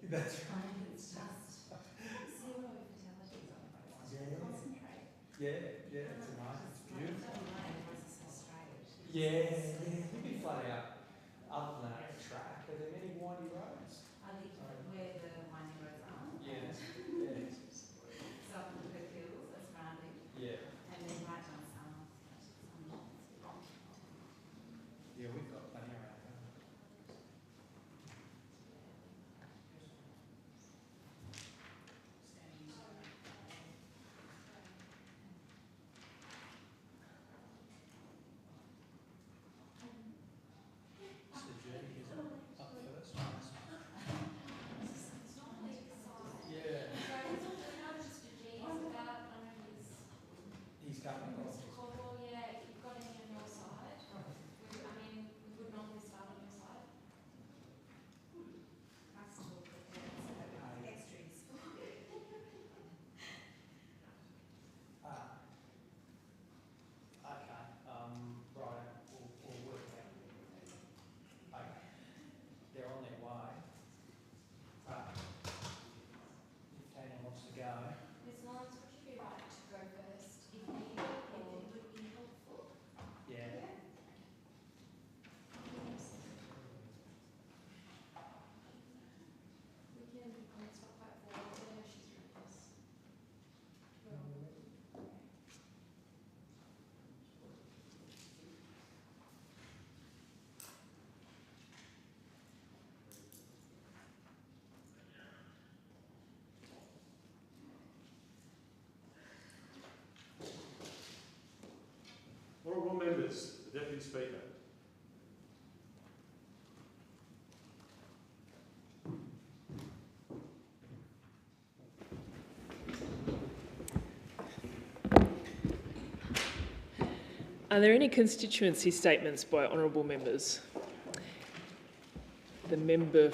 That's right. It's just zero fatalities on the roads. Yeah. Concentrate. Yeah, it's nice. It's beautiful. It's so straight. Yeah. You'd be flat out. Other than a track, are there many windy roads? I think where the winding roads are. Yeah. South of the hills, that's rounding. Yeah. And then right down south. Yeah, we've got plenty around. It's the journey, isn't it? Up first. Yeah. He's coming across. Okay. Right. We'll work out. Okay. They're on their way. If Tanya wants to go. Ms. Lawrence, would you be right to go first if needed, or would it be helpful? Yeah. We can stop quite forward there, she's with us. Honourable members, the Deputy Speaker. Are there any constituency statements by honourable members? The member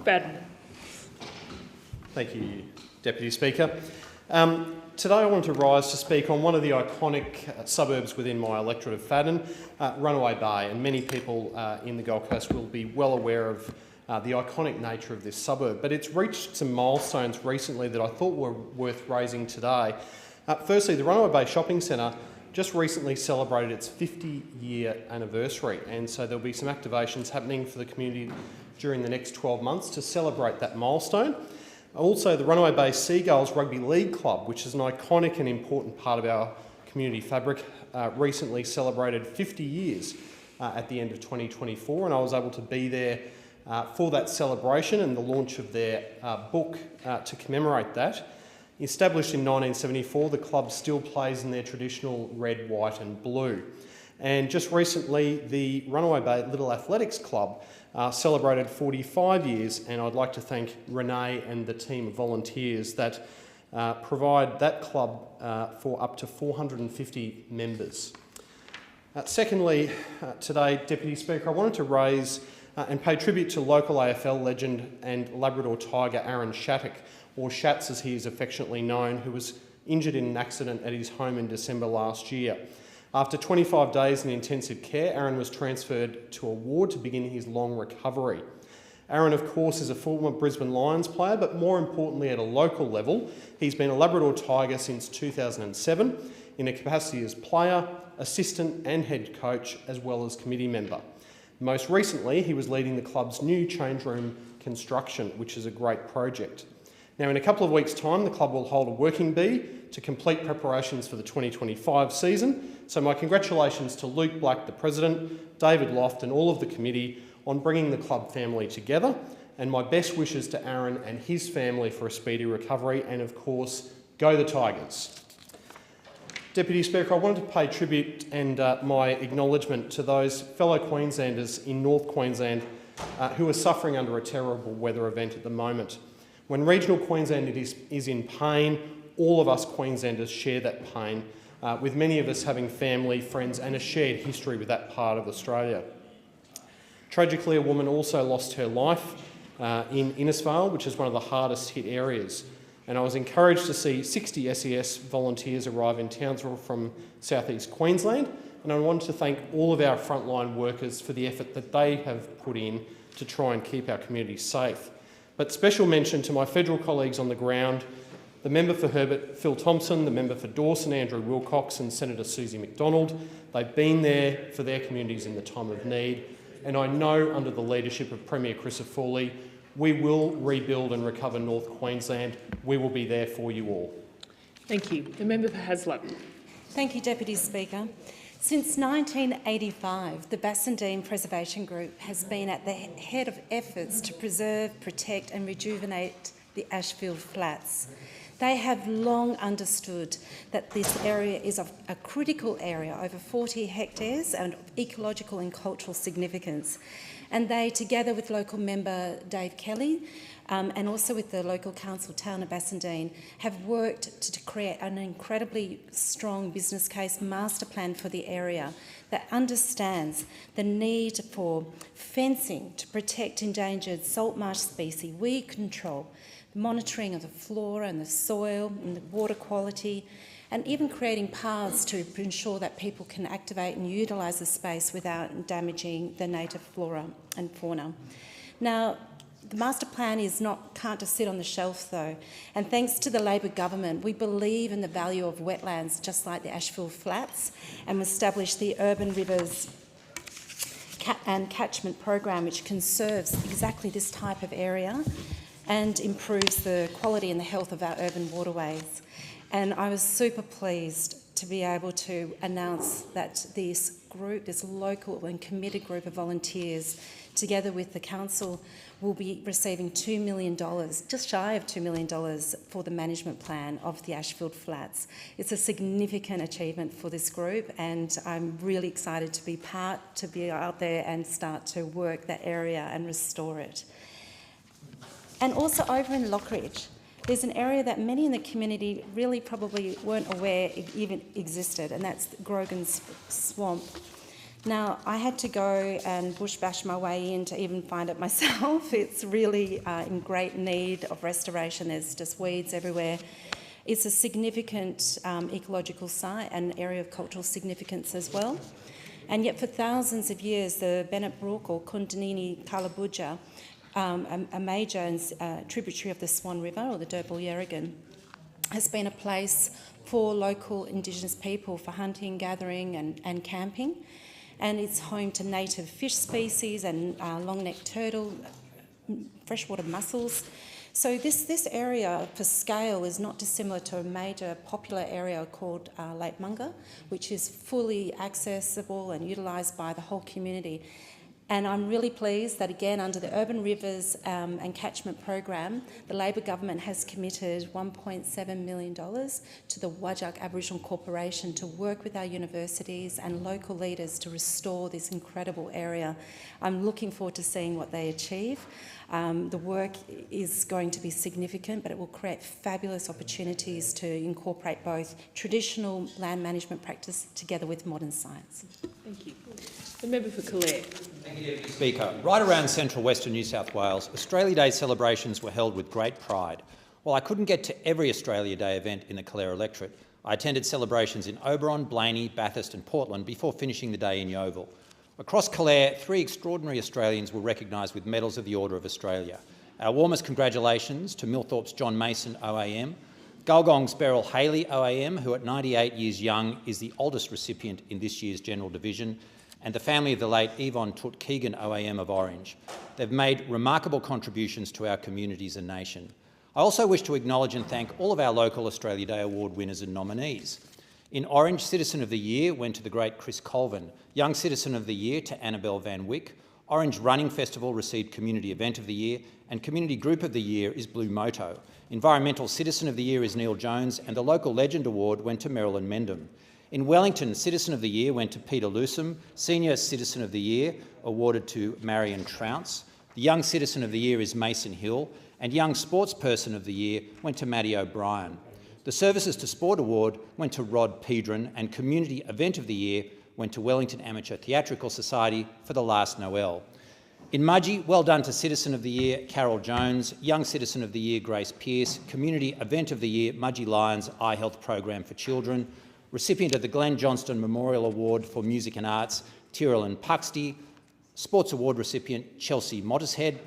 Fadden. Thank you, Deputy Speaker. Today I want to rise to speak on one of the iconic suburbs within my electorate of Fadden, Runaway Bay, and many people in the Gold Coast will be well aware of the iconic nature of this suburb, but it's reached some milestones recently that I thought were worth raising today. Firstly, the Runaway Bay Shopping Centre just recently celebrated its 50-year anniversary, and so there'll be some activations happening for the community during the next 12 months to celebrate that milestone. Also, the Runaway Bay Seagulls Rugby League Club, which is an iconic and important part of our community fabric, recently celebrated 50 years at the end of 2024, and I was able to be there for that celebration and the launch of their book to commemorate that. Established in 1974, the club still plays in their traditional red, white and blue. And just recently, the Runaway Bay Little Athletics Club celebrated 45 years, and I'd like to thank Renee and the team of volunteers that provide that club for up to 450 members. Secondly, today, Deputy Speaker, I wanted to raise and pay tribute to local AFL legend and Labrador Tiger Aaron Shattuck, or Shats as he is affectionately known, who was injured in an accident at his home in December last year. After 25 days in intensive care, Aaron was transferred to a ward to begin his long recovery. Aaron, of course, is a former Brisbane Lions player, but more importantly at a local level, he's been a Labrador Tiger since 2007 in a capacity as player, assistant and head coach, as well as committee member. Most recently, he was leading the club's new change room construction, which is a great project. Now, in a couple of weeks' time, the club will hold a working bee to complete preparations for the 2025 season. So my congratulations to Luke Black, the President, David Loft and all of the committee on bringing the club family together, and my best wishes to Aaron and his family for a speedy recovery, and of course, go the Tigers. Deputy Speaker, I wanted to pay tribute and my acknowledgement to those fellow Queenslanders in North Queensland who are suffering under a terrible weather event at the moment. When regional Queensland is in pain, all of us Queenslanders share that pain, with many of us having family, friends and a shared history with that part of Australia. Tragically, a woman also lost her life in Innisfail, which is one of the hardest hit areas. And I was encouraged to see 60 SES volunteers arrive in Townsville from southeast Queensland, and I wanted to thank all of our frontline workers for the effort that they have put in to try and keep our community safe. But special mention to my federal colleagues on the ground, the member for Herbert, Phil Thompson, the member for Dawson, Andrew Wilcox, and Senator Susie McDonald. They've been there for their communities in the time of need, and I know under the leadership of Premier Crisafulli, we will rebuild and recover North Queensland. We will be there for you all. Thank you. The member for Haslett. Thank you, Deputy Speaker. Since 1985, the Bassendean Preservation Group has been at the head of efforts to preserve, protect and rejuvenate the Ashfield Flats. They have long understood that this area is of a critical area, over 40 hectares, and of ecological and cultural significance. And they, together with local member Dave Kelly, and also with the local council town of Bassendean, have worked to create an incredibly strong business case master plan for the area that understands the need for fencing to protect endangered salt marsh species, weed control, monitoring of the flora and the soil and the water quality, and even creating paths to ensure that people can activate and utilise the space without damaging the native flora and fauna. Now, the master plan can't just sit on the shelf though, and thanks to the Labor government, we believe in the value of wetlands just like the Ashfield Flats, and we established the Urban Rivers and Catchment Program, which conserves exactly this type of area and improves the quality and the health of our urban waterways. And I was super pleased to be able to announce that this group, this local and committed group of volunteers, together with the council, will be receiving $2 million, just shy of $2 million, for the management plan of the Ashfield Flats. It's a significant achievement for this group, and I'm really excited to be out there and start to work that area and restore it. And also over in Lockridge, there's an area that many in the community really probably weren't aware it even existed, and that's Grogan's Swamp. Now, I had to go and bush bash my way in to even find it myself. It's really in great need of restoration. There's just weeds everywhere. It's a significant ecological site and area of cultural significance as well. And yet for thousands of years, the Bennett Brook, or Kundinini Kalabuja, a major tributary of the Swan River, or the Derbarl Yerrigan, has been a place for local Indigenous people for hunting, gathering and camping. And it's home to native fish species and long-necked turtle, freshwater mussels. So this area for scale is not dissimilar to a major popular area called Lake Munga, which is fully accessible and utilised by the whole community. And I'm really pleased that, again, under the Urban Rivers and Catchment Program, the Labor government has committed $1.7 million to the Whadjuk Aboriginal Corporation to work with our universities and local leaders to restore this incredible area. I'm looking forward to seeing what they achieve. The work is going to be significant, but it will create fabulous opportunities to incorporate both traditional land management practice together with modern science. Thank you. The member for Calare. Thank you, Deputy Speaker. Right around central western New South Wales, Australia Day celebrations were held with great pride. While I couldn't get to every Australia Day event in the Calare electorate, I attended celebrations in Oberon, Blaney, Bathurst and Portland before finishing the day in Yeovil. Across Calare, 3 extraordinary Australians were recognised with Medals of the Order of Australia. Our warmest congratulations to Millthorpe's John Mason OAM, Gulgong's Beryl Haley OAM, who at 98 years young is the oldest recipient in this year's General Division, and the family of the late Yvonne Tut Keegan OAM of Orange. They've made remarkable contributions to our communities and nation. I also wish to acknowledge and thank all of our local Australia Day Award winners and nominees. In Orange, Citizen of the Year went to the great Chris Colvin, Young Citizen of the Year to Annabelle Van Wyck, Orange Running Festival received Community Event of the Year, and Community Group of the Year is Blue Moto. Environmental Citizen of the Year is Neil Jones, and the Local Legend Award went to Marilyn Mendham. In Wellington, Citizen of the Year went to Peter Lewsome, Senior Citizen of the Year awarded to Marion Trounce. The Young Citizen of the Year is Mason Hill, and Young Sportsperson of the Year went to Maddie O'Brien. The Services to Sport Award went to Rod Pedron, and Community Event of the Year went to Wellington Amateur Theatrical Society for the last Noel. In Mudgee, well done to Citizen of the Year Carol Jones, Young Citizen of the Year Grace Pearce, Community Event of the Year Mudgee Lions Eye Health Program for Children, recipient of the Glenn Johnston Memorial Award for Music and Arts, Tyrrell Puxty, Sports Award recipient Chelsea Mottishead,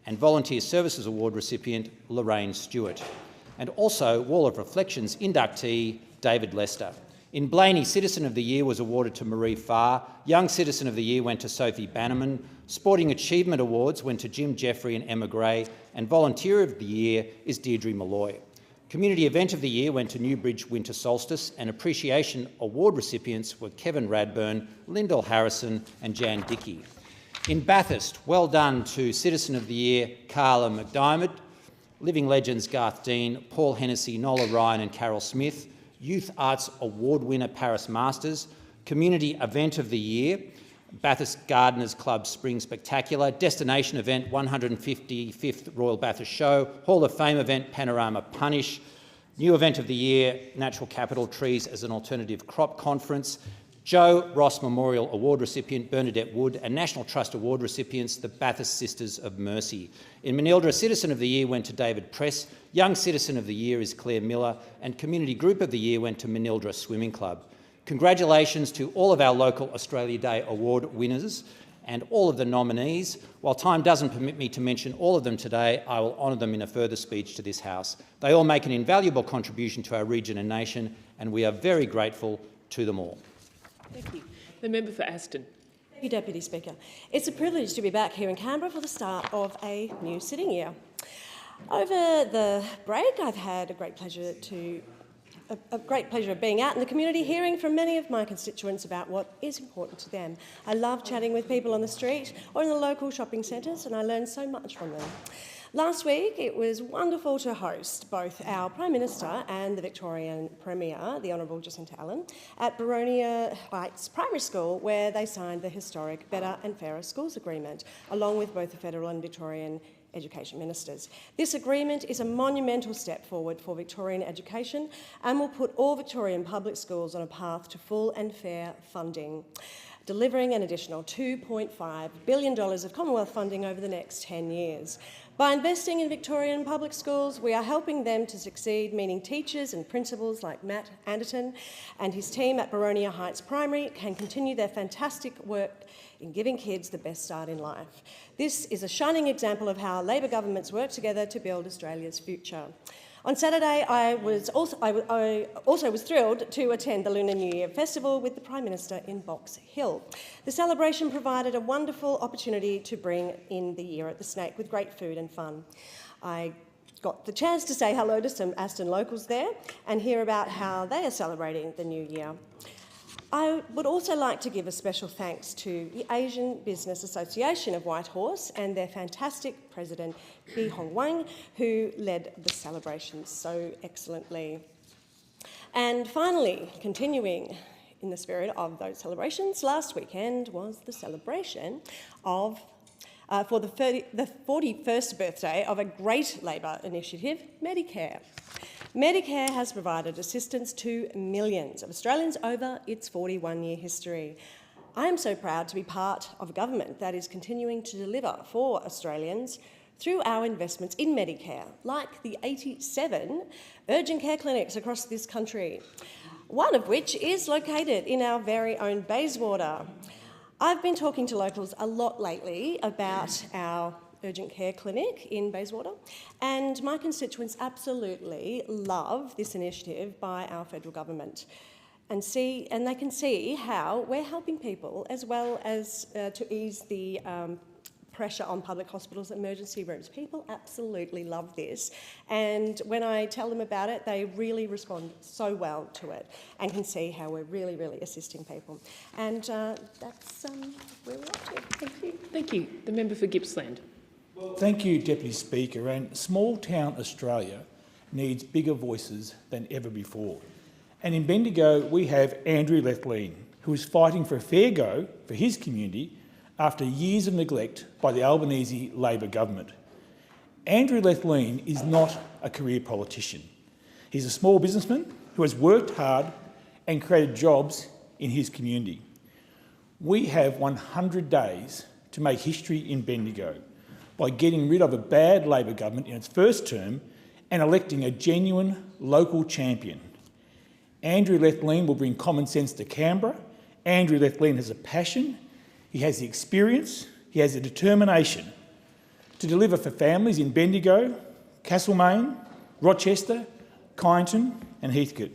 and Volunteer Services Award recipient Lorraine Stewart, and also Wall of Reflections inductee David Lester. In Blaney, Citizen of the Year was awarded to Marie Farr, Young Citizen of the Year went to Sophie Bannerman, Sporting Achievement Awards went to Jim Jeffrey and Emma Gray, and Volunteer of the Year is Deirdre Malloy. Community Event of the Year went to Newbridge Winter Solstice, and Appreciation Award recipients were Kevin Radburn, Lyndall Harrison and Jan Dickey. In Bathurst, well done to Citizen of the Year Carla McDiarmid, Living Legends Garth Dean, Paul Hennessy, Nola Ryan and Carol Smith, Youth Arts Award winner Paris Masters, Community Event of the Year, Bathurst Gardeners Club Spring Spectacular, Destination Event 155th Royal Bathurst Show, Hall of Fame Event Panorama Punish, New Event of the Year Natural Capital Trees as an Alternative Crop Conference, Joe Ross Memorial Award recipient Bernadette Wood, and National Trust Award recipients the Bathurst Sisters of Mercy. In Manildra, Citizen of the Year went to David Press, Young Citizen of the Year is Claire Miller, and Community Group of the Year went to Manildra Swimming Club. Congratulations to all of our local Australia Day award winners and all of the nominees. While time doesn't permit me to mention all of them today, I will honour them in a further speech to this House. They all make an invaluable contribution to our region and nation, and we are very grateful to them all. Thank you. The member for Aston. Thank you, Deputy Speaker. It's a privilege to be back here in Canberra for the start of a new sitting year. Over the break, I've had a great pleasure of being out in the community, hearing from many of my constituents about what is important to them. I love chatting with people on the street or in the local shopping centres, and I learn so much from them. Last week, it was wonderful to host both our Prime Minister and the Victorian Premier, the Honourable Jacinta Allen, at Boronia Heights Primary School, where they signed the historic Better and Fairer Schools Agreement, along with both the federal and Victorian Education Ministers. This agreement is a monumental step forward for Victorian education and will put all Victorian public schools on a path to full and fair funding, delivering an additional $2.5 billion of Commonwealth funding over the next 10 years. By investing in Victorian public schools, we are helping them to succeed, meaning teachers and principals like Matt Anderton and his team at Boronia Heights Primary can continue their fantastic work in giving kids the best start in life. This is a shining example of how Labor governments work together to build Australia's future. On Saturday, I also was thrilled to attend the Lunar New Year Festival with the Prime Minister in Box Hill. The celebration provided a wonderful opportunity to bring in the year at the Snake with great food and fun. I got the chance to say hello to some Aston locals there and hear about how they are celebrating the new year. I would also like to give a special thanks to the Asian Business Association of Whitehorse and their fantastic president, Bi Hong Wang, who led the celebrations so excellently. And finally, continuing in the spirit of those celebrations, last weekend was the celebration of for the 41st birthday of a great Labor initiative, Medicare. Medicare has provided assistance to millions of Australians over its 41-year history. I am so proud to be part of a government that is continuing to deliver for Australians through our investments in Medicare, like the 87 urgent care clinics across this country, one of which is located in our very own Bayswater. I've been talking to locals a lot lately about our urgent care clinic in Bayswater, and my constituents absolutely love this initiative by our federal government, and they can see how we're helping people as well as to ease the pressure on public hospitals' emergency rooms. People absolutely love this, and when I tell them about it, they really respond so well to it and can see how we're really, really assisting people. And that's where we're up to. Thank you. Thank you. The member for Gippsland. Thank you, Deputy Speaker. And small town Australia needs bigger voices than ever before. And in Bendigo, we have Andrew Lethlean, who is fighting for a fair go for his community after years of neglect by the Albanese Labor government. Andrew Lethlean is not a career politician. He's a small businessman who has worked hard and created jobs in his community. We have 100 days to make history in Bendigo by getting rid of a bad Labor government in its first term and electing a genuine local champion. Andrew Lethlean will bring common sense to Canberra. Andrew Lethlean has a passion, he has the experience, he has the determination to deliver for families in Bendigo, Castlemaine, Rochester, Kyneton and Heathcote.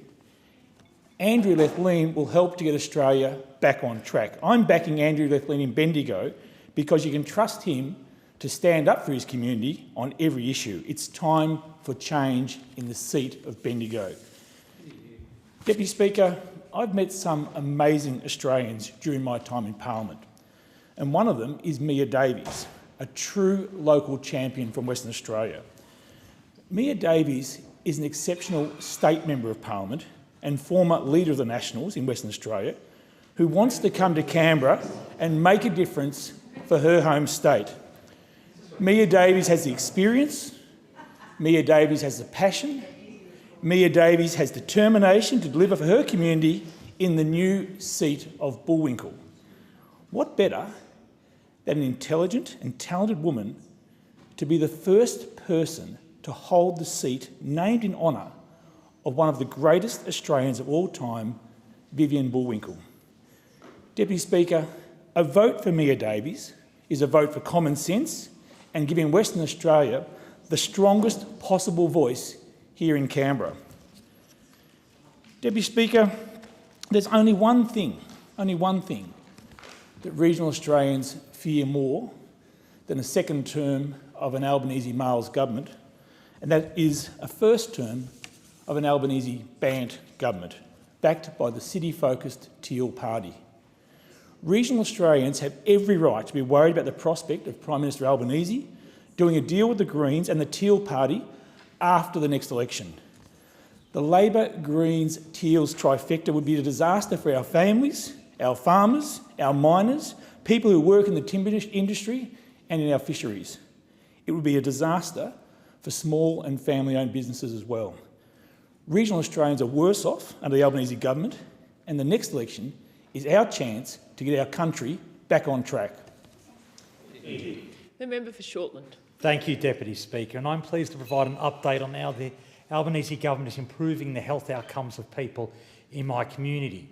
Andrew Lethlean will help to get Australia back on track. I'm backing Andrew Lethlean in Bendigo because you can trust him to stand up for his community on every issue. It's time for change in the seat of Bendigo. Deputy Speaker, I've met some amazing Australians during my time in Parliament, and one of them is Mia Davies, a true local champion from Western Australia. Mia Davies is an exceptional state member of Parliament and former leader of the Nationals in Western Australia who wants to come to Canberra and make a difference for her home state. Mia Davies has the experience, Mia Davies has the passion, Mia Davies has determination to deliver for her community in the new seat of Bullwinkle. What better than an intelligent and talented woman to be the first person to hold the seat named in honour of one of the greatest Australians of all time, Vivian Bullwinkle. Deputy Speaker, a vote for Mia Davies is a vote for common sense and giving Western Australia the strongest possible voice here in Canberra. Deputy Speaker, there's only one thing that regional Australians fear more than a second term of an Albanese Males government, and that is a first term of an Albanese Bant government, backed by the city-focused Teal Party. Regional Australians have every right to be worried about the prospect of Prime Minister Albanese doing a deal with the Greens and the Teal Party after the next election. The Labor, Greens, Teals trifecta would be a disaster for our families, our farmers, our miners, people who work in the timber industry and in our fisheries. It would be a disaster for small and family-owned businesses as well. Regional Australians are worse off under the Albanese government, and the next election is our chance to get our country back on track. The member for Shortland. Thank you, Deputy Speaker, and I'm pleased to provide an update on how the Albanese government is improving the health outcomes of people in my community.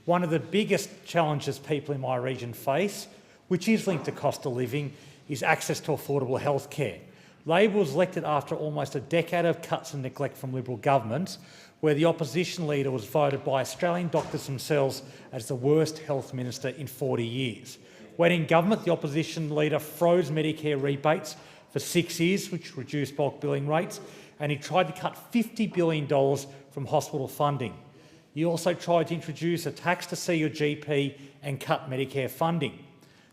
One of the biggest challenges people in my region face, which is linked to cost of living, is access to affordable health care. Labor was elected after almost a decade of cuts and neglect from Liberal governments, where the opposition leader was voted by Australian doctors themselves as the worst health minister in 40 years. When in government, the opposition leader froze Medicare rebates for 6 years, which reduced bulk billing rates, and he tried to cut $50 billion from hospital funding. He also tried to introduce a tax to see your GP and cut Medicare funding.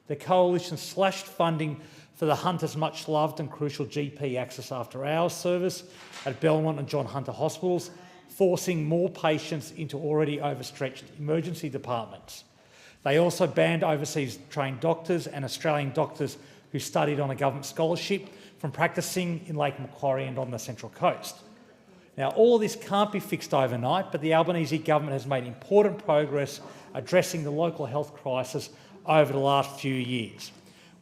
The coalition slashed funding for the Hunter's much-loved and crucial GP access after hours service at Belmont and John Hunter hospitals, forcing more patients into already overstretched emergency departments. They also banned overseas trained doctors and Australian doctors who studied on a government scholarship from practising in Lake Macquarie and on the Central Coast. Now, all of this can't be fixed overnight, but the Albanese government has made important progress addressing the local health crisis over the last few years.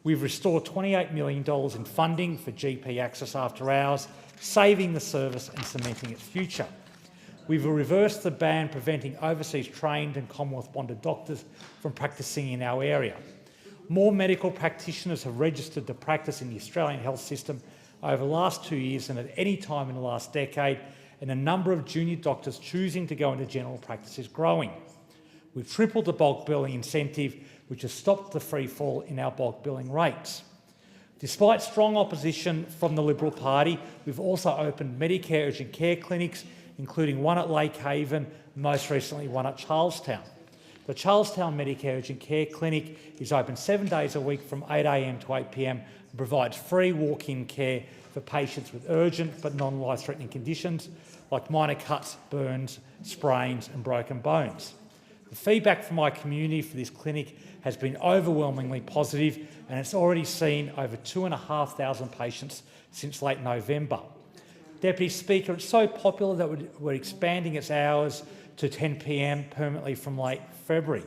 We've restored $28 million in funding for GP access after hours, saving the service and cementing its future. We've reversed the ban preventing overseas trained and Commonwealth bonded doctors from practising in our area. More medical practitioners have registered to practice in the Australian health system over the last 2 years than at any time in the last decade, and the number of junior doctors choosing to go into general practice is growing. We've tripled the bulk billing incentive, which has stopped the free fall in our bulk billing rates. Despite strong opposition from the Liberal Party, we've also opened Medicare urgent care clinics, including one at Lake Haven and most recently one at Charlestown. The Charlestown Medicare Urgent Care Clinic is open 7 days a week from 8 a.m. to 8 p.m. and provides free walk-in care for patients with urgent but non-life-threatening conditions like minor cuts, burns, sprains and broken bones. The feedback from my community for this clinic has been overwhelmingly positive, and it's already seen over 2,500 patients since late November. Deputy Speaker, it's so popular that we're expanding its hours to 10 p.m. permanently from late February.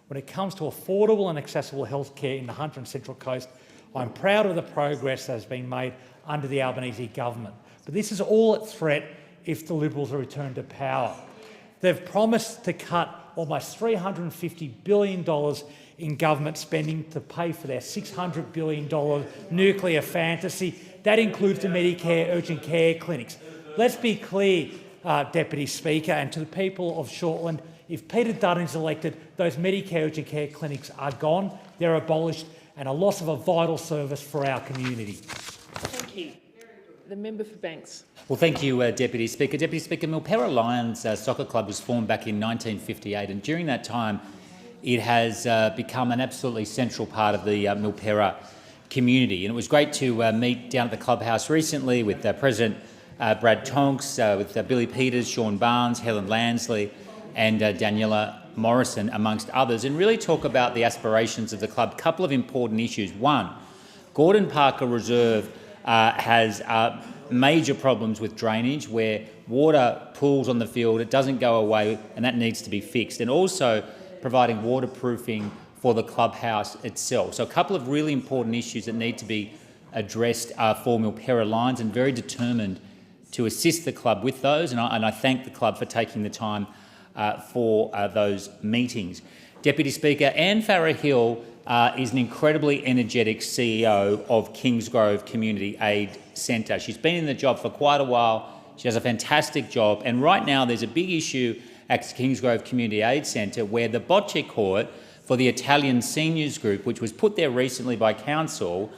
When it comes to affordable and accessible health care in the Hunter and Central Coast, I'm proud of the progress that has been made under the Albanese government. But this is all at threat if the Liberals are returned to power. They've promised to cut almost $350 billion in government spending to pay for their $600 billion nuclear fantasy. That includes the Medicare urgent care clinics. Let's be clear, Deputy Speaker, and to the people of Shortland, if Peter Dutton is elected, those Medicare urgent care clinics are gone, they're abolished, and a loss of a vital service for our community. Thank you. The member for Banks. Well, thank you, Deputy Speaker. Deputy Speaker, Milperra Lions Soccer Club was formed back in 1958, and during that time it has become an absolutely central part of the Milperra community. And it was great to meet down at the clubhouse recently with President Brad Tonks, with Billy Peters, Sean Barnes, Helen Lansley and Daniela Morrison, amongst others, and really talk about the aspirations of the club. A couple of important issues. One, Gordon Parker Reserve has major problems with drainage, where water pools on the field, it doesn't go away, and that needs to be fixed. And also providing waterproofing for the clubhouse itself. So a couple of really important issues that need to be addressed for Milperra Lions, and very determined to assist the club with those. And I thank the club for taking the time for those meetings. Deputy Speaker, Anne Farrer-Hill is an incredibly energetic CEO of Kingsgrove Community Aid Centre. She's been in the job for quite a while. She does a fantastic job. And right now there's a big issue at Kingsgrove Community Aid Centre where the bocce court for the Italian seniors group, which was put there recently by council,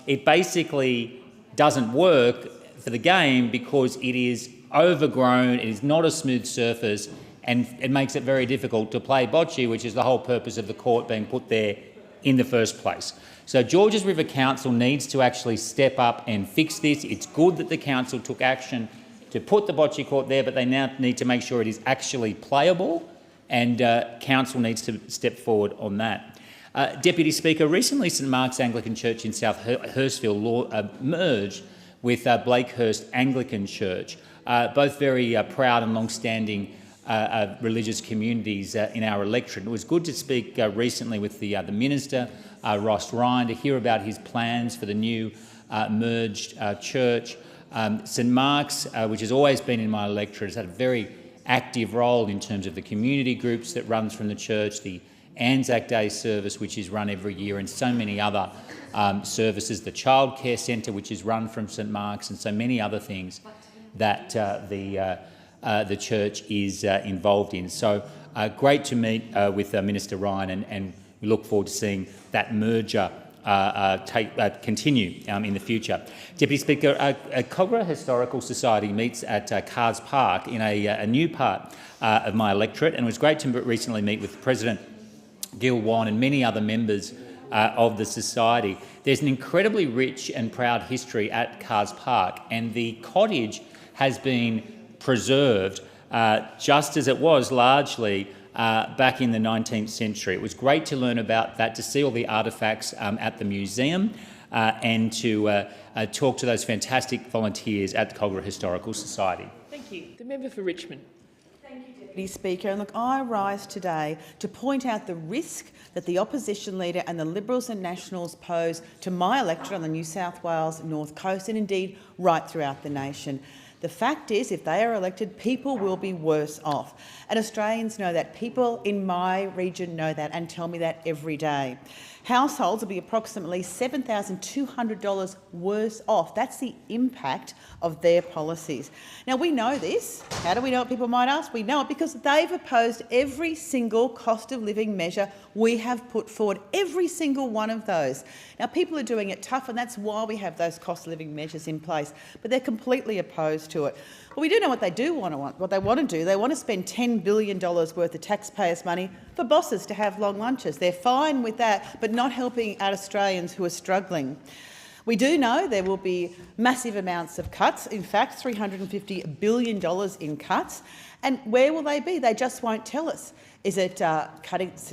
it basically doesn't work for the game because it is overgrown, it is not a smooth surface, and it makes it very difficult to play bocce, which is the whole purpose of the court being put there in the first place. So Georges River Council needs to actually step up and fix this. It's good that the council took action to put the bocce court there, but they now need to make sure it is actually playable, and council needs to step forward on that. Deputy Speaker, recently St Mark's Anglican Church in South Hurstville merged with Blakehurst Anglican Church, both very proud and long-standing religious communities in our electorate. It was good to speak recently with the Minister, Ross Ryan, to hear about his plans for the new merged church. St Mark's, which has always been in my electorate, has had a very active role in terms of the community groups that runs from the church, the Anzac Day service, which is run every year, and so many other services, the childcare centre, which is run from St Mark's, and so many other things that the church is involved in. So great to meet with Minister Ryan, and we look forward to seeing that merger continue in the future. Deputy Speaker, Cogra Historical Society meets at Carrs Park in a new part of my electorate, and it was great to recently meet with President Gil Wan and many other members of the society. There's an incredibly rich and proud history at Carrs Park, and the cottage has been preserved just as it was largely back in the 19th century. It was great to learn about that, to see all the artefacts at the museum, and to talk to those fantastic volunteers at the Cogra Historical Society. Thank you. The member for Richmond. Deputy Speaker, and look, I rise today to point out the risk that the opposition leader and the Liberals and Nationals pose to my electorate on the New South Wales North Coast, and indeed right throughout the nation. The fact is, if they are elected, people will be worse off. And Australians know that. People in my region know that and tell me that every day. Households will be approximately $7,200 worse off. That's the impact of their policies. Now, we know this. How do we know it, people might ask? We know it because they've opposed every single cost of living measure we have put forward, every single one of those. Now, people are doing it tough, and that's why we have those cost of living measures in place, but they're completely opposed to it. Well, we do know what they want to do. They want to spend $10 billion worth of taxpayers' money for bosses to have long lunches. They're fine with that, but not helping out Australians who are struggling. We do know there will be massive amounts of cuts, in fact $350 billion in cuts. And where will they be? They just won't tell us. Is it cuts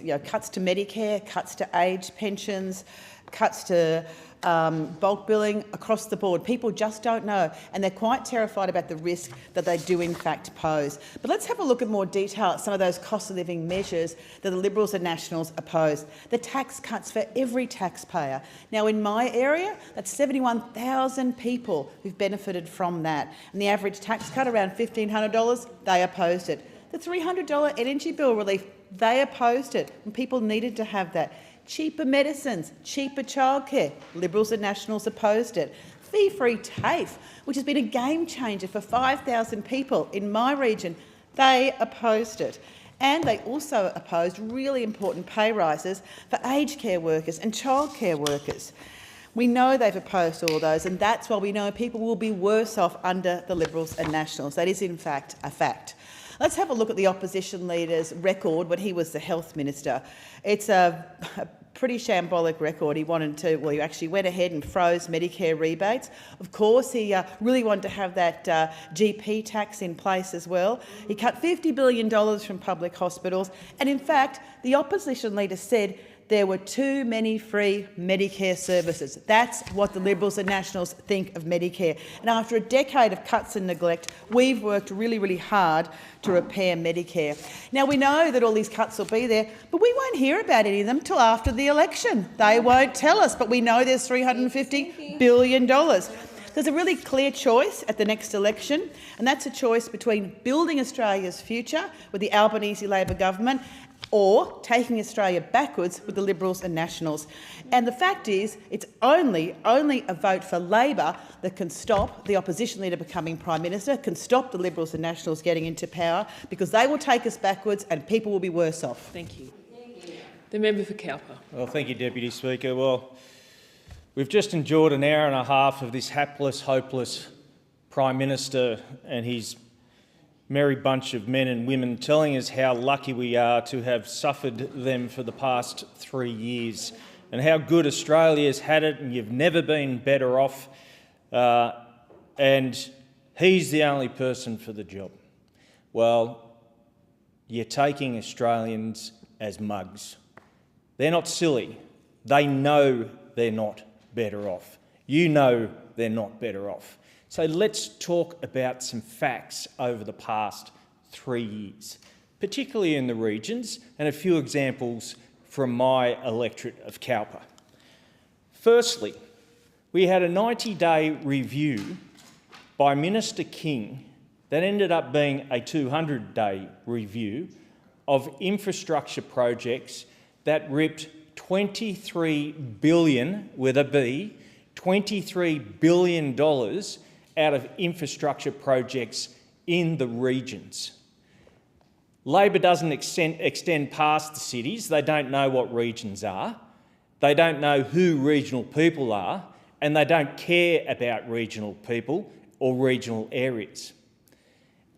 to Medicare, cuts to age pensions, cuts to bulk billing, across the board? People just don't know, and they're quite terrified about the risk that they do in fact pose. But let's have a look at more detail at some of those cost of living measures that the Liberals and Nationals opposed. The tax cuts for every taxpayer. Now, in my area, that's 71,000 people who've benefited from that, and the average tax cut around $1,500, they opposed it. The $300 energy bill relief, they opposed it, and people needed to have that. Cheaper medicines, cheaper childcare, Liberals and Nationals opposed it. Fee-free TAFE, which has been a game changer for 5,000 people in my region, they opposed it. And they also opposed really important pay rises for aged care workers and childcare workers. We know they've opposed all those, and that's why we know people will be worse off under the Liberals and Nationals. That is, in fact, a fact. Let's have a look at the opposition leader's record when he was the health minister. It's a pretty shambolic record. He actually went ahead and froze Medicare rebates. Of course, he really wanted to have that GP tax in place as well. He cut $50 billion from public hospitals. And in fact, the opposition leader said there were too many free Medicare services. That's what the Liberals and Nationals think of Medicare. And after a decade of cuts and neglect, we've worked really, really hard to repair Medicare. Now, we know that all these cuts will be there, but we won't hear about any of them till after the election. They won't tell us, but we know there's $350 billion. There's a really clear choice at the next election, and that's a choice between building Australia's future with the Albanese Labor government or taking Australia backwards with the Liberals and Nationals. And the fact is, it's only a vote for Labor that can stop the opposition leader becoming Prime Minister, can stop the Liberals and Nationals getting into power, because they will take us backwards and people will be worse off. Thank you. The member for Cowper. Well, thank you, Deputy Speaker. Well, we've just endured an hour and a half of this hapless, hopeless Prime Minister and his merry bunch of men and women telling us how lucky we are to have suffered them for the past 3 years and how good Australia's had it and you've never been better off, and he's the only person for the job. Well, you're taking Australians as mugs. They're not silly. They know they're not better off. You know they're not better off. So let's talk about some facts over the past 3 years, particularly in the regions, and a few examples from my electorate of Cowper. Firstly, we had a 90-day review by Minister King that ended up being a 200-day review of infrastructure projects that ripped $23 billion, with a B, $23 billion out of infrastructure projects in the regions. Labor doesn't extend past the cities. They don't know what regions are. They don't know who regional people are, and they don't care about regional people or regional areas.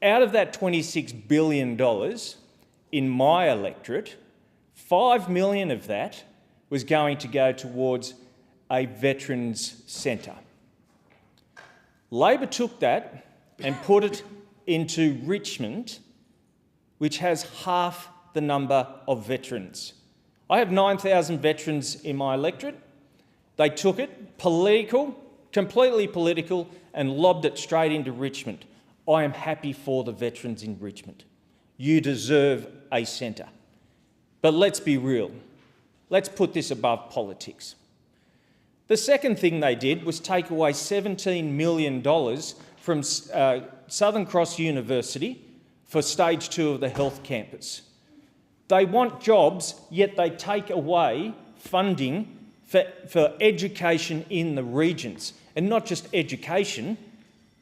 Out of that $26 billion in my electorate, $5 million of that was going to go towards a veterans centre. Labor took that and put it into Richmond, which has half the number of veterans. I have 9,000 veterans in my electorate. They took it, completely political, and lobbed it straight into Richmond. I am happy for the veterans in Richmond. You deserve a centre. But let's be real. Let's put this above politics. The second thing they did was take away $17 million from Southern Cross University for stage 2 of the health campus. They want jobs, yet they take away funding for education in the regions. And not just education,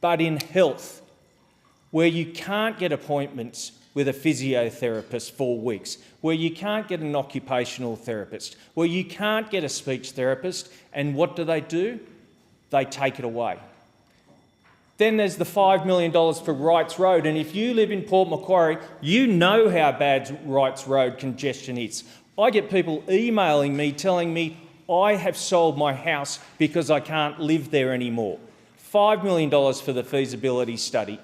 but in health, where you can't get appointments with a physiotherapist for weeks, where you can't get an occupational therapist, where you can't get a speech therapist, and what do? They take it away. Then there's the $5 million for Wrights Road, and if you live in Port Macquarie, you know how bad Wrights Road congestion is. I get people emailing me telling me I have sold my house because I can't live there anymore. $5 million for the feasibility study.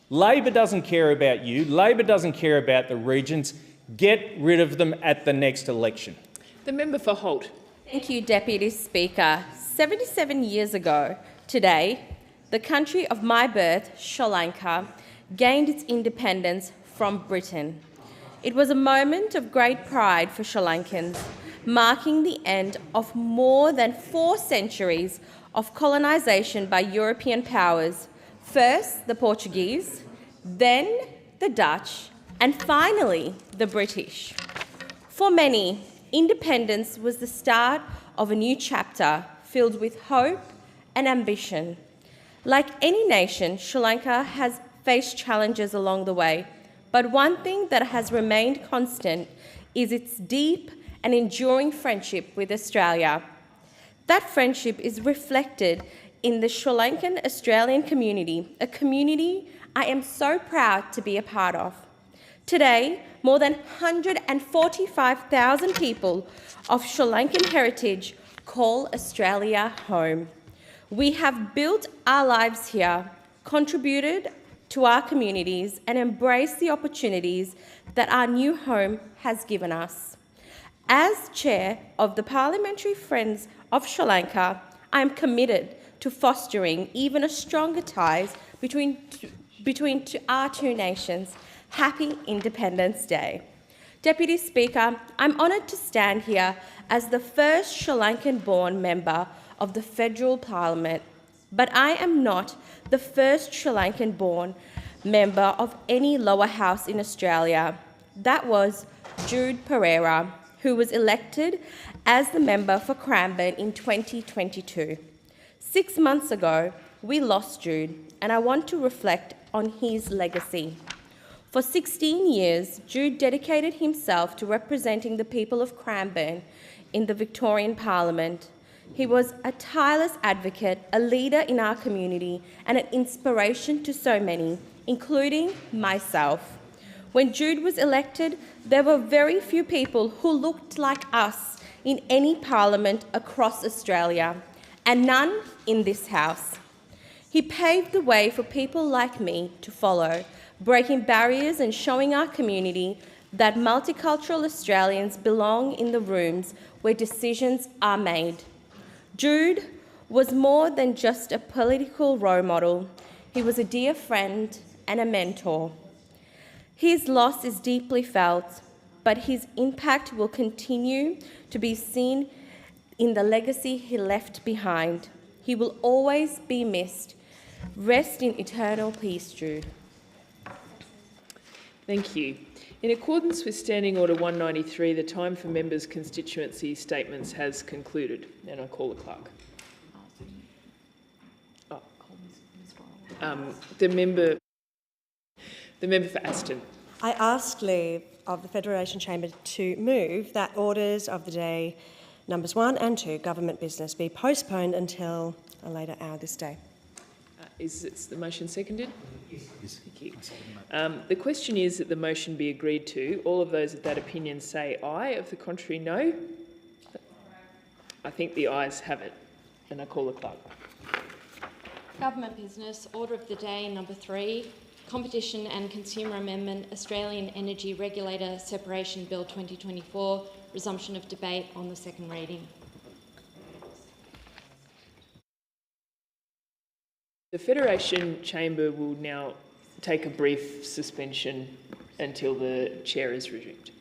Labor doesn't care about you. Labor doesn't care about the regions. Get rid of them at the next election. The member for Holt. Thank you, Deputy Speaker. 77 years ago today, the country of my birth, Sri Lanka, gained its independence from Britain. It was a moment of great pride for Sri Lankans, marking the end of more than 4 centuries of colonisation by European powers. First the Portuguese, then the Dutch, and finally, the British. For many, independence was the start of a new chapter filled with hope and ambition. Like any nation, Sri Lanka has faced challenges along the way, but one thing that has remained constant is its deep and enduring friendship with Australia. That friendship is reflected in the Sri Lankan Australian community, a community I am so proud to be a part of. Today, more than 145,000 people of Sri Lankan heritage call Australia home. We have built our lives here, contributed to our communities, and embraced the opportunities that our new home has given us. As Chair of the Parliamentary Friends of Sri Lanka, I am committed to fostering even a stronger ties between our two nations. Happy Independence Day. Deputy Speaker, I'm honoured to stand here as the first Sri Lankan-born member of the Federal Parliament, but I am not the first Sri Lankan-born member of any lower house in Australia. That was Jude Pereira, who was elected as the member for Cranbourne in 2022. 6 months ago, we lost Jude, and I want to reflect on his legacy. For 16 years, Jude dedicated himself to representing the people of Cranbourne in the Victorian Parliament. He was a tireless advocate, a leader in our community, and an inspiration to so many, including myself. When Jude was elected, there were very few people who looked like us in any parliament across Australia, and none in this House. He paved the way for people like me to follow, breaking barriers and showing our community that multicultural Australians belong in the rooms where decisions are made. Jude was more than just a political role model. He was a dear friend and a mentor. His loss is deeply felt, but his impact will continue to be seen in the legacy he left behind. He will always be missed. Rest in eternal peace, Jude. Thank you. In accordance with Standing Order 193, the time for members' constituency statements has concluded, and I call the clerk. The member for Aston. I ask leave of the Federation Chamber to move that orders of the day numbers 1 and 2, government business, be postponed until a later hour this day. Is the motion seconded? Yes. Thank you. The question is that the motion be agreed to. All of those of that opinion say aye. Of the contrary, no. I think the ayes have it, and I call the clerk. Government business, order of the day number 3, Competition and Consumer Amendment, Australian Energy Regulator Separation Bill 2024, resumption of debate on the second reading. The Federation Chamber will now take a brief suspension until the chair is resumed.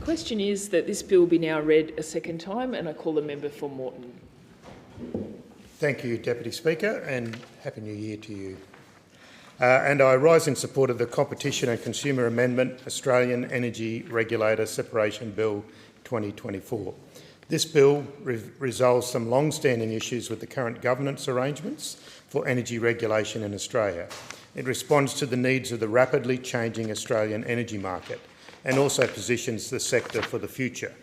question is that this bill be now read a second time, and I call the member for Moreton. Thank you, Deputy Speaker, and Happy New Year to you. And I rise in support of the Competition and Consumer Amendment Australian Energy Regulator Separation Bill 2024. This bill resolves some long-standing issues with the current governance arrangements for energy regulation in Australia. It responds to the needs of the rapidly changing Australian energy market and also positions the sector for the future.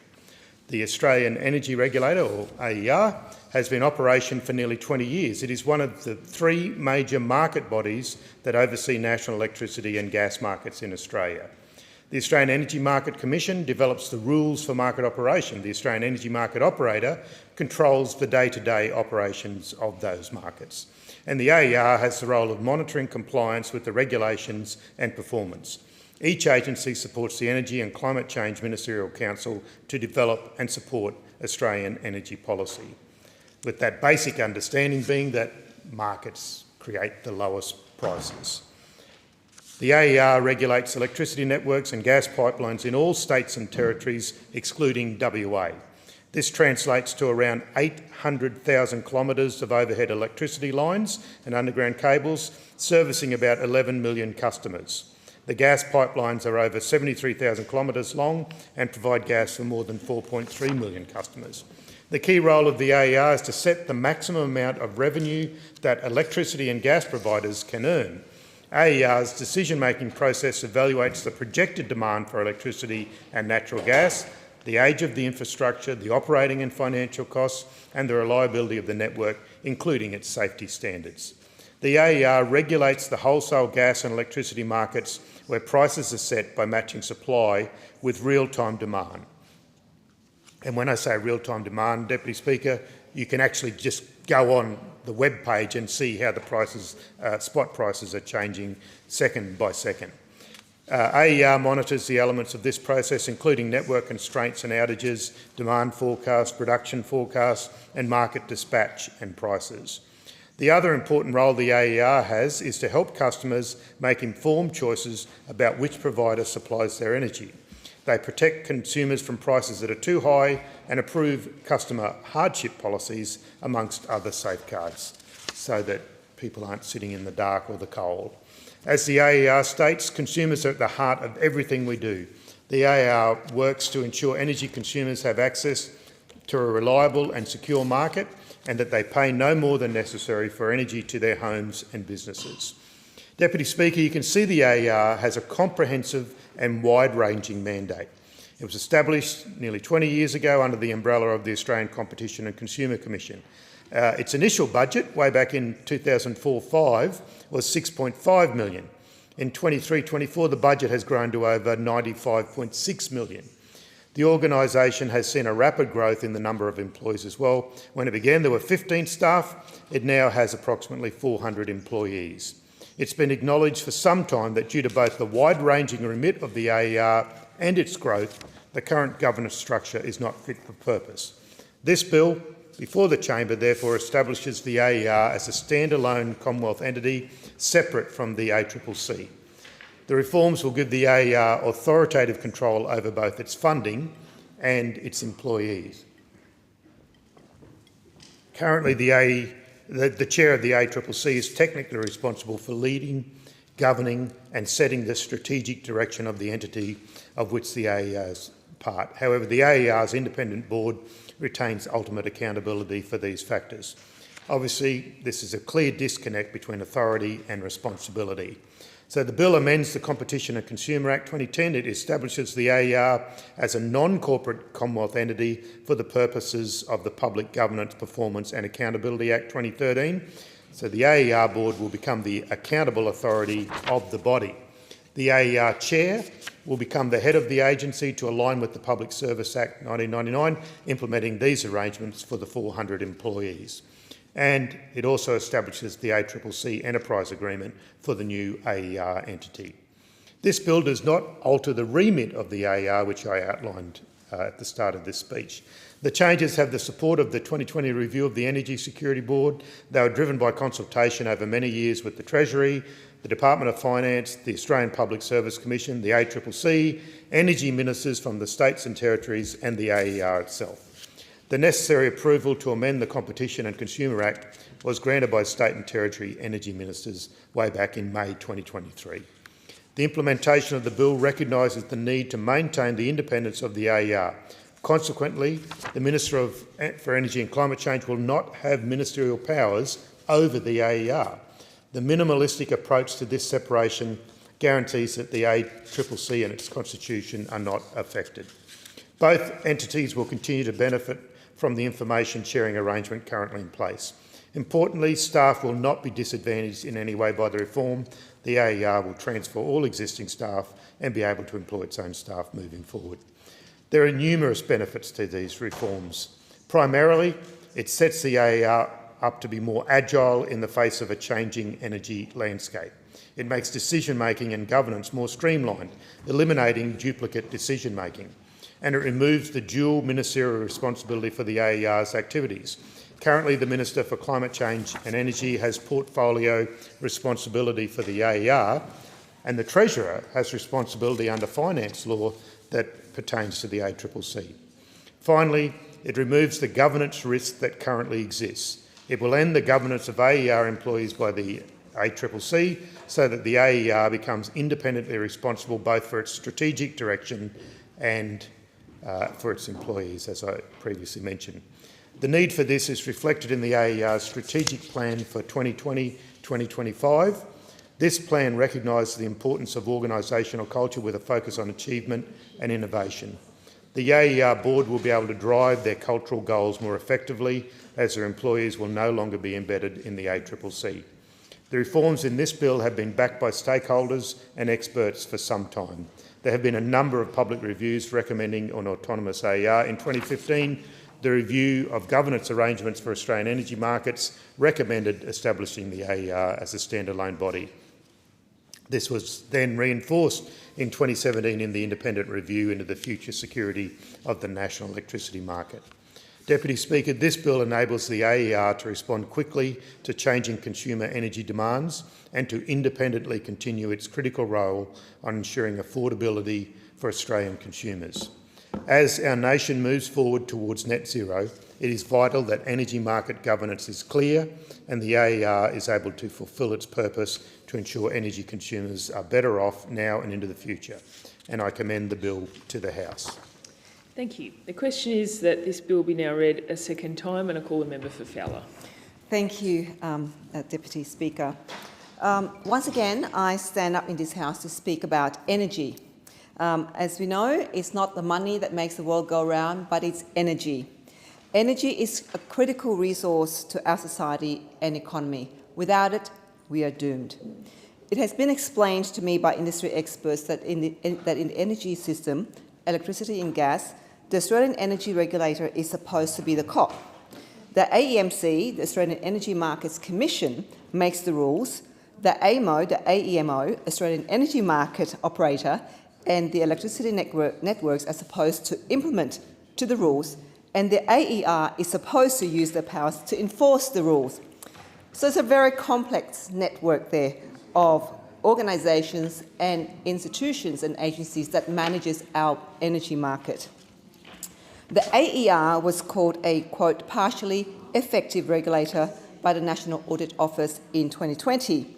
The Australian Energy Regulator, or AER, has been in operation for nearly 20 years. It is one of the three major market bodies that oversee national electricity and gas markets in Australia. The Australian Energy Market Commission develops the rules for market operation. The Australian Energy Market Operator controls the day-to-day operations of those markets. And the AER has the role of monitoring compliance with the regulations and performance. Each agency supports the Energy and Climate Change Ministerial Council to develop and support Australian energy policy, with that basic understanding being that markets create the lowest prices. The AER regulates electricity networks and gas pipelines in all states and territories, excluding WA. This translates to around 800,000 kilometres of overhead electricity lines and underground cables, servicing about 11 million customers. The gas pipelines are over 73,000 kilometres long and provide gas for more than 4.3 million customers. The key role of the AER is to set the maximum amount of revenue that electricity and gas providers can earn. AER's decision-making process evaluates the projected demand for electricity and natural gas, the age of the infrastructure, the operating and financial costs, and the reliability of the network, including its safety standards. The AER regulates the wholesale gas and electricity markets where prices are set by matching supply with real-time demand. And when I say real-time demand, Deputy Speaker, you can actually just go on the web page and see how the prices, spot prices are changing second by second. AER monitors the elements of this process, including network constraints and outages, demand forecast, production forecast, and market dispatch and prices. The other important role the AER has is to help customers make informed choices about which provider supplies their energy. They protect consumers from prices that are too high and approve customer hardship policies, amongst other safeguards, so that people aren't sitting in the dark or the cold. As the AER states, consumers are at the heart of everything we do. The AER works to ensure energy consumers have access to a reliable and secure market and that they pay no more than necessary for energy to their homes and businesses. Deputy Speaker, you can see the AER has a comprehensive and wide-ranging mandate. It was established nearly 20 years ago under the umbrella of the Australian Competition and Consumer Commission. Its initial budget, way back in 2004-05, was $6.5 million. In 23-24, the budget has grown to over $95.6 million. The organisation has seen a rapid growth in the number of employees as well. When it began, there were 15 staff. It now has approximately 400 employees. It's been acknowledged for some time that due to both the wide-ranging remit of the AER and its growth, the current governance structure is not fit for purpose. This bill, before the Chamber, therefore establishes the AER as a standalone Commonwealth entity separate from the ACCC. The reforms will give the AER authoritative control over both its funding and its employees. Currently, the chair of the ACCC is technically responsible for leading, governing and setting the strategic direction of the entity of which the AER is part. However, the AER's independent board retains ultimate accountability for these factors. Obviously, this is a clear disconnect between authority and responsibility. So the bill amends the Competition and Consumer Act 2010. It establishes the AER as a non-corporate Commonwealth entity for the purposes of the Public Governance, Performance and Accountability Act 2013. So the AER board will become the accountable authority of the body. The AER chair will become the head of the agency to align with the Public Service Act 1999, implementing these arrangements for the 400 employees. And it also establishes the ACCC Enterprise Agreement for the new AER entity. This bill does not alter the remit of the AER, which I outlined at the start of this speech. The changes have the support of the 2020 review of the Energy Security Board. They were driven by consultation over many years with the Treasury, the Department of Finance, the Australian Public Service Commission, the ACCC, energy ministers from the states and territories and the AER itself. The necessary approval to amend the Competition and Consumer Act was granted by state and territory energy ministers way back in May 2023. The implementation of the bill recognises the need to maintain the independence of the AER. Consequently, the Minister for Energy and Climate Change will not have ministerial powers over the AER. The minimalistic approach to this separation guarantees that the ACCC and its constitution are not affected. Both entities will continue to benefit from the information sharing arrangement currently in place. Importantly, staff will not be disadvantaged in any way by the reform. The AER will transfer all existing staff and be able to employ its own staff moving forward. There are numerous benefits to these reforms. Primarily, it sets the AER up to be more agile in the face of a changing energy landscape. It makes decision-making and governance more streamlined, eliminating duplicate decision-making. And it removes the dual ministerial responsibility for the AER's activities. Currently, the Minister for Climate Change and Energy has portfolio responsibility for the AER, and the Treasurer has responsibility under finance law that pertains to the ACCC. Finally, it removes the governance risk that currently exists. It will end the governance of AER employees by the ACCC so that the AER becomes independently responsible both for its strategic direction and for its employees, as I previously mentioned. The need for this is reflected in the AER's strategic plan for 2020-2025. This plan recognises the importance of organisational culture with a focus on achievement and innovation. The AER board will be able to drive their cultural goals more effectively as their employees will no longer be embedded in the ACCC. The reforms in this bill have been backed by stakeholders and experts for some time. There have been a number of public reviews recommending an autonomous AER. In 2015, the review of governance arrangements for Australian energy markets recommended establishing the AER as a standalone body. This was then reinforced in 2017 in the independent review into the future security of the national electricity market. Deputy Speaker, this bill enables the AER to respond quickly to changing consumer energy demands and to independently continue its critical role on ensuring affordability for Australian consumers. As our nation moves forward towards net zero, it is vital that energy market governance is clear and the AER is able to fulfil its purpose to ensure energy consumers are better off now and into the future. And I commend the bill to the House. Thank you. The question is that this bill be now read a second time, and I call the member for Fowler. Thank you, Deputy Speaker. Once again, I stand up in this House to speak about energy. As we know, it's not the money that makes the world go round, but it's energy. Energy is a critical resource to our society and economy. Without it, we are doomed. It has been explained to me by industry experts that in the energy system, electricity and gas, the Australian Energy Regulator is supposed to be the cop. The AEMC, the Australian Energy Markets Commission, makes the rules. The AEMO, the AEMO, Australian Energy Market Operator, and the electricity networks are supposed to implement to the rules, and the AER is supposed to use their powers to enforce the rules. So it's a very complex network there of organisations and institutions and agencies that manages our energy market. The AER was called a, quote, partially effective regulator by the National Audit Office in 2020.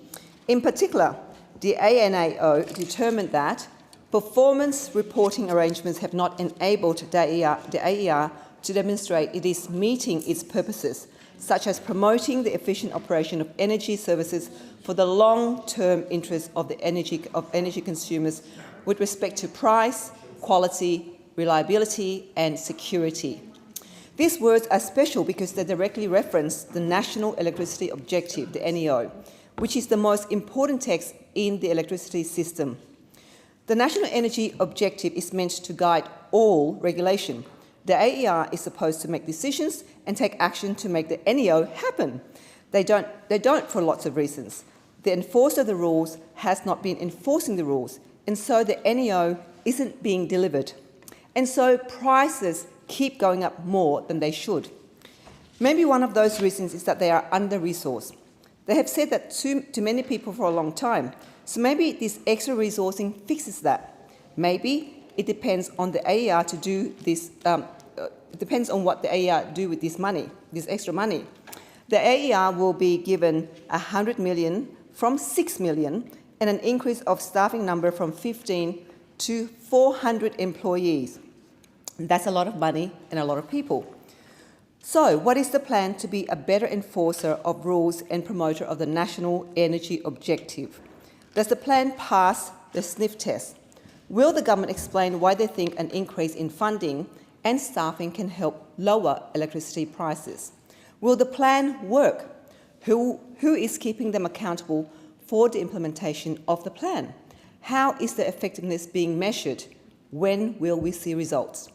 In particular, the ANAO determined that performance reporting arrangements have not enabled the AER to demonstrate it is meeting its purposes, such as promoting the efficient operation of energy services for the long-term interests of the energy consumers with respect to price, quality, reliability and security. These words are special because they directly reference the National Electricity Objective, the NEO, which is the most important text in the electricity system. The National Energy Objective is meant to guide all regulation. The AER is supposed to make decisions and take action to make the NEO happen. They don't for lots of reasons. The enforcer of the rules has not been enforcing the rules, and so the NEO isn't being delivered. And so prices keep going up more than they should. Maybe one of those reasons is that they are under-resourced. They have said that to many people for a long time. So maybe this extra resourcing fixes that. Maybe it depends on the AER to do this, depends on what the AER do with this money, this extra money. The AER will be given 100 million from 6 million and an increase of staffing number from 15 to 400 employees. That's a lot of money and a lot of people. So, what is the plan to be a better enforcer of rules and promoter of the national energy objective? Does the plan pass the sniff test? Will the government explain why they think an increase in funding and staffing can help lower electricity prices? Will the plan work? Who is keeping them accountable for the implementation of the plan? How is the effectiveness being measured? When will we see results?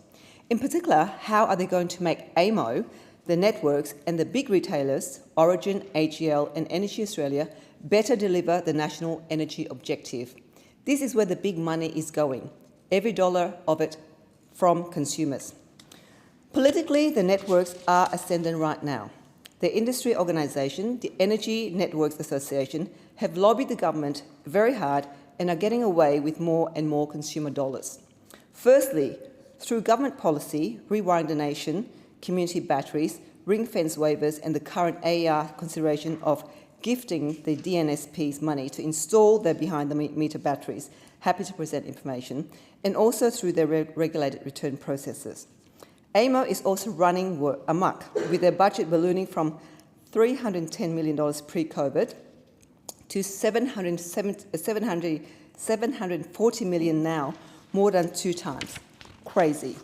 In particular, how are they going to make AMO, the networks and the big retailers, Origin, AGL and Energy Australia, better deliver the national energy objective? This is where the big money is going, every dollar of it from consumers. Politically, the networks are ascendant right now. The industry organisation, the Energy Networks Association, have lobbied the government very hard and are getting away with more and more consumer dollars. Firstly, through government policy, Rewiring the Nation, community batteries, ring-fence waivers and the current AER consideration of gifting the DNSP's money to install their behind-the-meter batteries, happy to present information, and also through their regulated return processes. AMO is also running amok, with their budget ballooning from $310 million pre-COVID to $740 million now, more than 2 times. Crazy.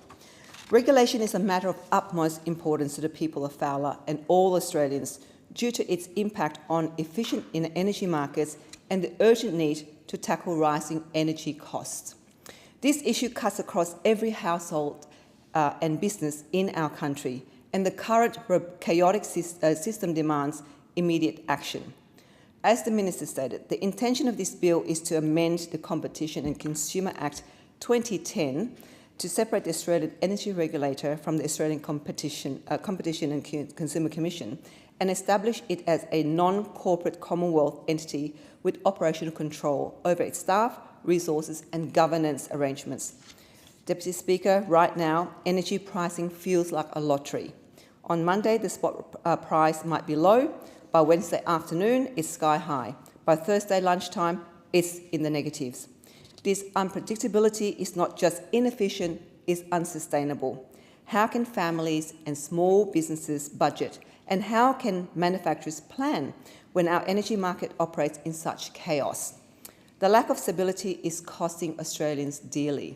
Regulation is a matter of utmost importance to the people of Fowler and all Australians due to its impact on efficient energy markets and the urgent need to tackle rising energy costs. This issue cuts across every household and business in our country, and the current chaotic system demands immediate action. As the Minister stated, the intention of this bill is to amend the Competition and Consumer Act 2010 to separate the Australian Energy Regulator from the Australian Competition and Consumer Commission and establish it as a non-corporate Commonwealth entity with operational control over its staff, resources and governance arrangements. Deputy Speaker, right now, energy pricing feels like a lottery. On Monday, the spot price might be low. By Wednesday afternoon, it's sky high. By Thursday lunchtime, it's in the negatives. This unpredictability is not just inefficient, it's unsustainable. How can families and small businesses budget? And how can manufacturers plan when our energy market operates in such chaos? The lack of stability is costing Australians dearly.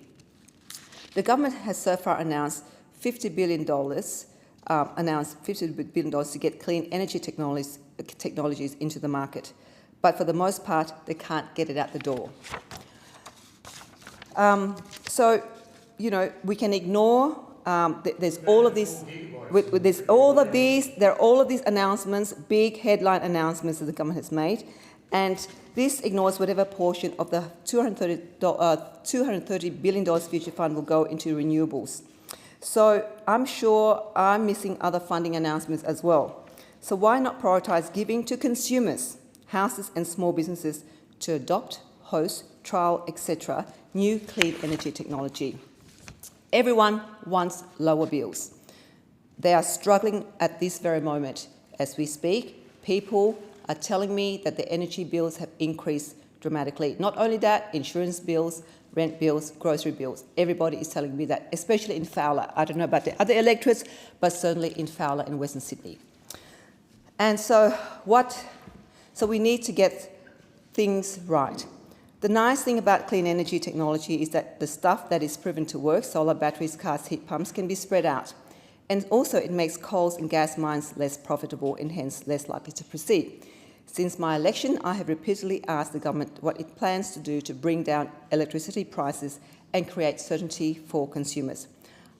The government has so far announced $50 billion to get clean energy technologies into the market. But for the most part, they can't get it out the door. So, you know, we can ignore, there are all of these announcements, big headline announcements that the government has made, and this ignores whatever portion of the $230 billion future fund will go into renewables. So I'm sure I'm missing other funding announcements as well. So why not prioritise giving to consumers, houses and small businesses to adopt, host, trial, etc., new clean energy technology? Everyone wants lower bills. They are struggling at this very moment. As we speak, people are telling me that the energy bills have increased dramatically. Not only that, insurance bills, rent bills, grocery bills. Everybody is telling me that, especially in Fowler. I don't know about the other electorates, but certainly in Fowler and Western Sydney. And so we need to get things right. The nice thing about clean energy technology is that the stuff that is proven to work, solar batteries, cars, heat pumps, can be spread out. And also it makes coal and gas mines less profitable and hence less likely to proceed. Since my election, I have repeatedly asked the government what it plans to do to bring down electricity prices and create certainty for consumers.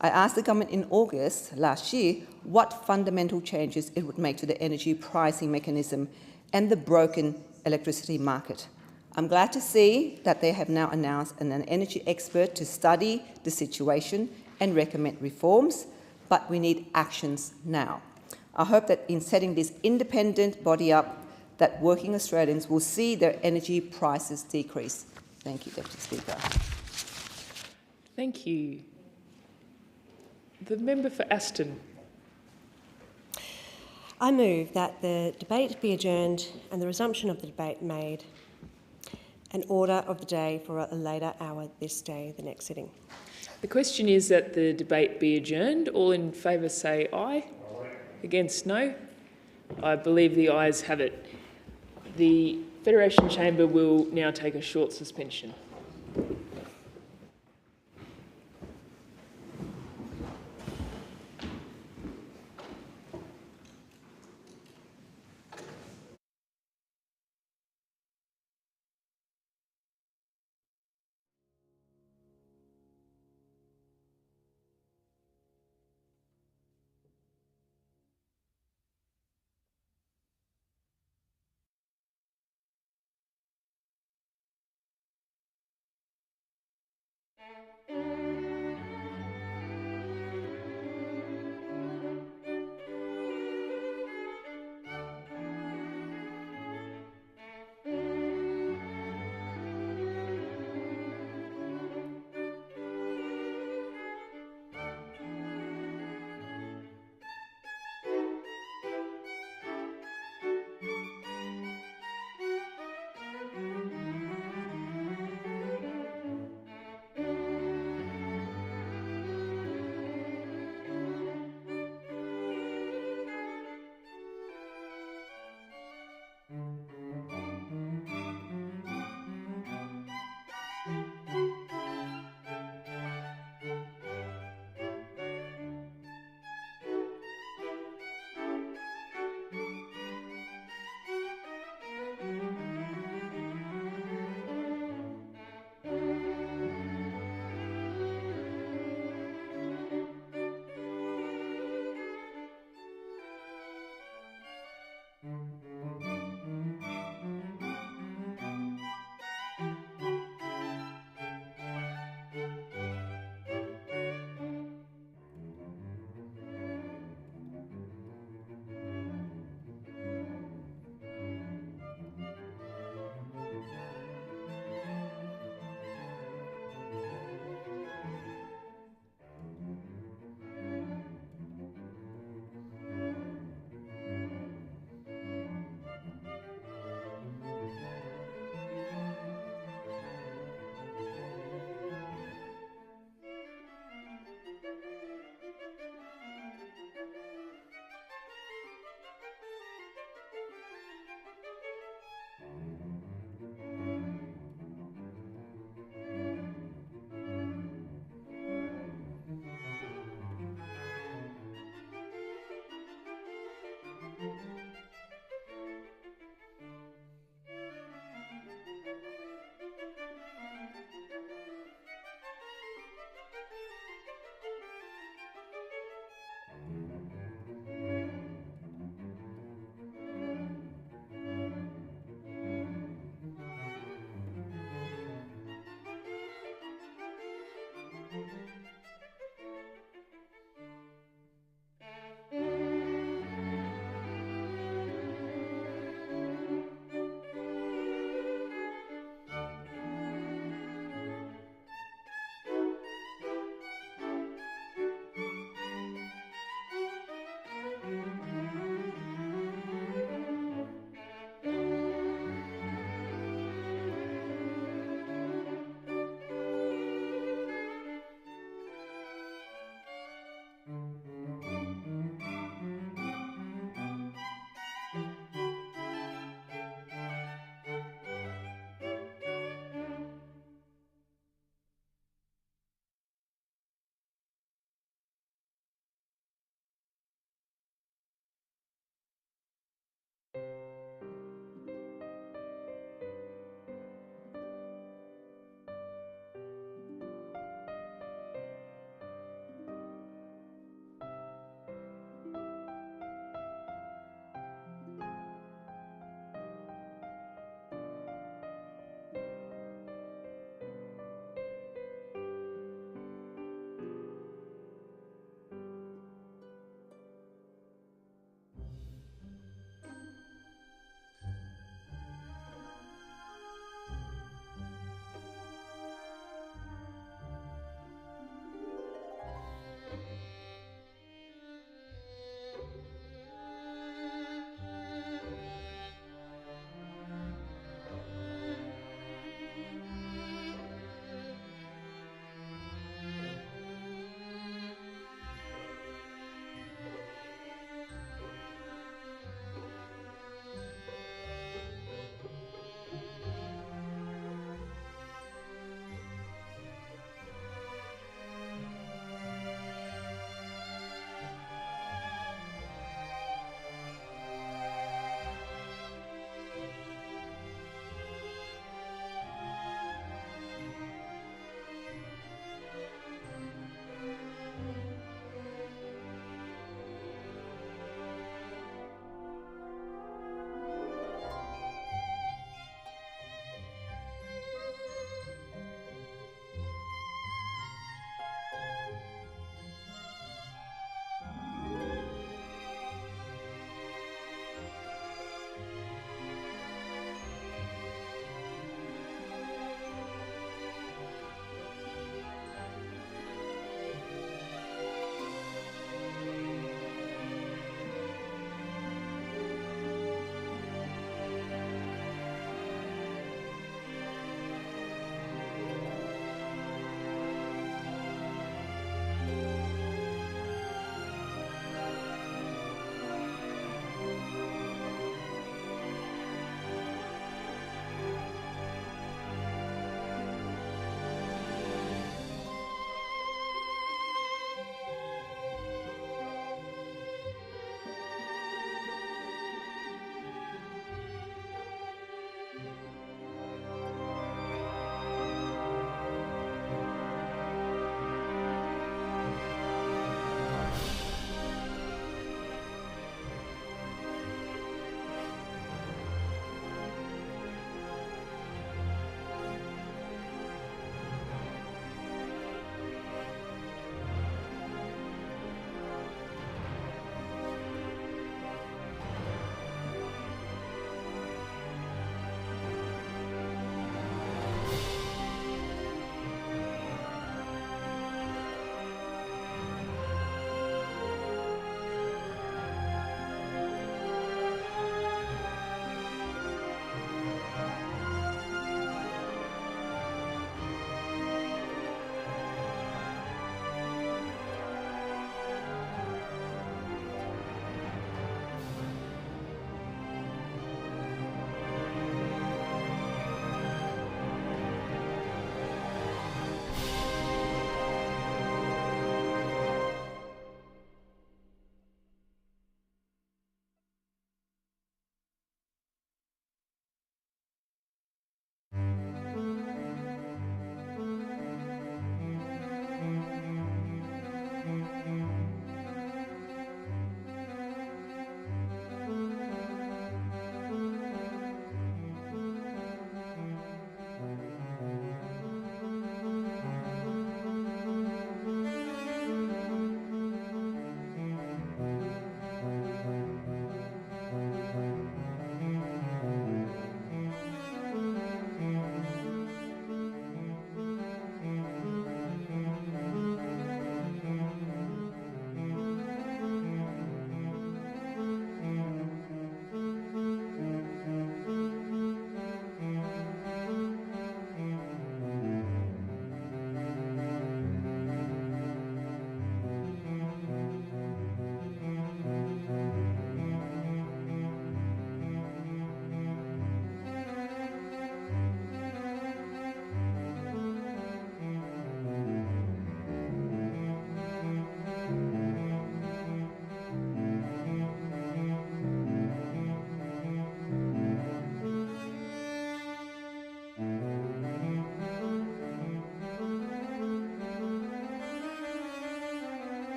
I asked the government in August last year what fundamental changes it would make to the energy pricing mechanism and the broken electricity market. I'm glad to see that they have now announced an energy expert to study the situation and recommend reforms, but we need actions now. I hope that in setting this independent body up, that working Australians will see their energy prices decrease. Thank you, Deputy Speaker. Thank you. The member for Aston. I move that the debate be adjourned and the resumption of the debate made, an order of the day for a later hour this day, the next sitting. The question is that the debate be adjourned. All in favour say aye. Against no. I believe the ayes have it. The Federation Chamber will now take a short suspension.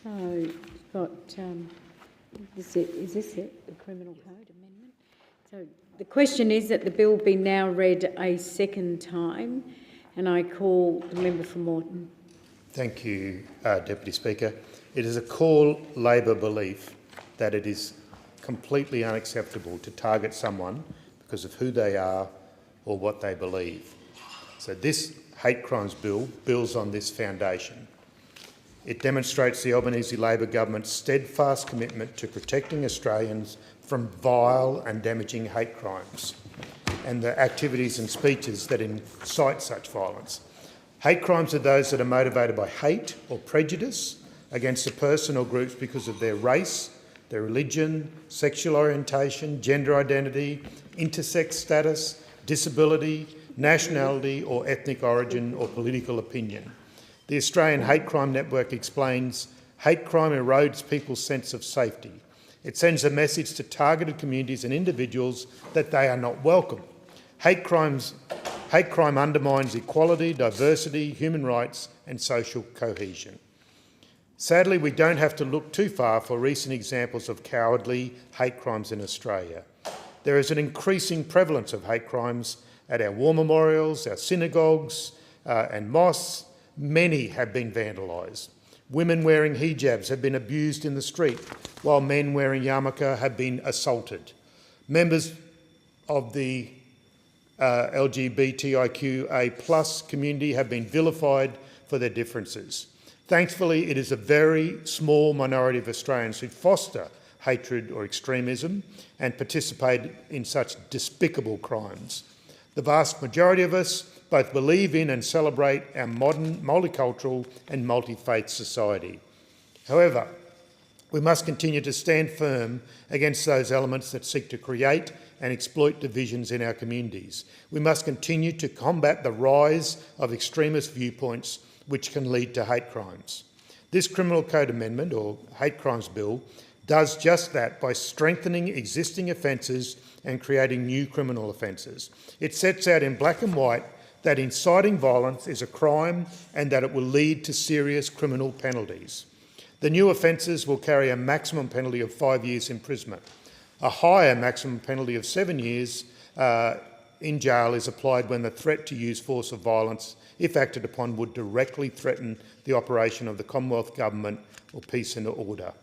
So, you've got, is this it, the Criminal Code Amendment? So the question is that the bill be now read a second time, and I call the member for Moreton. Thank you, Deputy Speaker. It is a core Labor belief that it is completely unacceptable to target someone because of who they are or what they believe. So this hate crimes bill builds on this foundation. It demonstrates the Albanese Labor government's steadfast commitment to protecting Australians from vile and damaging hate crimes and the activities and speeches that incite such violence. Hate crimes are those that are motivated by hate or prejudice against a person or groups because of their race, their religion, sexual orientation, gender identity, intersex status, disability, nationality or ethnic origin or political opinion. The Australian Hate Crime Network explains hate crime erodes people's sense of safety. It sends a message to targeted communities and individuals that they are not welcome. Hate crime undermines equality, diversity, human rights and social cohesion. Sadly, we don't have to look too far for recent examples of cowardly hate crimes in Australia. There is an increasing prevalence of hate crimes at our war memorials, our synagogues and mosques. Many have been vandalised. Women wearing hijabs have been abused in the street, while men wearing yarmulke have been assaulted. Members of the LGBTIQA+ community have been vilified for their differences. Thankfully, it is a very small minority of Australians who foster hatred or extremism and participate in such despicable crimes. The vast majority of us both believe in and celebrate our modern, multicultural and multi-faith society. However, we must continue to stand firm against those elements that seek to create and exploit divisions in our communities. We must continue to combat the rise of extremist viewpoints which can lead to hate crimes. This Criminal Code Amendment, or Hate Crimes Bill, does just that by strengthening existing offences and creating new criminal offences. It sets out in black and white that inciting violence is a crime and that it will lead to serious criminal penalties. The new offences will carry a maximum penalty of 5 years imprisonment. A higher maximum penalty of 7 years in jail is applied when the threat to use force or violence, if acted upon, would directly threaten the operation of the Commonwealth Government or peace and order.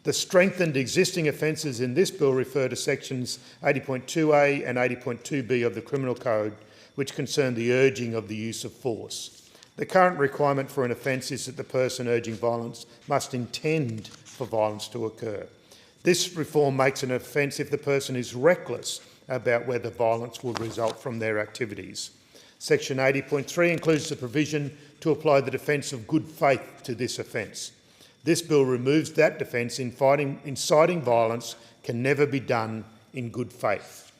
The strengthened existing offences in this bill refer to sections 80.2a and 80.2b of the Criminal Code, which concern the urging of the use of force. The current requirement for an offence is that the person urging violence must intend for violence to occur. This reform makes an offence if the person is reckless about whether violence will result from their activities. Section 80.3 includes the provision to apply the defence of good faith to this offence. This bill removes that defence. Inciting violence can never be done in good faith.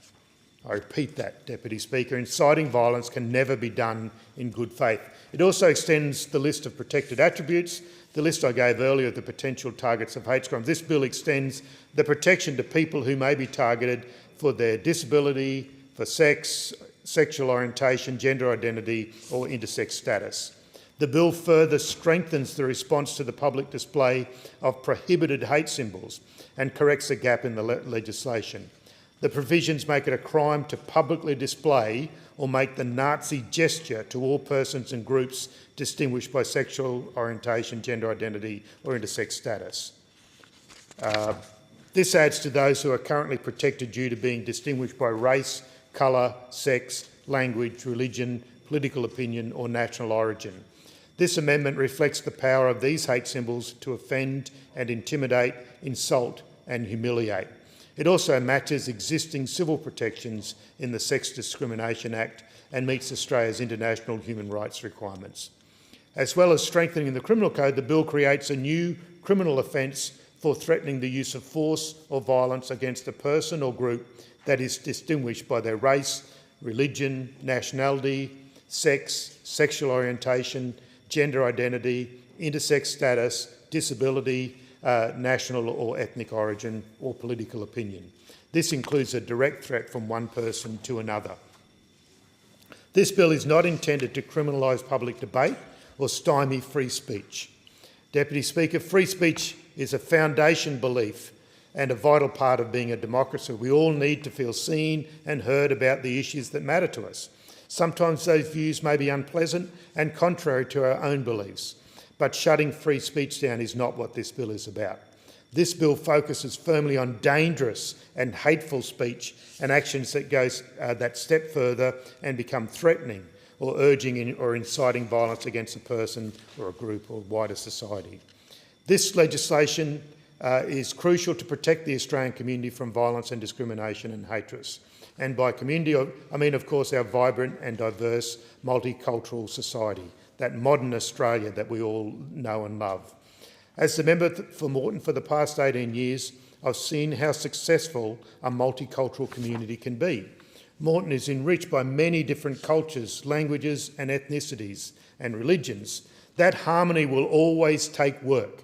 I repeat that, Deputy Speaker. Inciting violence can never be done in good faith. It also extends the list of protected attributes. The list I gave earlier of the potential targets of hate crimes. This bill extends the protection to people who may be targeted for their disability, for sex, sexual orientation, gender identity or intersex status. The bill further strengthens the response to the public display of prohibited hate symbols and corrects a gap in the legislation. The provisions make it a crime to publicly display or make the Nazi gesture to all persons and groups distinguished by sexual orientation, gender identity or intersex status. This adds to those who are currently protected due to being distinguished by race, colour, sex, language, religion, political opinion or national origin. This amendment reflects the power of these hate symbols to offend and intimidate, insult and humiliate. It also matches existing civil protections in the Sex Discrimination Act and meets Australia's international human rights requirements. As well as strengthening the criminal code, the bill creates a new criminal offence for threatening the use of force or violence against a person or group that is distinguished by their race, religion, nationality, sex, sexual orientation, gender identity, intersex status, disability, national or ethnic origin, or political opinion. This includes a direct threat from one person to another. This bill is not intended to criminalise public debate or stymie free speech. Deputy Speaker, free speech is a foundation belief and a vital part of being a democracy. We all need to feel seen and heard about the issues that matter to us. Sometimes those views may be unpleasant and contrary to our own beliefs, but shutting free speech down is not what this bill is about. This bill focuses firmly on dangerous and hateful speech and actions that step further and become threatening or urging or inciting violence against a person or a group or wider society. This legislation is crucial to protect the Australian community from violence and discrimination and hatred. And by community, I mean, of course, our vibrant and diverse multicultural society, that modern Australia that we all know and love. As the member for Moreton for the past 18 years, I've seen how successful a multicultural community can be. Moreton is enriched by many different cultures, languages and ethnicities and religions. That harmony will always take work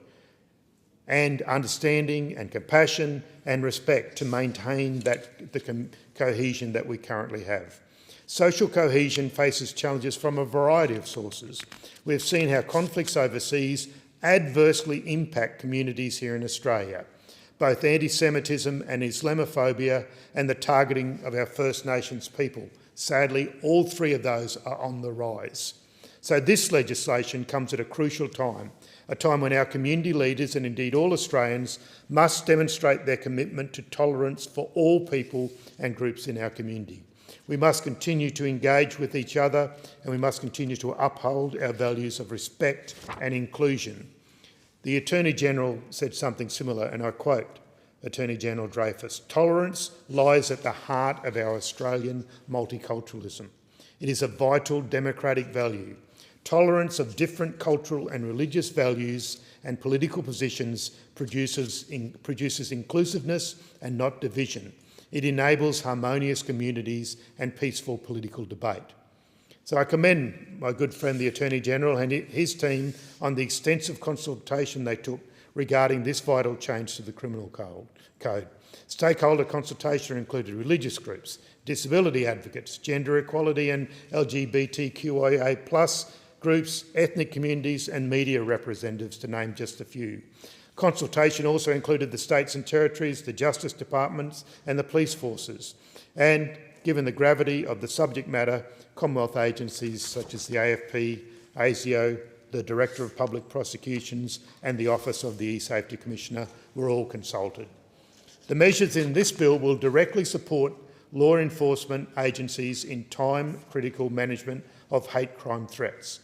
and understanding and compassion and respect to maintain the cohesion that we currently have. Social cohesion faces challenges from a variety of sources. We've seen how conflicts overseas adversely impact communities here in Australia. Both anti-Semitism and Islamophobia and the targeting of our First Nations people. Sadly, all three of those are on the rise. So this legislation comes at a crucial time, a time when our community leaders and indeed all Australians must demonstrate their commitment to tolerance for all people and groups in our community. We must continue to engage with each other and we must continue to uphold our values of respect and inclusion. The Attorney-General said something similar, and I quote Attorney-General Dreyfus, "Tolerance lies at the heart of our Australian multiculturalism. It is a vital democratic value. Tolerance of different cultural and religious values and political positions produces inclusiveness and not division. It enables harmonious communities and peaceful political debate." So I commend my good friend the Attorney-General and his team on the extensive consultation they took regarding this vital change to the criminal code. Stakeholder consultation included religious groups, disability advocates, gender equality and LGBTQIA+ groups, ethnic communities and media representatives, to name just a few. Consultation also included the states and territories, the justice departments and the police forces. And given the gravity of the subject matter, Commonwealth agencies such as the AFP, ASIO, the Director of Public Prosecutions and the Office of the E-Safety Commissioner were all consulted. The measures in this bill will directly support law enforcement agencies in time-critical management of hate crime threats.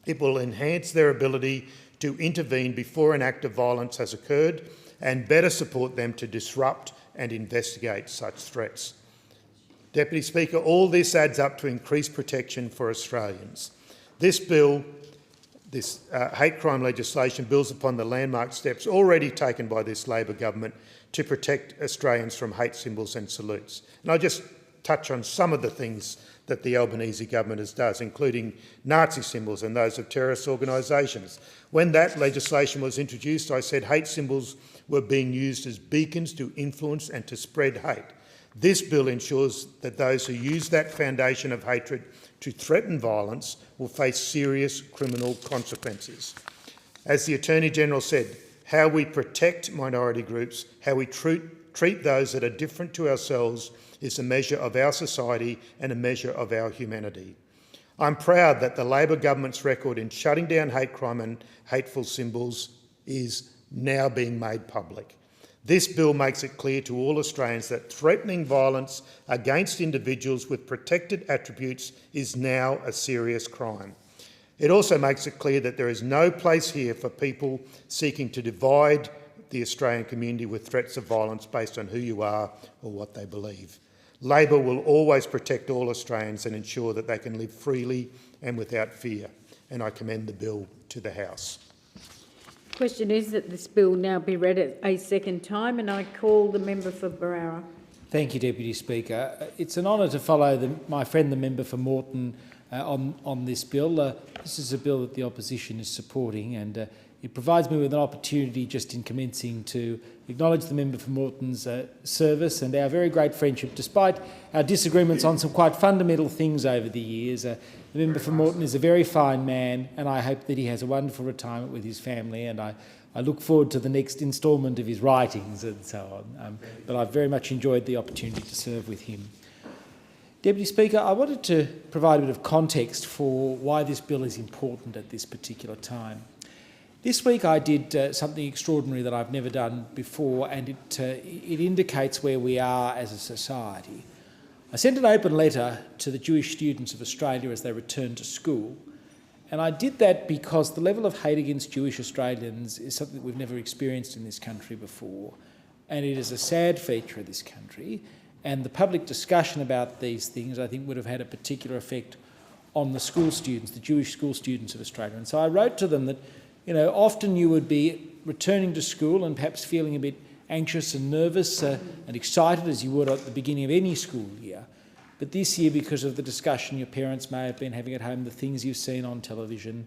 It will enhance their ability to intervene before an act of violence has occurred and better support them to disrupt and investigate such threats. Deputy Speaker, all this adds up to increased protection for Australians. This bill, this hate crime legislation, builds upon the landmark steps already taken by this Labor government to protect Australians from hate symbols and salutes. And I'll just touch on some of the things that the Albanese government does, including Nazi symbols and those of terrorist organisations. When that legislation was introduced, I said hate symbols were being used as beacons to influence and to spread hate. This bill ensures that those who use that foundation of hatred to threaten violence will face serious criminal consequences. As the Attorney-General said, how we protect minority groups, how we treat those that are different to ourselves is a measure of our society and a measure of our humanity. I'm proud that the Labor government's record in shutting down hate crime and hateful symbols is now being made public. This bill makes it clear to all Australians that threatening violence against individuals with protected attributes is now a serious crime. It also makes it clear that there is no place here for people seeking to divide the Australian community with threats of violence based on who you are or what they believe. Labor will always protect all Australians and ensure that they can live freely and without fear. and I commend the bill to the House. The question is that this bill now be read at a second time, and I call the member for Barara. Thank you, Deputy Speaker. It's an honour to follow my friend, the member for Moreton, on this bill. This is a bill that the opposition is supporting, and it provides me with an opportunity just in commencing to acknowledge the member for Moreton's service and our very great friendship, despite our disagreements on some quite fundamental things over the years. The member for Moreton is a very fine man, and I hope that he has a wonderful retirement with his family, and I look forward to the next instalment of his writings and so on. But I've very much enjoyed the opportunity to serve with him. Deputy Speaker, I wanted to provide a bit of context for why this bill is important at this particular time. This week I did something extraordinary that I've never done before, and it indicates where we are as a society. I sent an open letter to the Jewish students of Australia as they returned to school, and I did that because the level of hate against Jewish Australians is something that we've never experienced in this country before, and it is a sad feature of this country, and the public discussion about these things, I think, would have had a particular effect on the school students, the Jewish school students of Australia. And so I wrote to them that, you know, often you would be returning to school and perhaps feeling a bit anxious and nervous and excited as you would at the beginning of any school year. But this year, because of the discussion your parents may have been having at home, the things you've seen on television,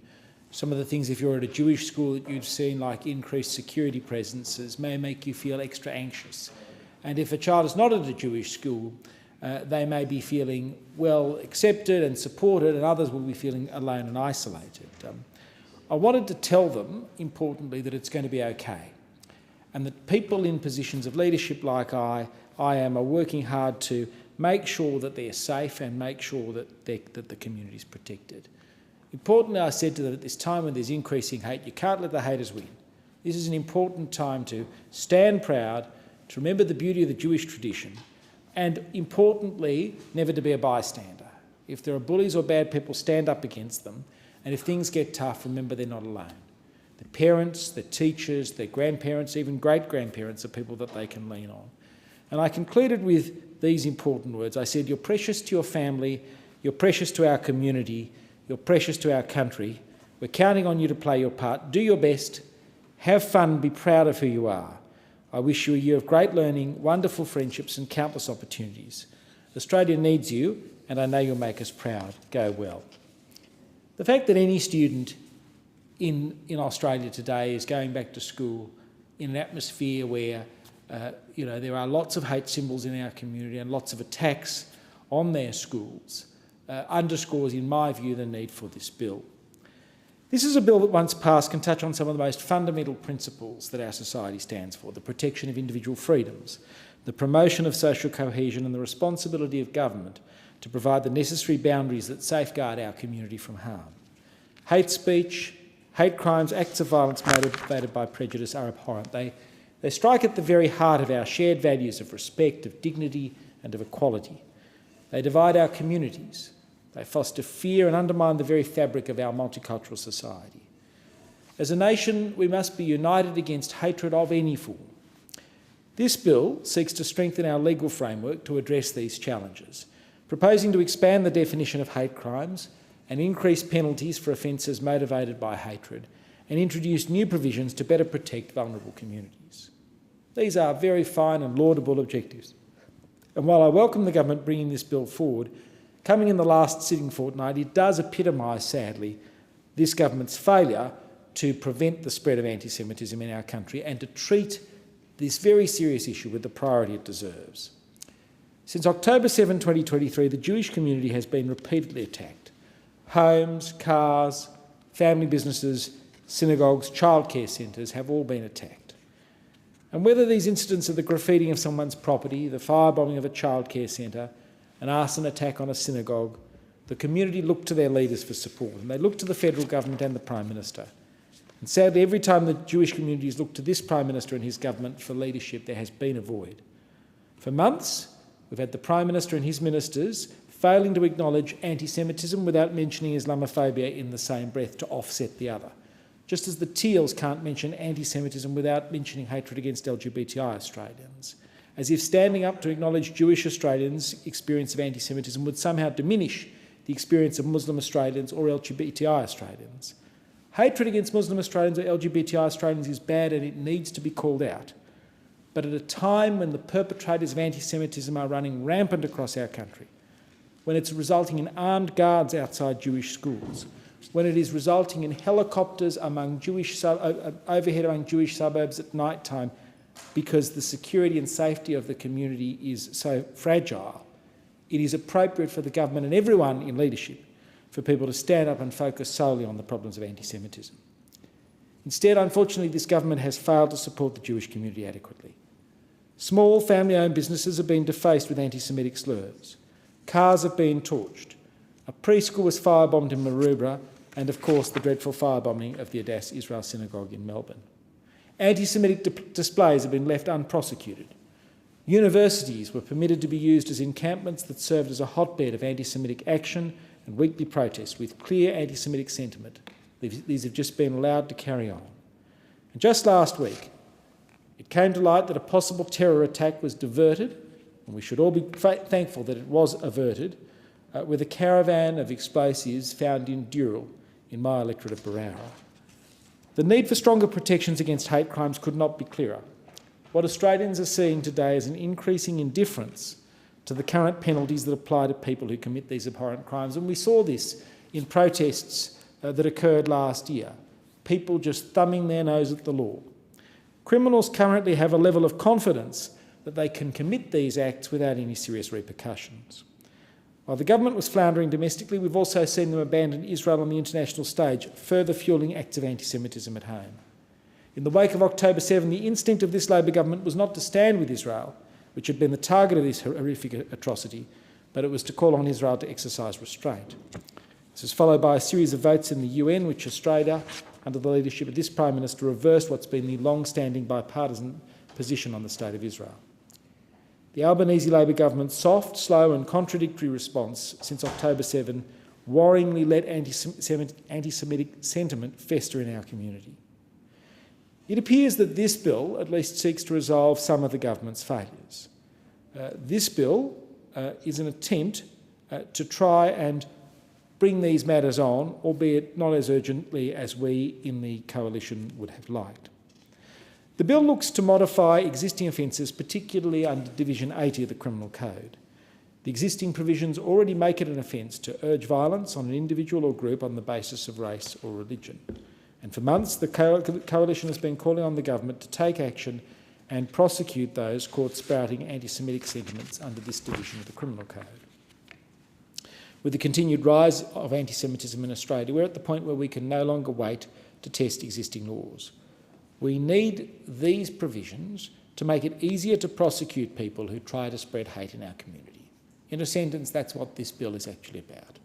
some of the things if you're at a Jewish school that you've seen, like increased security presences, may make you feel extra anxious. And if a child is not at a Jewish school, they may be feeling well accepted and supported, and others will be feeling alone and isolated. I wanted to tell them, importantly, that it's going to be okay, and that people in positions of leadership like I am are working hard to make sure that they're safe and make sure that the community is protected. Importantly, I said to them, at this time when there's increasing hate, you can't let the haters win. This is an important time to stand proud, to remember the beauty of the Jewish tradition, and importantly, never to be a bystander. If there are bullies or bad people, stand up against them, and if things get tough, remember they're not alone. Their parents, their teachers, their grandparents, even great-grandparents are people that they can lean on. And I concluded with these important words. I said, you're precious to your family, you're precious to our community, you're precious to our country. We're counting on you to play your part. Do your best, have fun, be proud of who you are. I wish you a year of great learning, wonderful friendships and countless opportunities. Australia needs you, and I know you'll make us proud. Go well. The fact that any student in Australia today is going back to school in an atmosphere where there are lots of hate symbols in our community and lots of attacks on their schools underscores, in my view, the need for this bill. This is a bill that, once passed, can touch on some of the most fundamental principles that our society stands for: the protection of individual freedoms, the promotion of social cohesion, and the responsibility of government to provide the necessary boundaries that safeguard our community from harm. Hate speech, hate crimes, acts of violence motivated by prejudice are abhorrent. They strike at the very heart of our shared values of respect, of dignity, and of equality. They divide our communities. They foster fear and undermine the very fabric of our multicultural society. As a nation, we must be united against hatred of any form. This bill seeks to strengthen our legal framework to address these challenges, proposing to expand the definition of hate crimes and increase penalties for offences motivated by hatred, and introduce new provisions to better protect vulnerable communities. These are very fine and laudable objectives. And while I welcome the government bringing this bill forward, coming in the last sitting fortnight, it does epitomise, sadly, this government's failure to prevent the spread of anti-Semitism in our country and to treat this very serious issue with the priority it deserves. Since October 7, 2023, the Jewish community has been repeatedly attacked. Homes, cars, family businesses, synagogues, childcare centres have all been attacked. And whether these incidents are the graffitiing of someone's property, the firebombing of a childcare centre, an arson attack on a synagogue, the community look to their leaders for support, and they look to the federal government and the Prime Minister. And sadly, every time the Jewish community has looked to this Prime Minister and his government for leadership, there has been a void. For months, we've had the Prime Minister and his ministers failing to acknowledge anti-Semitism without mentioning Islamophobia in the same breath to offset the other. Just as the Teals can't mention anti-Semitism without mentioning hatred against LGBTI Australians. As if standing up to acknowledge Jewish Australians' experience of anti-Semitism would somehow diminish the experience of Muslim Australians or LGBTI Australians. Hatred against Muslim Australians or LGBTI Australians is bad and it needs to be called out. But at a time when the perpetrators of anti-Semitism are running rampant across our country, when it's resulting in armed guards outside Jewish schools, when it is resulting in helicopters among overhead among Jewish suburbs at night time because the security and safety of the community is so fragile, it is appropriate for the government and everyone in leadership for people to stand up and focus solely on the problems of anti-Semitism. Instead, unfortunately, this government has failed to support the Jewish community adequately. Small family-owned businesses have been defaced with anti-Semitic slurs. Cars have been torched. A preschool was firebombed in Maroubra, and of course the dreadful firebombing of the Adass Israel Synagogue in Melbourne. Anti-Semitic displays have been left unprosecuted. Universities were permitted to be used as encampments that served as a hotbed of anti-Semitic action and weekly protests with clear anti-Semitic sentiment. These have just been allowed to carry on. And just last week, it came to light that a possible terror attack was diverted, and we should all be thankful that it was averted, with a caravan of explosives found in Dural, in my electorate of Barara. The need for stronger protections against hate crimes could not be clearer. What Australians are seeing today is an increasing indifference to the current penalties that apply to people who commit these abhorrent crimes. And we saw this in protests that occurred last year. People just thumbing their nose at the law. Criminals currently have a level of confidence that they can commit these acts without any serious repercussions. While the government was floundering domestically, we've also seen them abandon Israel on the international stage, further fuelling acts of anti-Semitism at home. In the wake of October 7, the instinct of this Labor government was not to stand with Israel, which had been the target of this horrific atrocity, but it was to call on Israel to exercise restraint. This was followed by a series of votes in the UN, which Australia, under the leadership of this Prime Minister, reversed what's been the long-standing bipartisan position on the State of Israel. The Albanese Labor government's soft, slow and contradictory response since October 7 worryingly let anti-Semitic sentiment fester in our community. It appears that this bill at least seeks to resolve some of the government's failures. This bill is an attempt to try and bring these matters on, albeit not as urgently as we in the coalition would have liked. The bill looks to modify existing offences, particularly under Division 80 of the Criminal Code. The existing provisions already make it an offence to urge violence on an individual or group on the basis of race or religion. And for months, the coalition has been calling on the government to take action and prosecute those caught sprouting anti-Semitic sentiments under this division of the Criminal Code. With the continued rise of anti-Semitism in Australia, we're at the point where we can no longer wait to test existing laws. We need these provisions to make it easier to prosecute people who try to spread hate in our community. In a sentence, that's what this bill is actually about.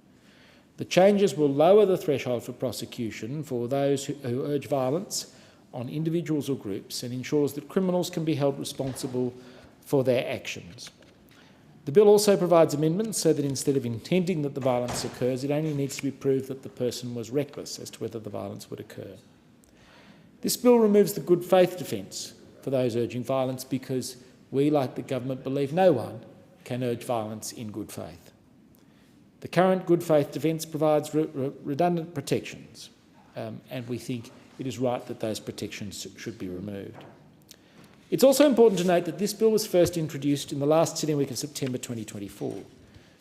The changes will lower the threshold for prosecution for those who urge violence on individuals or groups and ensures that criminals can be held responsible for their actions. The bill also provides amendments so that instead of intending that the violence occurs, it only needs to be proved that the person was reckless as to whether the violence would occur. This bill removes the good faith defence for those urging violence because we, like the government, believe no one can urge violence in good faith. The current good faith defence provides redundant protections, and we think it is right that those protections should be removed. It's also important to note that this bill was first introduced in the last sitting week of September 2024.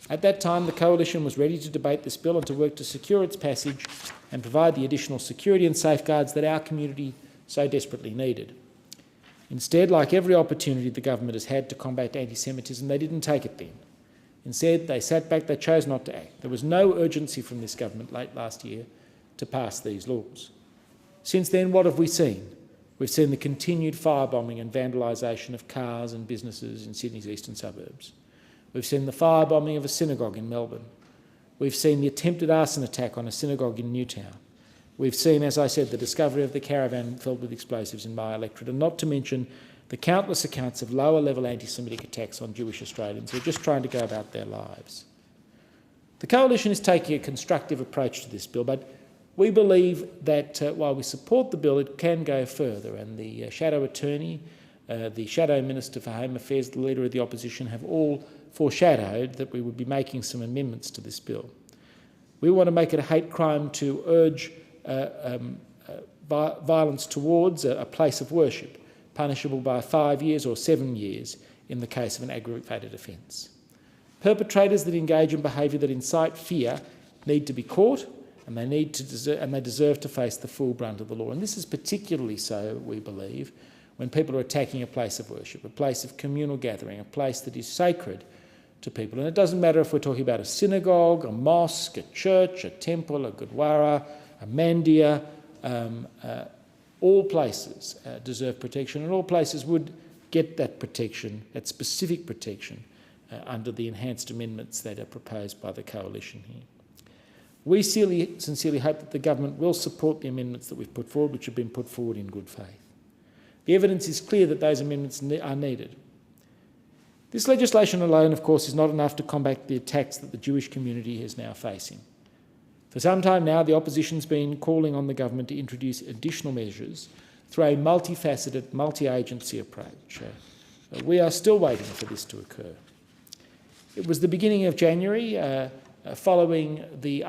At that time, the Coalition was ready to debate this bill and to work to secure its passage and provide the additional security and safeguards that our community so desperately needed. Instead, like every opportunity the government has had to combat anti-Semitism, they didn't take it then. Instead, they sat back, they chose not to act. There was no urgency from this government late last year to pass these laws. Since then, what have we seen? We've seen the continued firebombing and vandalisation of cars and businesses in Sydney's eastern suburbs. We've seen the firebombing of a synagogue in Melbourne. We've seen the attempted arson attack on a synagogue in Newtown. We've seen, as I said, the discovery of the caravan filled with explosives in my electorate, and not to mention the countless accounts of lower-level anti-Semitic attacks on Jewish Australians who are just trying to go about their lives. The Coalition is taking a constructive approach to this bill, but we believe that while we support the bill, it can go further, and the Shadow Attorney, the Shadow Minister for Home Affairs, the Leader of the Opposition have all foreshadowed that we would be making some amendments to this bill. We want to make it a hate crime to urge violence towards a place of worship, punishable by 5 years or 7 years in the case of an aggravated offence. Perpetrators that engage in behaviour that incite fear need to be caught, and they deserve to face the full brunt of the law. And this is particularly so, we believe, when people are attacking a place of worship, a place of communal gathering, a place that is sacred to people. And it doesn't matter if we're talking about a synagogue, a mosque, a church, a temple, a gurdwara, a mandir. All places deserve protection, and all places would get that protection, that specific protection, under the enhanced amendments that are proposed by the Coalition here. We sincerely hope that the government will support the amendments that we've put forward, which have been put forward in good faith. The evidence is clear that those amendments are needed. This legislation alone, of course, is not enough to combat the attacks that the Jewish community is now facing. For some time now, the opposition's been calling on the government to introduce additional measures through a multifaceted, multi-agency approach. We are still waiting for this to occur. It was the beginning of January, following the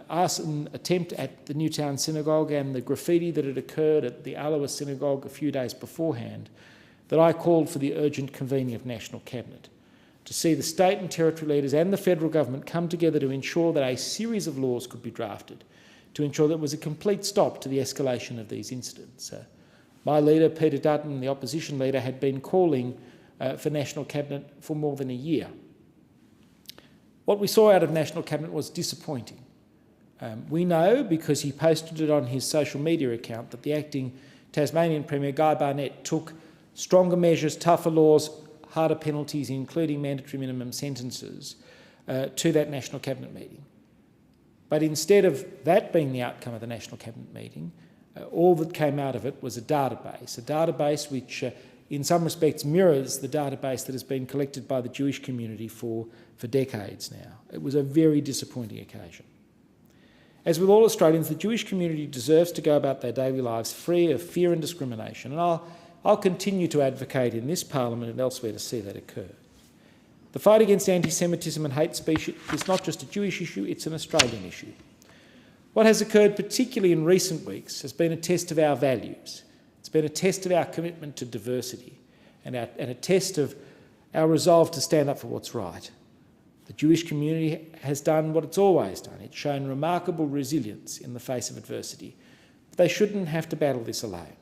arson attempt at the Newtown Synagogue and the graffiti that had occurred at the Aloha Synagogue a few days beforehand, that I called for the urgent convening of National Cabinet to see the state and territory leaders and the federal government come together to ensure that a series of laws could be drafted to ensure there was a complete stop to the escalation of these incidents. My leader, Peter Dutton, the opposition leader, had been calling for National Cabinet for more than a year. What we saw out of National Cabinet was disappointing. We know, because he posted it on his social media account, that the acting Tasmanian Premier, Guy Barnett, took stronger measures, tougher laws, harder penalties, including mandatory minimum sentences, to that National Cabinet meeting. But instead of that being the outcome of the National Cabinet meeting, all that came out of it was a database which in some respects mirrors the database that has been collected by the Jewish community for decades now. It was a very disappointing occasion. As with all Australians, the Jewish community deserves to go about their daily lives free of fear and discrimination, and I'll continue to advocate in this Parliament and elsewhere to see that occur. The fight against anti-Semitism and hate speech is not just a Jewish issue, it's an Australian issue. What has occurred, particularly in recent weeks, has been a test of our values. It's been a test of our commitment to diversity and a test of our resolve to stand up for what's right. The Jewish community has done what it's always done. It's shown remarkable resilience in the face of adversity. But they shouldn't have to battle this alone.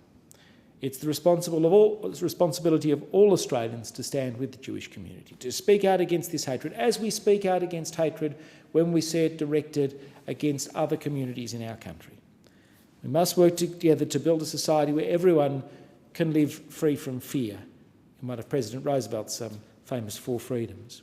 It's the responsibility of all Australians to stand with the Jewish community, to speak out against this hatred, as we speak out against hatred when we see it directed against other communities in our country. We must work together to build a society where everyone can live free from fear, in one of President Roosevelt's famous 4 freedoms.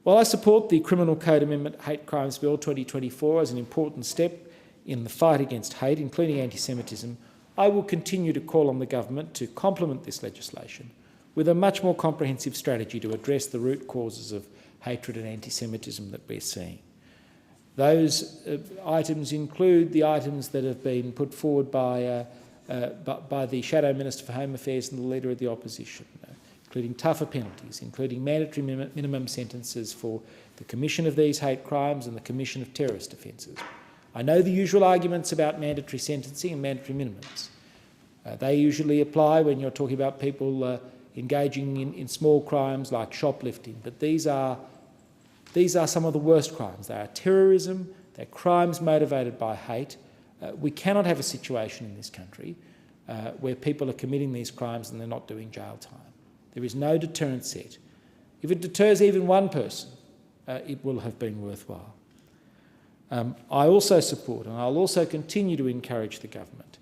While I support the Criminal Code Amendment Hate Crimes Bill 2024 as an important step in the fight against hate, including anti-Semitism, I will continue to call on the government to complement this legislation with a much more comprehensive strategy to address the root causes of hatred and anti-Semitism that we're seeing. Those items include the items that have been put forward by the Shadow Minister for Home Affairs and the Leader of the Opposition, including tougher penalties, including mandatory minimum sentences for the commission of these hate crimes and the commission of terrorist offences. I know the usual arguments about mandatory sentencing and mandatory minimums. They usually apply when you're talking about people engaging in small crimes like shoplifting, but these are some of the worst crimes. They are terrorism, they're crimes motivated by hate. We cannot have a situation in this country where people are committing these crimes and they're not doing jail time. There is no deterrent set. If it deters even one person, it will have been worthwhile. I also support, and I'll also continue to encourage the government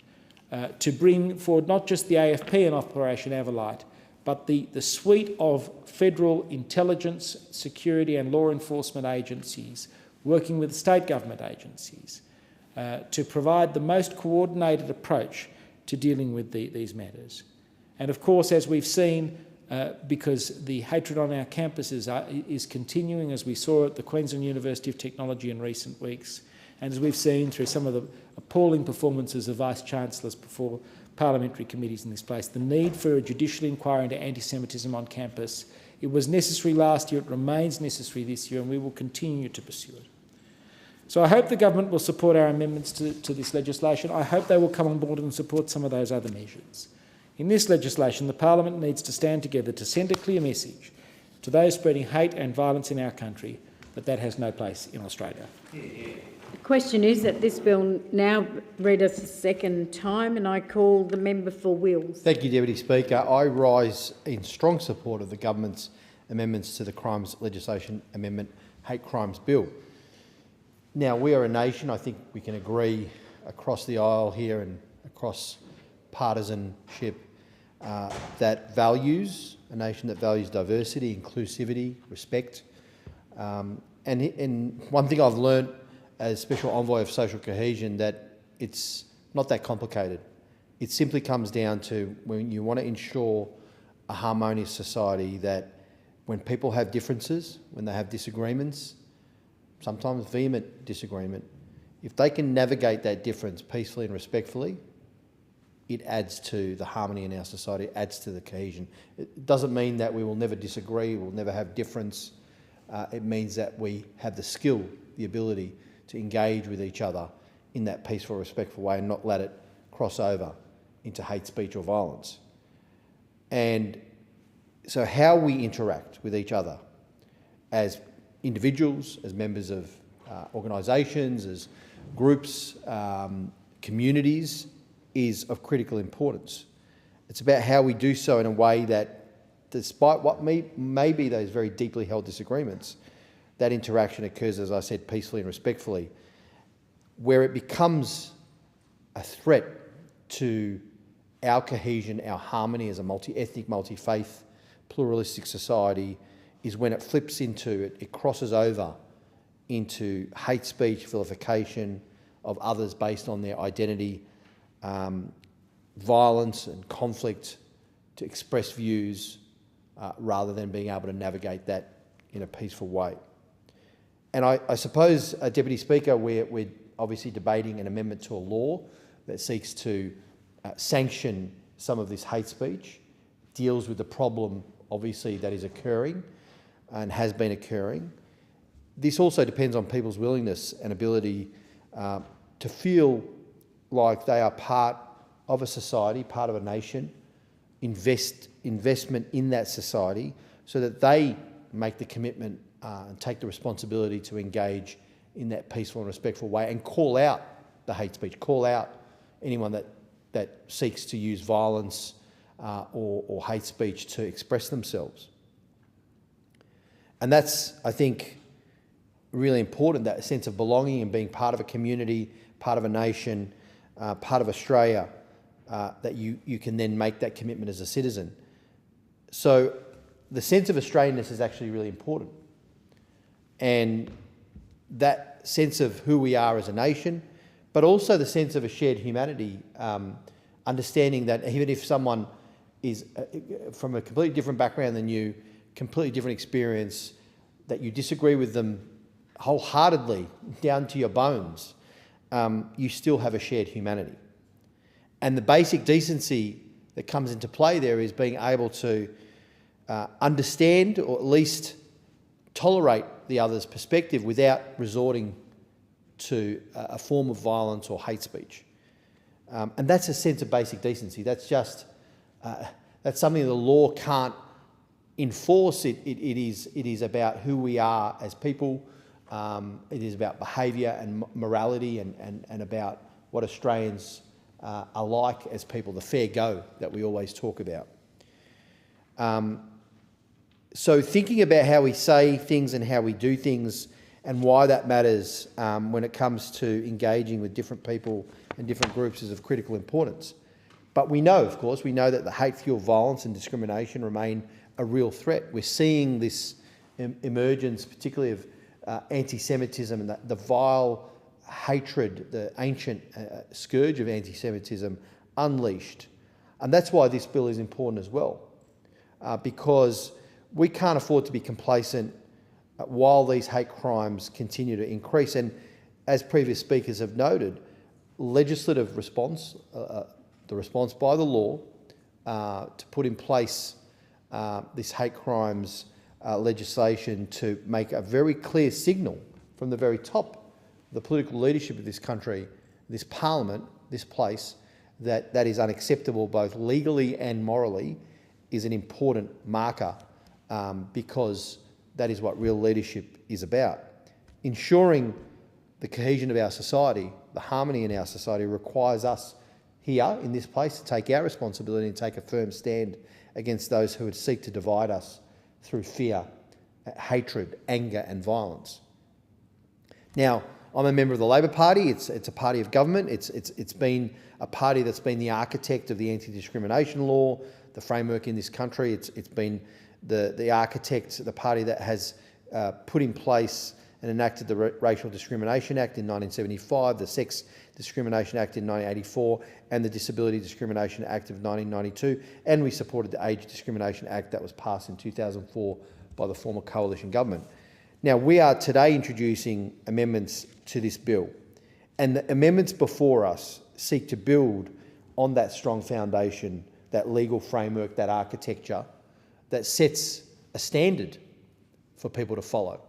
to bring forward not just the AFP and Operation Avalite, but the suite of federal intelligence, security and law enforcement agencies working with state government agencies to provide the most coordinated approach to dealing with these matters. And of course, as we've seen, because the hatred on our campuses is continuing, as we saw at the Queensland University of Technology in recent weeks, and as we've seen through some of the appalling performances of Vice-Chancellors before parliamentary committees in this place, the need for a judicial inquiry into anti-Semitism on campus. It was necessary last year, it remains necessary this year, and we will continue to pursue it. So I hope the government will support our amendments to this legislation. I hope they will come on board and support some of those other measures. In this legislation, the Parliament needs to stand together to send a clear message to those spreading hate and violence in our country that has no place in Australia. The question is that this bill now read a second time, and I call the member for Wills. Thank you, Deputy Speaker. I rise in strong support of the government's amendments to the Crimes Legislation Amendment Hate Crimes Bill. Now, we are a nation, I think we can agree across the aisle here and across partisanship, that values, a nation that values diversity, inclusivity, respect. And one thing I've learnt as Special Envoy of Social Cohesion, that it's not that complicated. It simply comes down to, when you want to ensure a harmonious society, that when people have differences, when they have disagreements, sometimes vehement disagreement, if they can navigate that difference peacefully and respectfully, it adds to the harmony in our society, it adds to the cohesion. It doesn't mean that we will never disagree, we'll never have difference. It means that we have the skill, the ability to engage with each other in that peaceful, respectful way and not let it cross over into hate speech or violence. And so how we interact with each other as individuals, as members of organisations, as groups, communities, is of critical importance. It's about how we do so in a way that, despite what may be those very deeply held disagreements, that interaction occurs, as I said, peacefully and respectfully. Where it becomes a threat to our cohesion, our harmony as a multi-ethnic, multi-faith, pluralistic society, is when it flips into, it crosses over into hate speech, vilification of others based on their identity, violence and conflict to express views rather than being able to navigate that in a peaceful way. And I suppose, Deputy Speaker, we're obviously debating an amendment to a law that seeks to sanction some of this hate speech, deals with the problem, obviously, that is occurring and has been occurring. This also depends on people's willingness and ability to feel like they are part of a society, part of a nation, investment in that society, so that they make the commitment and take the responsibility to engage in that peaceful and respectful way and call out the hate speech, call out anyone that seeks to use violence or hate speech to express themselves. And that's, I think, really important, that sense of belonging and being part of a community, part of a nation, part of Australia, that you can then make that commitment as a citizen. So the sense of Australianness is actually really important. And that sense of who we are as a nation, but also the sense of a shared humanity, understanding that even if someone is from a completely different background than you, completely different experience, that you disagree with them wholeheartedly, down to your bones, you still have a shared humanity. And the basic decency that comes into play there is being able to understand, or at least tolerate the other's perspective without resorting to a form of violence or hate speech. And that's a sense of basic decency. That's just, that's something the law can't enforce. It is about who we are as people. It is about behaviour and morality and about what Australians are like as people, the fair go that we always talk about. So thinking about how we say things and how we do things and why that matters when it comes to engaging with different people and different groups is of critical importance. But we know, of course, that the hate-fueled violence and discrimination remain a real threat. We're seeing this emergence, particularly of anti-Semitism and the vile hatred, the ancient scourge of anti-Semitism unleashed. And that's why this bill is important as well, because we can't afford to be complacent while these hate crimes continue to increase. And as previous speakers have noted, legislative response, the response by the law to put in place this hate crimes legislation to make a very clear signal from the very top the political leadership of this country, this parliament, this place, that is unacceptable both legally and morally, is an important marker because that is what real leadership is about. Ensuring the cohesion of our society, the harmony in our society, requires us here in this place to take our responsibility and take a firm stand against those who would seek to divide us through fear, hatred, anger and violence. Now, I'm a member of the Labor Party. It's a party of government. It's been a party that's been the architect of the anti-discrimination law, the framework in this country. It's been the architect, the party that has put in place and enacted the Racial Discrimination Act in 1975, the Sex Discrimination Act in 1984, and the Disability Discrimination Act of 1992. And we supported the Age Discrimination Act that was passed in 2004 by the former coalition government. Now, we are today introducing amendments to this bill, and the amendments before us seek to build on that strong foundation, that legal framework, that architecture that sets a standard for people to follow.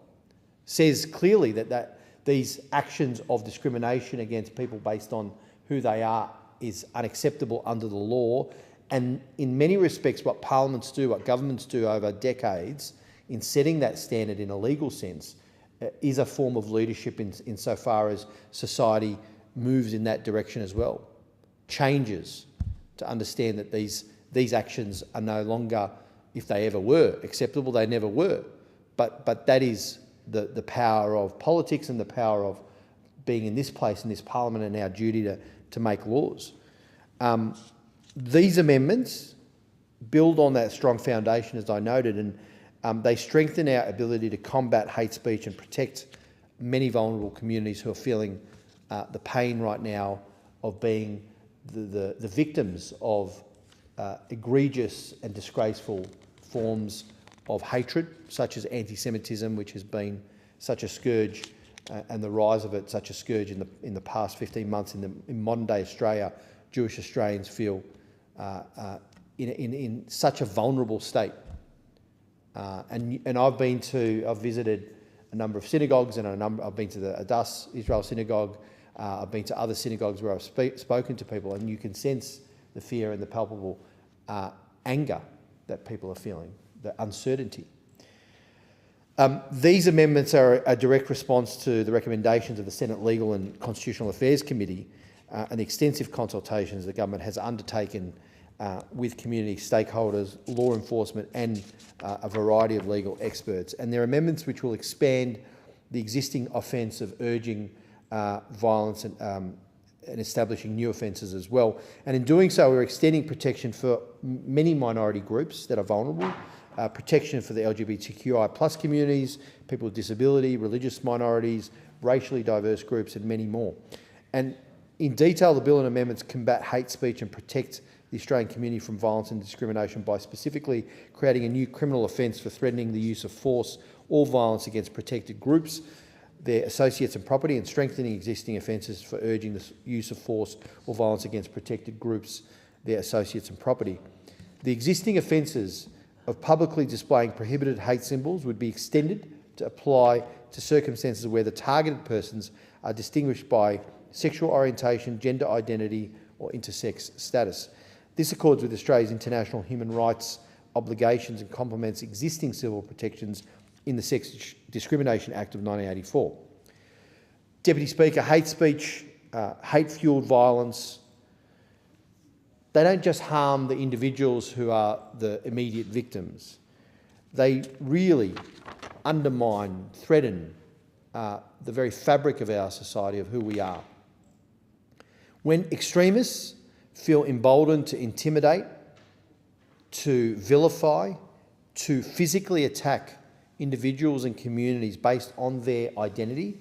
Says clearly that these actions of discrimination against people based on who they are is unacceptable under the law, and in many respects what parliaments do, what governments do over decades in setting that standard in a legal sense is a form of leadership insofar as society moves in that direction as well, changes to understand that these actions are no longer, if they ever were, acceptable. They never were. But that is the power of politics and the power of being in this place, in this parliament, and our duty to make laws. These amendments build on that strong foundation, as I noted, and they strengthen our ability to combat hate speech and protect many vulnerable communities who are feeling the pain right now of being the victims of egregious and disgraceful forms of hatred, such as anti-Semitism, which has been such a scourge, and the rise of it such a scourge in the past 15 months in modern-day Australia. Jewish Australians feel in such a vulnerable state. And I've visited a number of synagogues, and I've been to the Adass Israel synagogue. I've been to other synagogues where I've spoken to people, and you can sense the fear and the palpable anger that people are feeling, the uncertainty. These amendments are a direct response to the recommendations of the Senate Legal and Constitutional Affairs Committee and the extensive consultations the government has undertaken with community stakeholders, law enforcement and a variety of legal experts. And they're amendments which will expand the existing offence of urging violence and establishing new offences as well. And in doing so, we're extending protection for many minority groups that are vulnerable, protection for the LGBTQI+ communities, people with disability, religious minorities, racially diverse groups and many more. And in detail, the bill and amendments combat hate speech and protect the Australian community from violence and discrimination by specifically creating a new criminal offence for threatening the use of force or violence against protected groups, their associates and property, and strengthening existing offences for urging the use of force or violence against protected groups, their associates and property. The existing offences of publicly displaying prohibited hate symbols would be extended to apply to circumstances where the targeted persons are distinguished by sexual orientation, gender identity or intersex status. This accords with Australia's international human rights obligations and complements existing civil protections in the Sex Discrimination Act of 1984. Deputy Speaker, hate speech, hate-fuelled violence, they don't just harm the individuals who are the immediate victims. They really undermine, threaten the very fabric of our society, of who we are. When extremists feel emboldened to intimidate, to vilify, to physically attack individuals and communities based on their identity,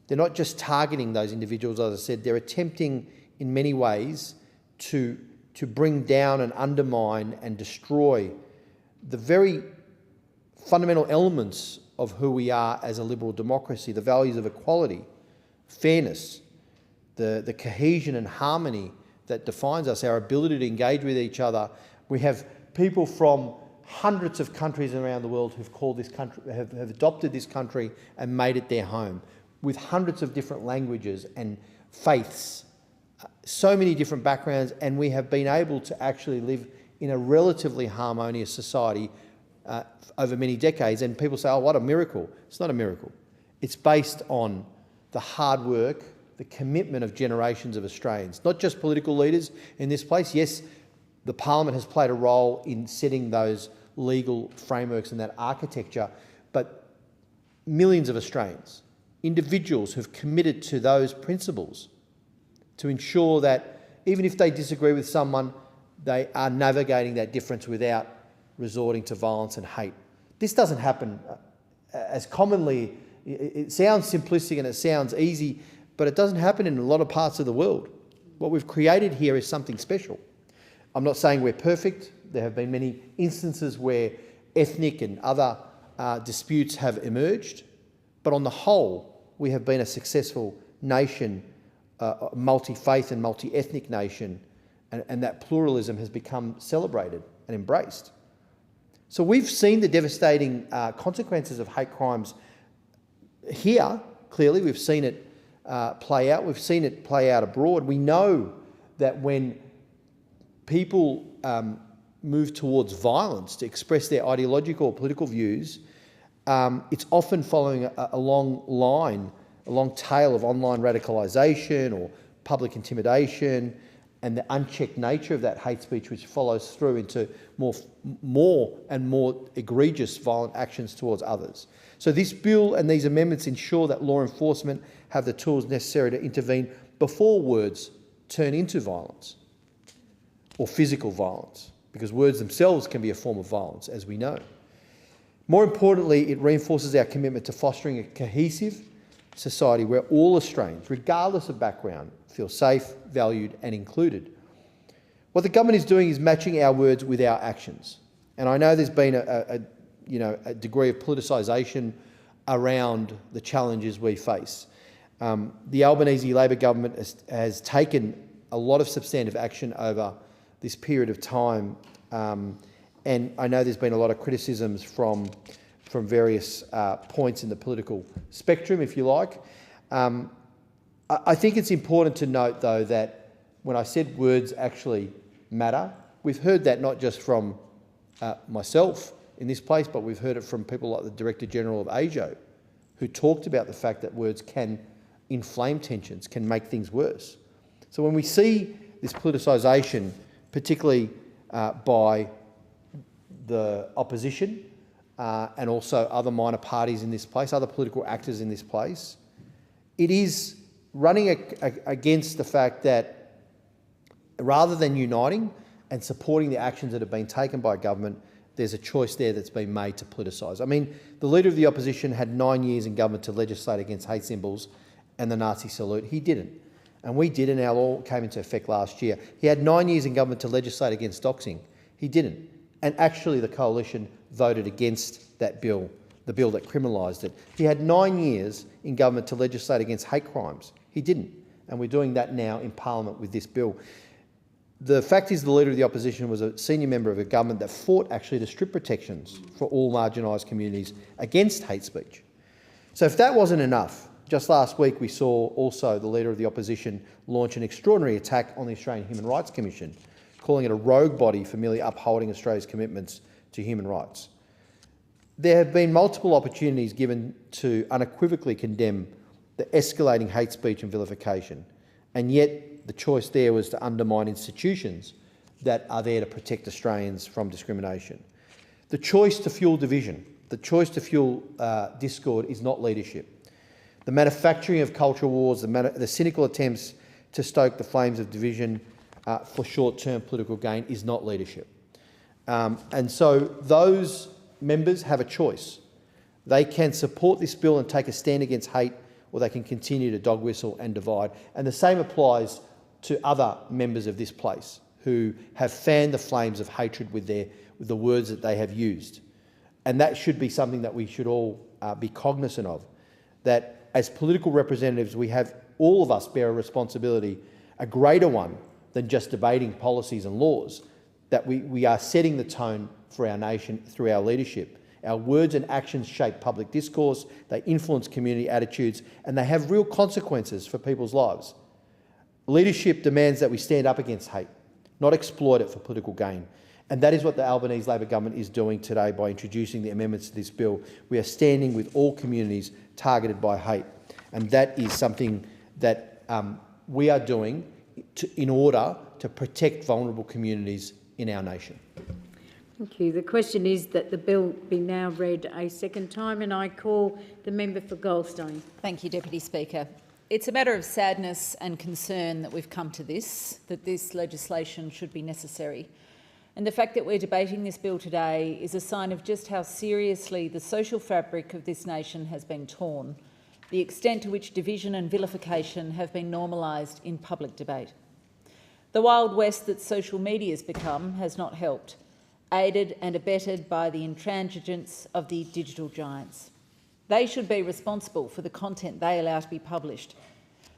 they're not just targeting those individuals, as I said, they're attempting in many ways to bring down and undermine and destroy the very fundamental elements of who we are as a liberal democracy, the values of equality, fairness, the cohesion and harmony that defines us, our ability to engage with each other. We have people from hundreds of countries around the world who've called this country, have adopted this country and made it their home. with hundreds of different languages and faiths, so many different backgrounds, and we have been able to actually live in a relatively harmonious society over many decades. And people say, oh, what a miracle. It's not a miracle. It's based on the hard work, the commitment of generations of Australians, not just political leaders in this place. Yes, the Parliament has played a role in setting those legal frameworks and that architecture, but millions of Australians, individuals who've committed to those principles to ensure that even if they disagree with someone, they are navigating that difference without resorting to violence and hate. This doesn't happen as commonly. It sounds simplistic and it sounds easy, but it doesn't happen in a lot of parts of the world. What we've created here is something special. I'm not saying we're perfect. There have been many instances where ethnic and other disputes have emerged, but on the whole, we have been a successful nation, multi-faith and multi-ethnic nation, and that pluralism has become celebrated and embraced. So we've seen the devastating consequences of hate crimes here, clearly. We've seen it play out. We've seen it play out abroad. We know that when people move towards violence to express their ideological or political views, it's often following a long line, a long tail of online radicalisation or public intimidation, and the unchecked nature of that hate speech, which follows through into more and more egregious violent actions towards others. So this bill and these amendments ensure that law enforcement have the tools necessary to intervene before words turn into violence or physical violence, because words themselves can be a form of violence, as we know. More importantly, it reinforces our commitment to fostering a cohesive society where all Australians, regardless of background, feel safe, valued and included. What the government is doing is matching our words with our actions. And I know there's been a degree of politicisation around the challenges we face. The Albanese Labor government has taken a lot of substantive action over this period of time, and I know there's been a lot of criticisms from various points in the political spectrum, if you like. I think it's important to note, though, that when I said words actually matter, we've heard that not just from myself in this place, but we've heard it from people like the Director General of ASIO, who talked about the fact that words can inflame tensions, can make things worse. So when we see this politicisation, particularly by the opposition and also other minor parties in this place, other political actors in this place, it is running against the fact that rather than uniting and supporting the actions that have been taken by government, there's a choice there that's been made to politicise. I mean, the Leader of the Opposition had 9 years in government to legislate against hate symbols and the Nazi salute. He didn't. And we did, and our law came into effect last year. He had 9 years in government to legislate against doxing. He didn't. And actually the coalition voted against that bill, the bill that criminalised it. He had 9 years in government to legislate against hate crimes. He didn't. And we're doing that now in Parliament with this bill. The fact is the Leader of the Opposition was a senior member of a government that fought actually to strip protections for all marginalised communities against hate speech. So if that wasn't enough, just last week we saw also the Leader of the Opposition launch an extraordinary attack on the Australian Human Rights Commission, calling it a rogue body for merely upholding Australia's commitments to human rights. There have been multiple opportunities given to unequivocally condemn the escalating hate speech and vilification, and yet the choice there was to undermine institutions that are there to protect Australians from discrimination. The choice to fuel division, the choice to fuel discord is not leadership. The manufacturing of cultural wars, the cynical attempts to stoke the flames of division for short-term political gain is not leadership. And so those members have a choice. They can support this bill and take a stand against hate, or they can continue to dog whistle and divide. And the same applies to other members of this place who have fanned the flames of hatred with the words that they have used. And that should be something that we should all be cognizant of, that as political representatives, we have, all of us bear a responsibility, a greater one than just debating policies and laws, that we are setting the tone for our nation through our leadership. Our words and actions shape public discourse, they influence community attitudes, and they have real consequences for people's lives. Leadership demands that we stand up against hate, not exploit it for political gain. And that is what the Albanese Labor government is doing today by introducing the amendments to this bill. We are standing with all communities targeted by hate. And that is something that we are doing in order to protect vulnerable communities in our nation. Thank you. The question is that the bill be now read a second time, and I call the member for Goldstein. Thank you, Deputy Speaker. It's a matter of sadness and concern that we've come to this, that this legislation should be necessary. And the fact that we're debating this bill today is a sign of just how seriously the social fabric of this nation has been torn, the extent to which division and vilification have been normalised in public debate. The Wild West that social media has become has not helped, aided and abetted by the intransigence of the digital giants. They should be responsible for the content they allow to be published.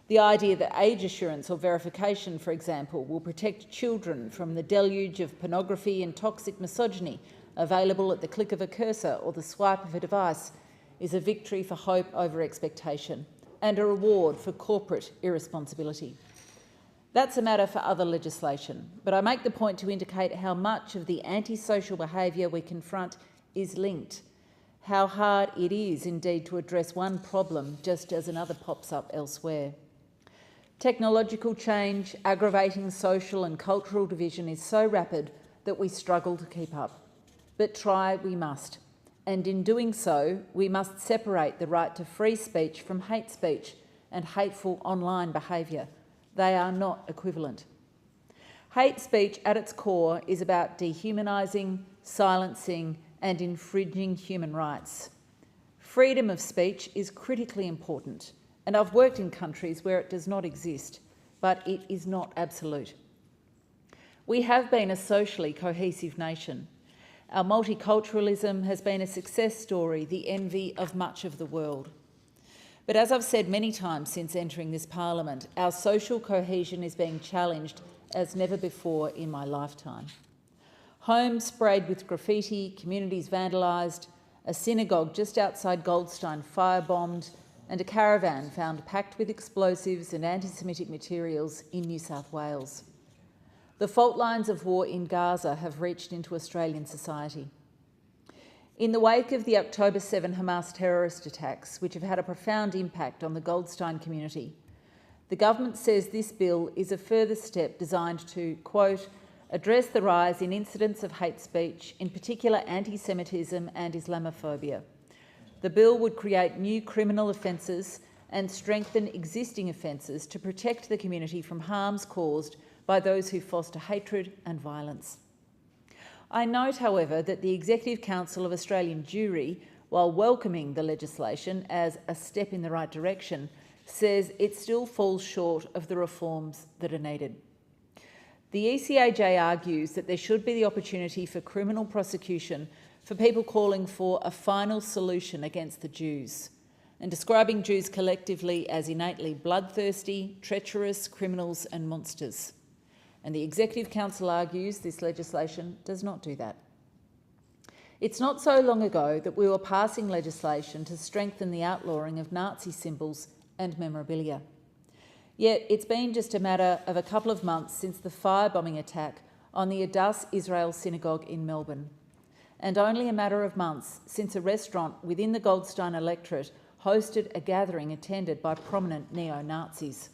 The idea that age assurance or verification, for example, will protect children from the deluge of pornography and toxic misogyny available at the click of a cursor or the swipe of a device is a victory for hope over expectation and a reward for corporate irresponsibility. That's a matter for other legislation, but I make the point to indicate how much of the antisocial behaviour we confront is linked, how hard it is indeed to address one problem just as another pops up elsewhere. Technological change, aggravating social and cultural division is so rapid that we struggle to keep up. But try we must. And in doing so, we must separate the right to free speech from hate speech and hateful online behaviour. They are not equivalent. Hate speech at its core is about dehumanising, silencing and infringing human rights. Freedom of speech is critically important, and I've worked in countries where it does not exist, but it is not absolute. We have been a socially cohesive nation. Our multiculturalism has been a success story, the envy of much of the world. But as I've said many times since entering this parliament, our social cohesion is being challenged as never before in my lifetime. Homes sprayed with graffiti, communities vandalised, a synagogue just outside Goldstein firebombed, and a caravan found packed with explosives and anti-Semitic materials in New South Wales. The fault lines of war in Gaza have reached into Australian society. In the wake of the October 7 Hamas terrorist attacks, which have had a profound impact on the Goldstein community, the government says this bill is a further step designed to, quote, address the rise in incidents of hate speech, in particular anti-Semitism and Islamophobia. The bill would create new criminal offences and strengthen existing offences to protect the community from harms caused by those who foster hatred and violence. I note, however, that the Executive Council of Australian Jewry, while welcoming the legislation as a step in the right direction, says it still falls short of the reforms that are needed. The ECAJ argues that there should be the opportunity for criminal prosecution for people calling for a final solution against the Jews and describing Jews collectively as innately bloodthirsty, treacherous criminals and monsters. And the Executive Council argues this legislation does not do that. It's not so long ago that we were passing legislation to strengthen the outlawing of Nazi symbols and memorabilia. Yet it's been just a matter of a couple of months since the firebombing attack on the Adass Israel Synagogue in Melbourne, and only a matter of months since a restaurant within the Goldstein electorate hosted a gathering attended by prominent neo-Nazis.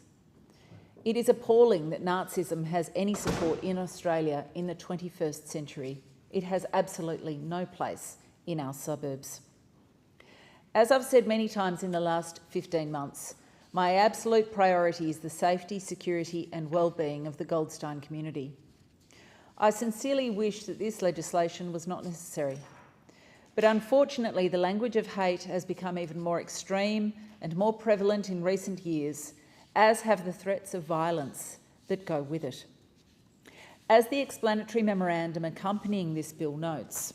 It is appalling that Nazism has any support in Australia in the 21st century. It has absolutely no place in our suburbs. As I've said many times in the last 15 months, my absolute priority is the safety, security and well-being of the Goldstein community. I sincerely wish that this legislation was not necessary. But unfortunately, the language of hate has become even more extreme and more prevalent in recent years, as have the threats of violence that go with it. As the explanatory memorandum accompanying this bill notes,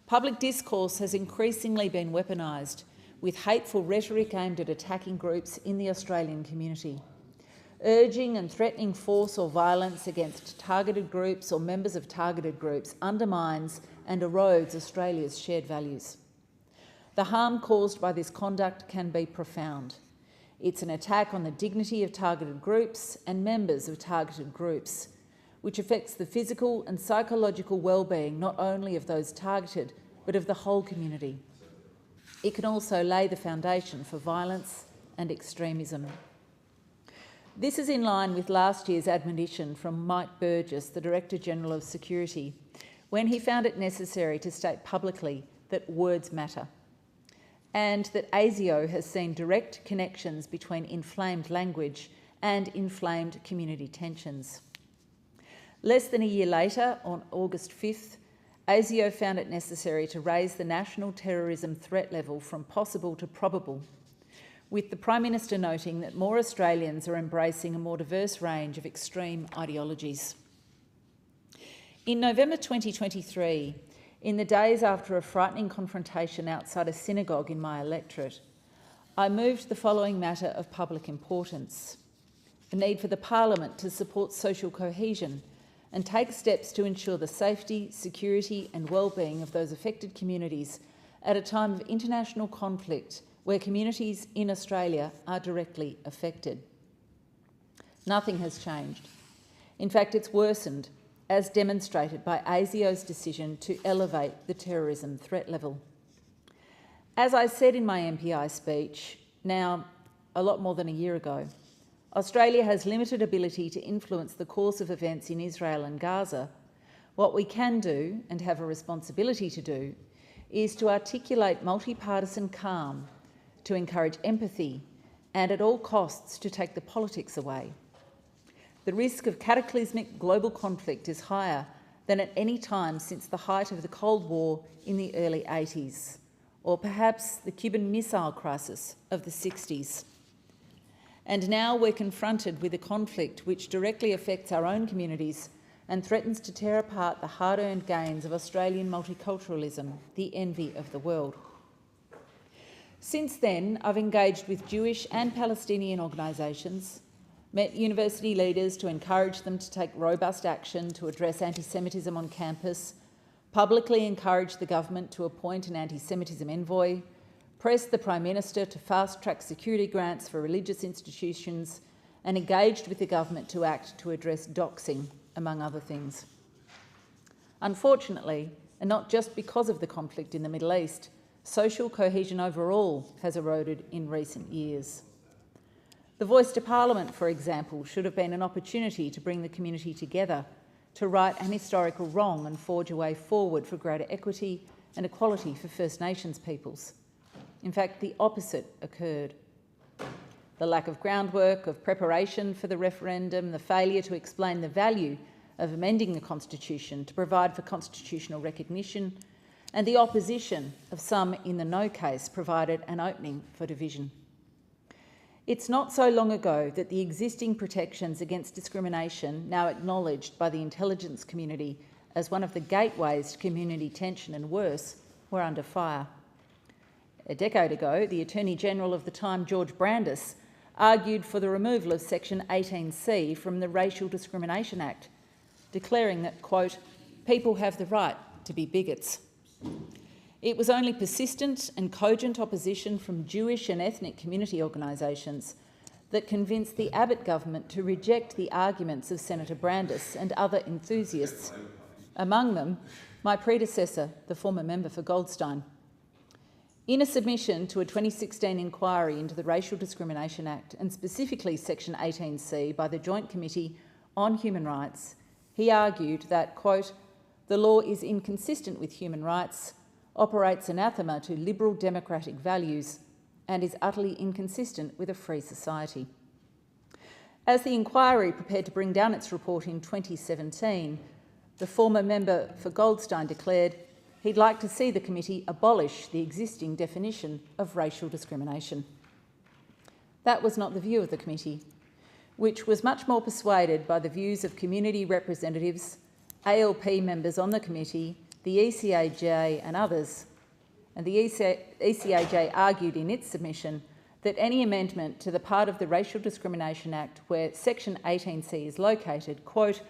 public discourse has increasingly been weaponised with hateful rhetoric aimed at attacking groups in the Australian community. Urging and threatening force or violence against targeted groups or members of targeted groups undermines and erodes Australia's shared values. The harm caused by this conduct can be profound. It's an attack on the dignity of targeted groups and members of targeted groups, which affects the physical and psychological well-being not only of those targeted, but of the whole community. It can also lay the foundation for violence and extremism. This is in line with last year's admonition from Mike Burgess, the Director-General of Security, when he found it necessary to state publicly that words matter, and that ASIO has seen direct connections between inflamed language and inflamed community tensions. Less than a year later, on August 5th, ASIO found it necessary to raise the national terrorism threat level from possible to probable, with the Prime Minister noting that more Australians are embracing a more diverse range of extreme ideologies. In November 2023, in the days after a frightening confrontation outside a synagogue in my electorate, I moved the following matter of public importance: the need for the Parliament to support social cohesion and take steps to ensure the safety, security and well-being of those affected communities at a time of international conflict where communities in Australia are directly affected. Nothing has changed. In fact, it's worsened, as demonstrated by ASIO's decision to elevate the terrorism threat level. As I said in my MPI speech, now a lot more than a year ago, Australia has limited ability to influence the course of events in Israel and Gaza. What we can do, and have a responsibility to do, is to articulate multi-partisan calm, to encourage empathy, and at all costs to take the politics away. The risk of cataclysmic global conflict is higher than at any time since the height of the Cold War in the early 80s, or perhaps the Cuban Missile Crisis of the 60s. And now we're confronted with a conflict which directly affects our own communities and threatens to tear apart the hard-earned gains of Australian multiculturalism, the envy of the world. Since then, I've engaged with Jewish and Palestinian organisations, met university leaders to encourage them to take robust action to address anti-Semitism on campus, publicly encouraged the government to appoint an anti-Semitism envoy, pressed the Prime Minister to fast-track security grants for religious institutions, and engaged with the government to act to address doxing, among other things. Unfortunately, and not just because of the conflict in the Middle East, social cohesion overall has eroded in recent years. The Voice to Parliament, for example, should have been an opportunity to bring the community together, to right an historical wrong and forge a way forward for greater equity and equality for First Nations peoples. In fact, the opposite occurred. The lack of groundwork, of preparation for the referendum, the failure to explain the value of amending the Constitution to provide for constitutional recognition, and the opposition of some in the no case provided an opening for division. It's not so long ago that the existing protections against discrimination, now acknowledged by the intelligence community as one of the gateways to community tension and worse, were under fire. A decade ago, the Attorney-General of the time, George Brandis, argued for the removal of Section 18C from the Racial Discrimination Act, declaring that, quote, people have the right to be bigots. It was only persistent and cogent opposition from Jewish and ethnic community organisations that convinced the Abbott government to reject the arguments of Senator Brandis and other enthusiasts, among them my predecessor, the former member for Goldstein. In a submission to a 2016 inquiry into the Racial Discrimination Act, and specifically Section 18C by the Joint Committee on Human Rights, he argued that, quote, the law is inconsistent with human rights, operates anathema to liberal democratic values, and is utterly inconsistent with a free society. As the inquiry prepared to bring down its report in 2017, the former member for Goldstein declared he'd like to see the committee abolish the existing definition of racial discrimination. That was not the view of the committee, which was much more persuaded by the views of community representatives, ALP members on the committee, the ECAJ and others. And the ECAJ argued in its submission that any amendment to the part of the Racial Discrimination Act where Section 18C is located, quote,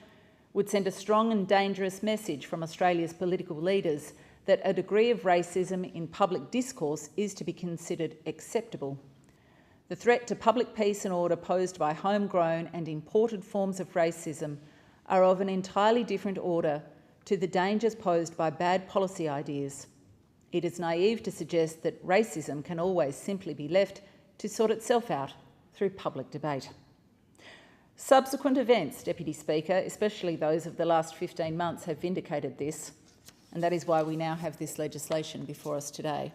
would send a strong and dangerous message from Australia's political leaders that a degree of racism in public discourse is to be considered acceptable. The threat to public peace and order posed by homegrown and imported forms of racism are of an entirely different order to the dangers posed by bad policy ideas. It is naive to suggest that racism can always simply be left to sort itself out through public debate. Subsequent events, Deputy Speaker, especially those of the last 15 months, have vindicated this, and that is why we now have this legislation before us today.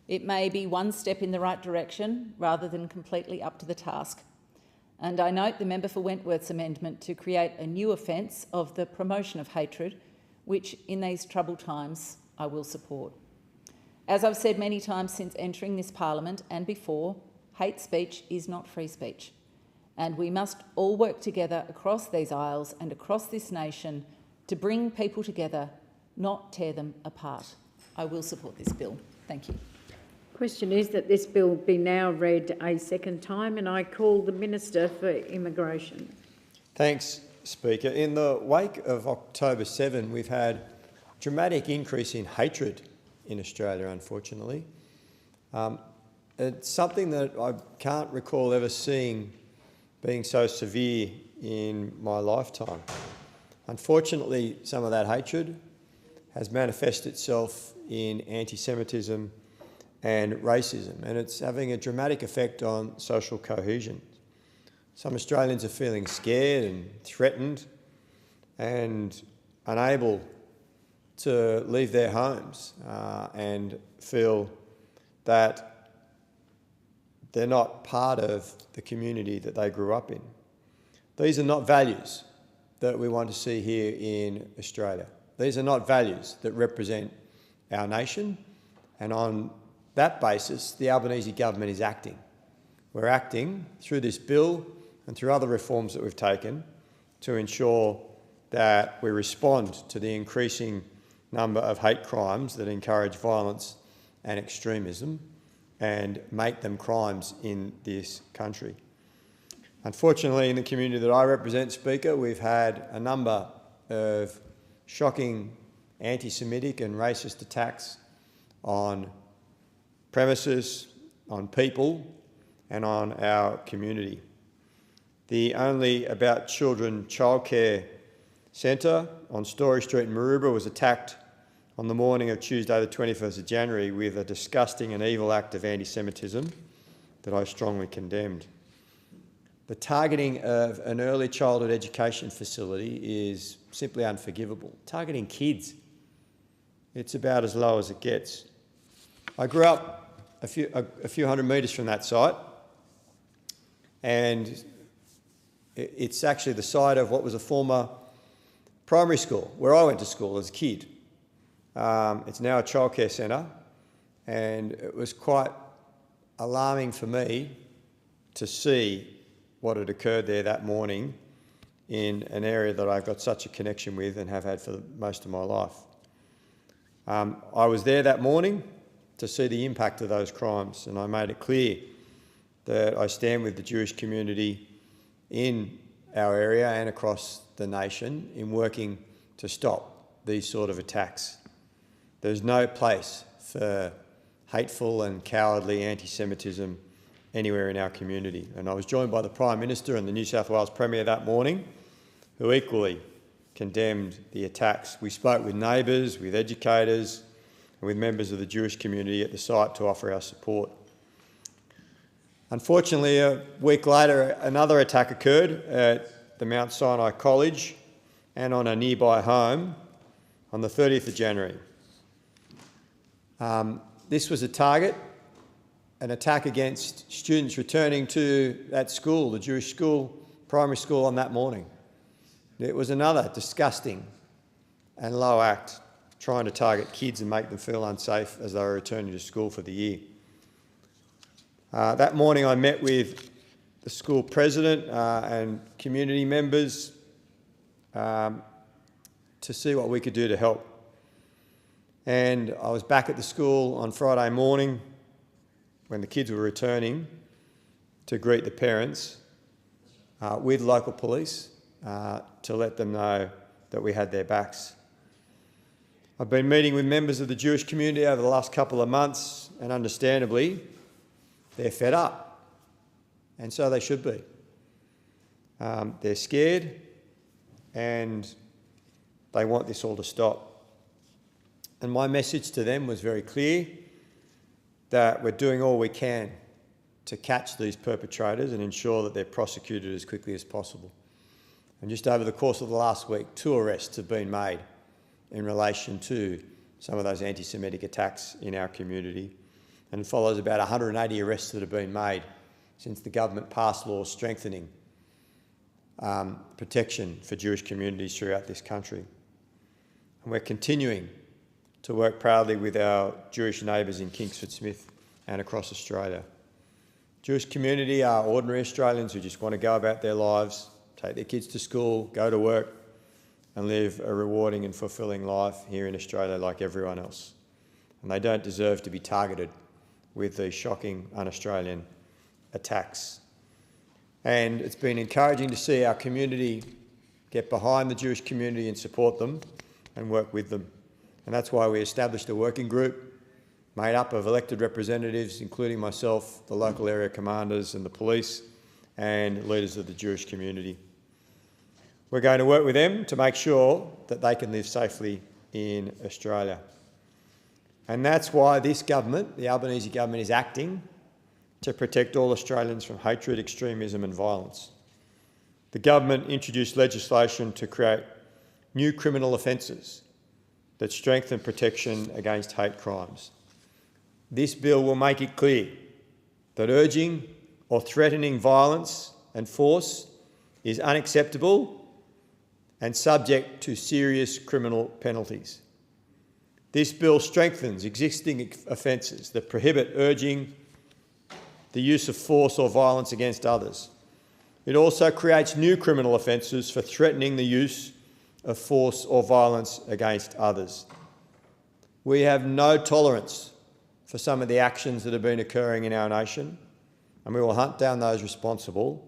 It may be one step in the right direction rather than completely up to the task, and I note the member for Wentworth's amendment to create a new offence of the promotion of hatred, which in these troubled times I will support. As I've said many times since entering this parliament and before, hate speech is not free speech, and we must all work together across these aisles and across this nation to bring people together, not tear them apart. I will support this bill. Thank you. Question is that this bill be now read a second time, and I call the Minister for Immigration. Thanks, Speaker. In the wake of October 7, we've had a dramatic increase in hatred in Australia, unfortunately. It's something that I can't recall ever seeing being so severe in my lifetime. Unfortunately, some of that hatred has manifested itself in anti-Semitism and racism, and it's having a dramatic effect on social cohesion. Some Australians are feeling scared and threatened and unable to leave their homes and feel that they're not part of the community that they grew up in. These are not values that we want to see here in Australia. These are not values that represent our nation, and on that basis, the Albanese government is acting. We're acting through this bill and through other reforms that we've taken to ensure that we respond to the increasing number of hate crimes that encourage violence and extremism and make them crimes in this country. Unfortunately, in the community that I represent, Speaker, we've had a number of shocking anti-Semitic and racist attacks on premises, on people and on our community. The Only About Children childcare centre on Story Street in Maroubra was attacked on the morning of Tuesday the 21st of January with a disgusting and evil act of anti-Semitism that I strongly condemned. The targeting of an early childhood education facility is simply unforgivable. Targeting kids, it's about as low as it gets. I grew up a few hundred metres from that site, and it's actually the site of what was a former primary school where I went to school as a kid. It's now a childcare centre, and it was quite alarming for me to see what had occurred there that morning in an area that I've got such a connection with and have had for most of my life. I was there that morning to see the impact of those crimes, and I made it clear that I stand with the Jewish community in our area and across the nation in working to stop these sort of attacks. There's no place for hateful and cowardly anti-Semitism anywhere in our community. And I was joined by the Prime Minister and the New South Wales Premier that morning, who equally condemned the attacks. We spoke with neighbours, with educators, and with members of the Jewish community at the site to offer our support. Unfortunately, a week later, another attack occurred at the Mount Sinai College and on a nearby home on the 30th of January. This was a target, an attack against students returning to that school, the Jewish school, primary school, on that morning. It was another disgusting and low act, trying to target kids and make them feel unsafe as they were returning to school for the year. That morning I met with the school president and community members to see what we could do to help. And I was back at the school on Friday morning when the kids were returning to greet the parents with local police to let them know that we had their backs. I've been meeting with members of the Jewish community over the last couple of months, and understandably, they're fed up, and so they should be. They're scared, and they want this all to stop. And my message to them was very clear, that we're doing all we can to catch these perpetrators and ensure that they're prosecuted as quickly as possible. And just over the course of the last week, 2 arrests have been made in relation to some of those anti-Semitic attacks in our community, and follows about 180 arrests that have been made since the government passed laws strengthening protection for Jewish communities throughout this country. And we're continuing to work proudly with our Jewish neighbours in Kingsford Smith and across Australia. Jewish community are ordinary Australians who just want to go about their lives, take their kids to school, go to work, and live a rewarding and fulfilling life here in Australia like everyone else. And they don't deserve to be targeted with these shocking un-Australian attacks. And it's been encouraging to see our community get behind the Jewish community and support them and work with them. And that's why we established a working group made up of elected representatives, including myself, the local area commanders and the police, and leaders of the Jewish community. We're going to work with them to make sure that they can live safely in Australia. And that's why this government, the Albanese government, is acting to protect all Australians from hatred, extremism and violence. The government introduced legislation to create new criminal offences that strengthen protection against hate crimes. This bill will make it clear that urging or threatening violence and force is unacceptable and subject to serious criminal penalties. This bill strengthens existing offences that prohibit urging the use of force or violence against others. It also creates new criminal offences for threatening the use of force or violence against others. We have no tolerance for some of the actions that have been occurring in our nation, and we will hunt down those responsible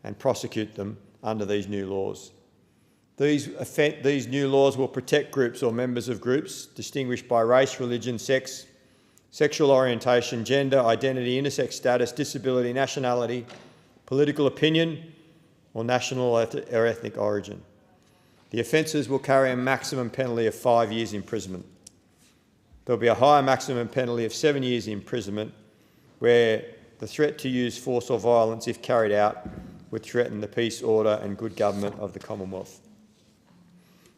and prosecute them under these new laws. These new laws will protect groups or members of groups distinguished by race, religion, sex, sexual orientation, gender, identity, intersex status, disability, nationality, political opinion, or national or ethnic origin. The offences will carry a maximum penalty of 5 years imprisonment. There will be a higher maximum penalty of 7 years imprisonment where the threat to use force or violence, if carried out, would threaten the peace, order and good government of the Commonwealth.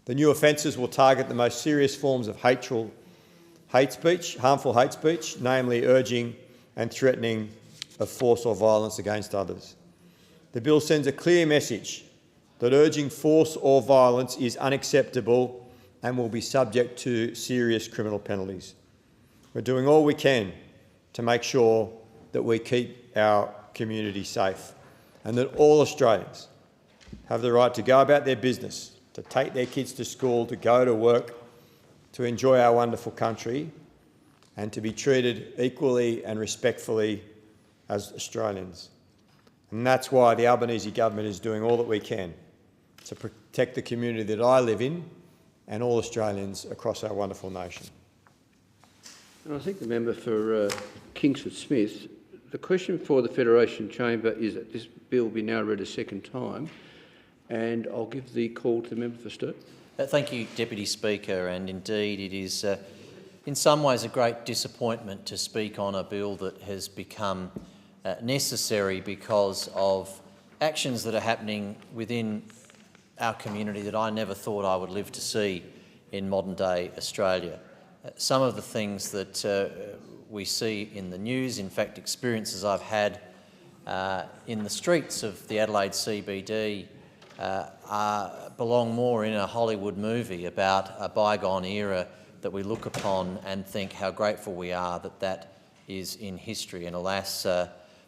The new offences will target the most serious forms of harmful hate speech, namely urging and threatening of force or violence against others. The bill sends a clear message that urging force or violence is unacceptable and will be subject to serious criminal penalties. We're doing all we can to make sure that we keep our community safe and that all Australians have the right to go about their business, to take their kids to school, to go to work, to enjoy our wonderful country and to be treated equally and respectfully as Australians. And that's why the Albanese government is doing all that we can to protect the community that I live in and all Australians across our wonderful nation. And I thank the member for Kingsford Smith. The question for the Federation Chamber is that this bill be now read a second time, and I'll give the call to the member for Sturt. Thank you, Deputy Speaker, and indeed it is in some ways a great disappointment to speak on a bill that has become necessary because of actions that are happening within our community that I never thought I would live to see in modern-day Australia. Some of the things that we see in the news, in fact experiences I've had in the streets of the Adelaide CBD belong more in a Hollywood movie about a bygone era that we look upon and think how grateful we are that that is in history. And alas,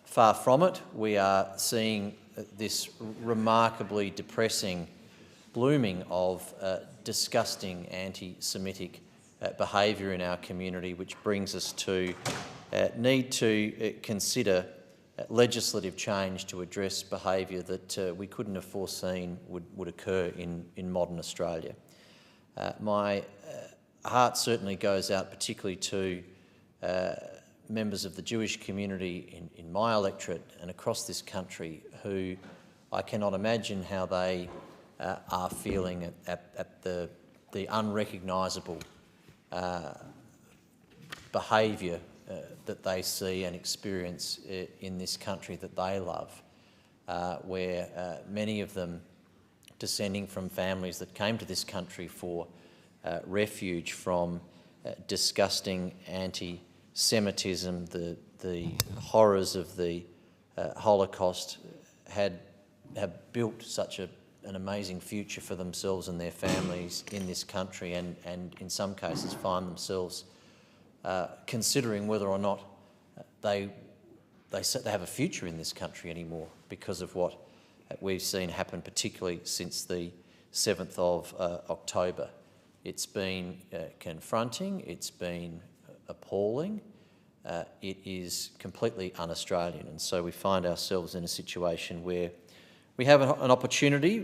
far from it, we are seeing this remarkably depressing blooming of disgusting anti-Semitic behaviour in our community, which brings us to need to consider legislative change to address behaviour that we couldn't have foreseen would occur in modern Australia. My heart certainly goes out particularly to members of the Jewish community in my electorate and across this country who I cannot imagine how they are feeling at the unrecognisable behaviour that they see and experience in this country that they love, where many of them descending from families that came to this country for refuge from disgusting anti-Semitism, the horrors of the Holocaust, have built such an amazing future for themselves and their families in this country, and in some cases find themselves considering whether or not they have a future in this country anymore because of what we've seen happen, particularly since the 7th of October. It's been confronting, it's been appalling, it is completely un-Australian, and so we find ourselves in a situation where we have an opportunity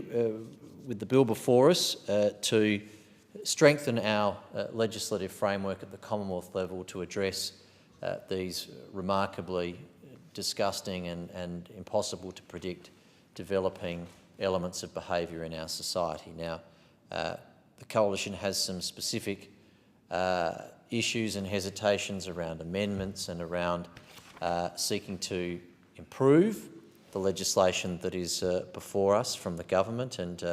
with the bill before us to strengthen our legislative framework at the Commonwealth level to address these remarkably disgusting and impossible to predict developing elements of behaviour in our society. Now, the Coalition has some specific issues and hesitations around amendments and around seeking to improve the legislation that is before us from the government, and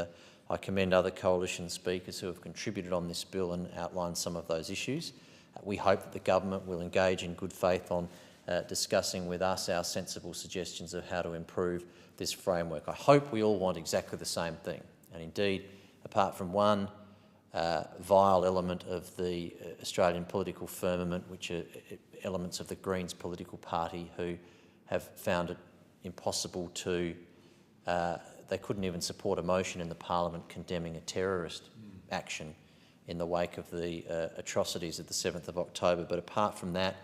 I commend other Coalition speakers who have contributed on this bill and outlined some of those issues. We hope that the government will engage in good faith on discussing with us our sensible suggestions of how to improve this framework. I hope we all want exactly the same thing, and indeed, apart from one vile element of the Australian political firmament, which are elements of the Greens political party who have found it impossible to, they couldn't even support a motion in the Parliament condemning a terrorist action in the wake of the atrocities of the 7th of October. But apart from that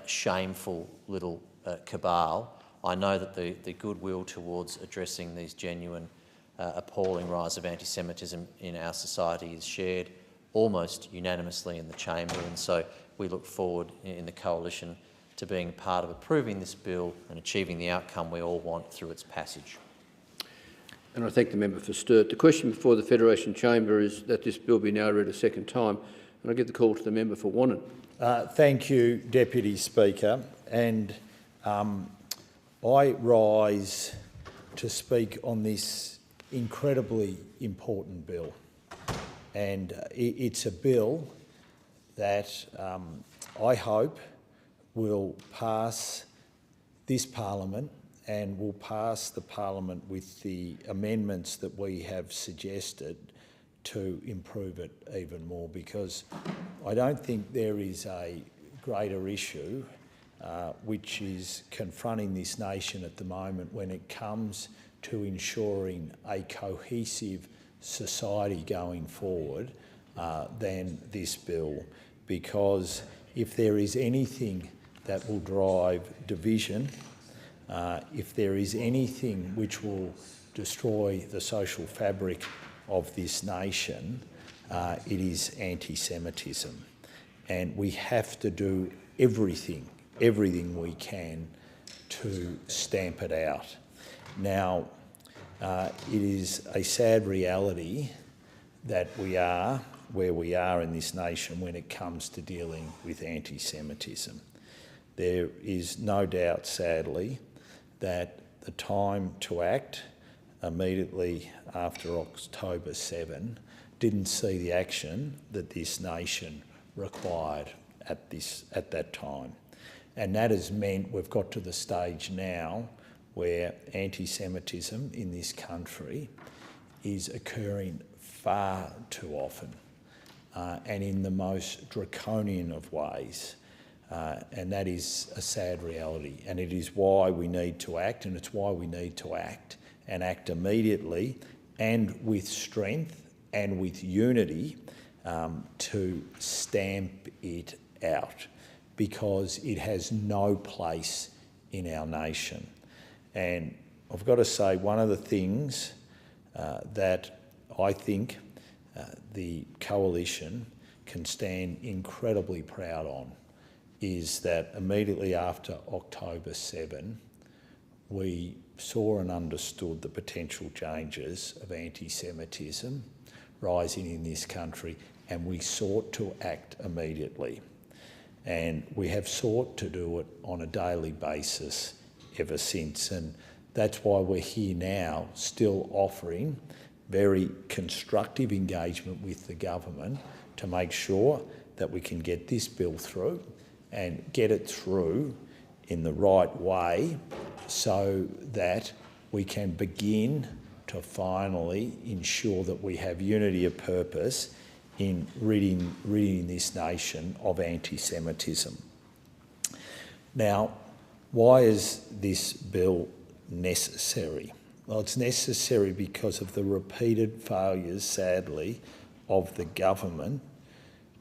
shameful little cabal, I know that the goodwill towards addressing these genuine appalling rise of anti-Semitism in our society is shared almost unanimously in the chamber, and so we look forward in the Coalition to being part of approving this bill and achieving the outcome we all want through its passage. And I thank the member for Sturt. The question before the Federation Chamber is that this bill be now read a second time, and I give the call to the member for Wannon. Thank you, Deputy Speaker, and I rise to speak on this incredibly important bill, and it's a bill that I hope will pass this Parliament and will pass the Parliament with the amendments that we have suggested to improve it even more, because I don't think there is a greater issue which is confronting this nation at the moment when it comes to ensuring a cohesive society going forward than this bill, because if there is anything that will drive division, if there is anything which will destroy the social fabric of this nation, it is anti-Semitism. And we have to do everything we can to stamp it out. Now, it is a sad reality that we are where we are in this nation when it comes to dealing with anti-Semitism. There is no doubt, sadly, that the time to act immediately after October 7 didn't see the action that this nation required at that time. And that has meant we've got to the stage now where anti-Semitism in this country is occurring far too often and in the most draconian of ways. And that is a sad reality, and it is why we need to act, and it's why we need to act and act immediately and with strength and with unity to stamp it out, because it has no place in our nation. And I've got to say, one of the things that I think the Coalition can stand incredibly proud on is that immediately after October 7, we saw and understood the potential dangers of anti-Semitism rising in this country, and we sought to act immediately. And we have sought to do it on a daily basis ever since, and that's why we're here now, still offering very constructive engagement with the government to make sure that we can get this bill through and get it through in the right way so that we can begin to finally ensure that we have unity of purpose in ridding this nation of anti-Semitism. Now, why is this bill necessary? Well, it's necessary because of the repeated failures, sadly, of the government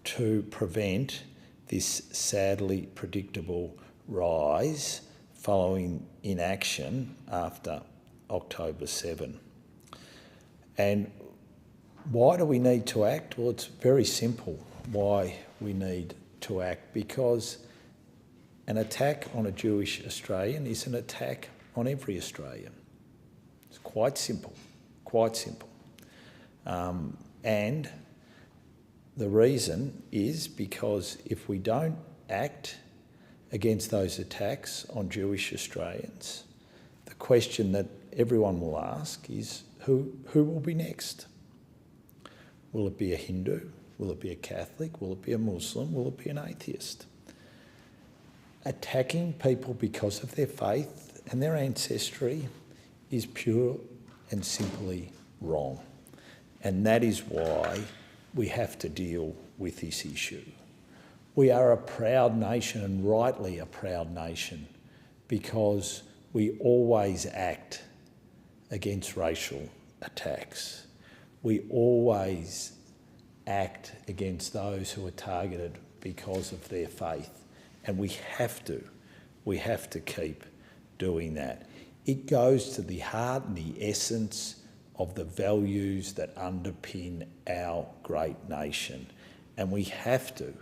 to prevent this sadly predictable rise following inaction after October 7. And why do we need to act? Well, it's very simple why we need to act, because an attack on a Jewish Australian is an attack on every Australian. It's quite simple, quite simple. And the reason is because if we don't act against those attacks on Jewish Australians, the question that everyone will ask is who will be next? Will it be a Hindu? Will it be a Catholic? Will it be a Muslim? Will it be an atheist? Attacking people because of their faith and their ancestry is pure and simply wrong. And that is why we have to deal with this issue. We are a proud nation, and rightly a proud nation, because we always act against racial attacks. We always act against those who are targeted because of their faith, and we have to keep doing that. It goes to the heart and the essence of the values that underpin our great nation, and we have to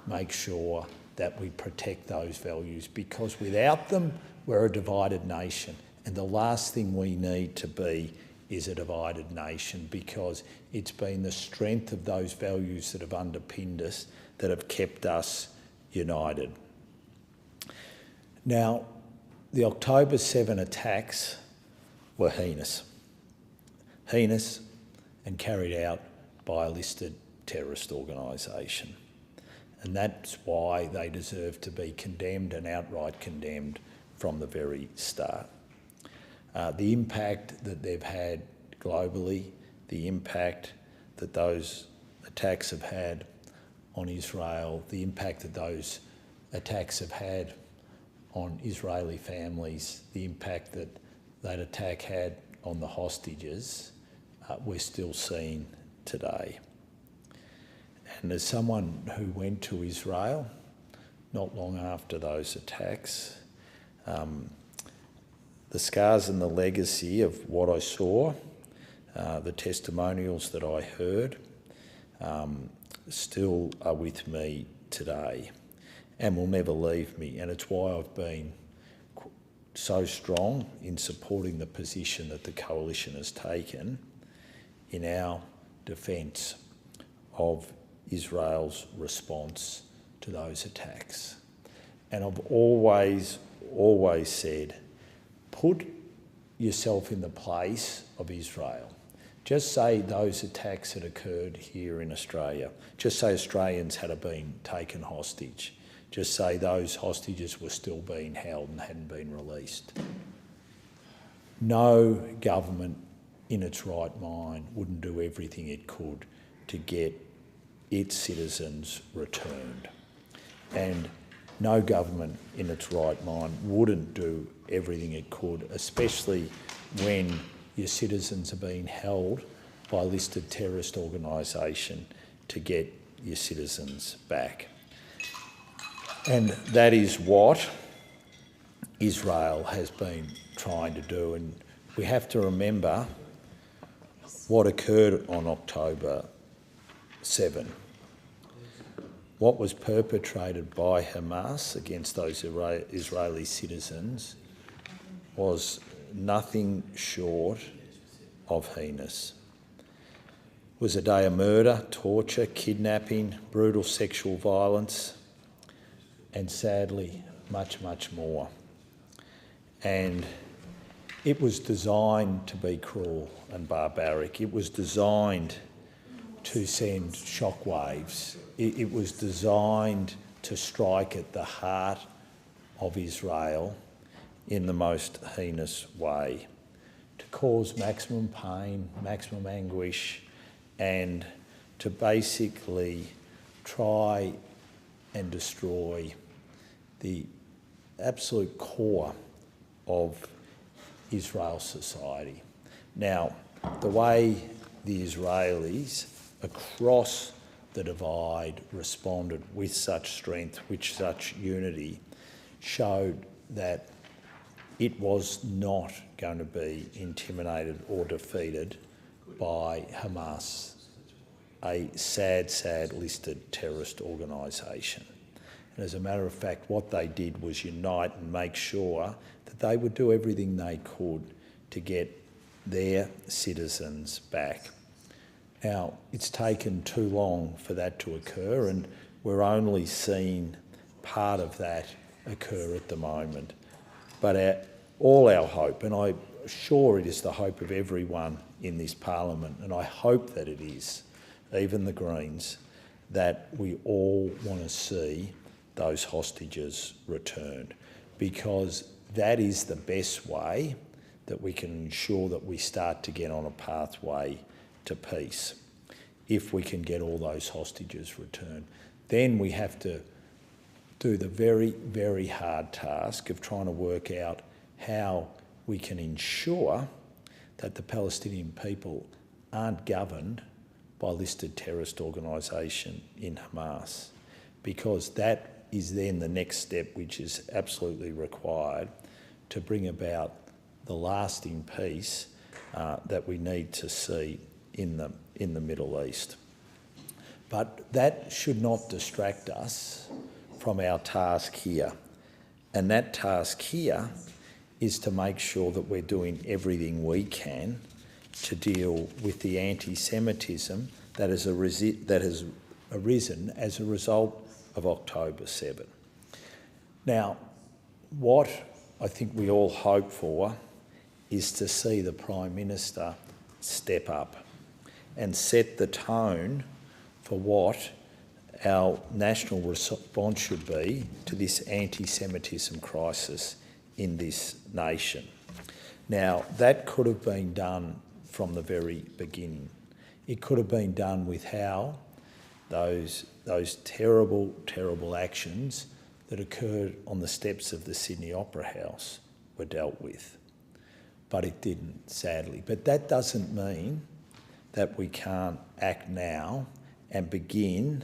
make sure that we protect those values, because without them we're a divided nation, and the last thing we need to be is a divided nation, because it's been the strength of those values that have underpinned us that have kept us united. Now, the October 7 attacks were heinous and carried out by a listed terrorist organisation. And that's why they deserve to be condemned, and outright condemned, from the very start. The impact that they've had globally, the impact that those attacks have had on Israel, the impact that those attacks have had on Israeli families, the impact that that attack had on the hostages, we're still seeing today. And as someone who went to Israel not long after those attacks, the scars and the legacy of what I saw, the testimonials that I heard, still are with me today and will never leave me. And it's why I've been so strong in supporting the position that the Coalition has taken in our defence of Israel's response to those attacks. And I've always said, put yourself in the place of Israel. Just say those attacks had occurred here in Australia. Just say Australians had been taken hostage. Just say those hostages were still being held and hadn't been released. No government in its right mind wouldn't do everything it could to get its citizens returned. And no government in its right mind wouldn't do everything it could, especially when your citizens are being held by a listed terrorist organisation, to get your citizens back. And that is what Israel has been trying to do. And we have to remember what occurred on October 7. what was perpetrated by Hamas against those Israeli citizens was nothing short of heinous. It was a day of murder, torture, kidnapping, brutal sexual violence, and sadly, much, much more. And it was designed to be cruel and barbaric. It was designed to send shockwaves. It was designed to strike at the heart of Israel in the most heinous way, to cause maximum pain, maximum anguish, and to basically try and destroy the absolute core of Israel's society. Now, the way the Israelis across the divide responded with such strength, with such unity, showed that it was not going to be intimidated or defeated by Hamas, a sad, sad listed terrorist organisation. And as a matter of fact, what they did was unite and make sure that they would do everything they could to get their citizens back. Now, it's taken too long for that to occur, and we're only seeing part of that occur at the moment. But all our hope, and I'm sure it is the hope of everyone in this parliament, and I hope that it is, even the Greens, that we all want to see those hostages returned, because that is the best way that we can ensure that we start to get on a pathway to peace. If we can get all those hostages returned, then we have to do the very, very hard task of trying to work out how we can ensure that the Palestinian people aren't governed by a listed terrorist organisation in Hamas, because that is then the next step which is absolutely required to bring about the lasting peace that we need to see in the Middle East. But that should not distract us from our task here. And that task here is to make sure that we're doing everything we can to deal with the anti-Semitism that has arisen as a result of October 7. Now, what I think we all hope for is to see the Prime Minister step up and set the tone for what our national response should be to this anti-Semitism crisis in this nation. Now, that could have been done from the very beginning. It could have been done with how those terrible, terrible actions that occurred on the steps of the Sydney Opera House were dealt with. But it didn't, sadly. But that doesn't mean that we can't act now and begin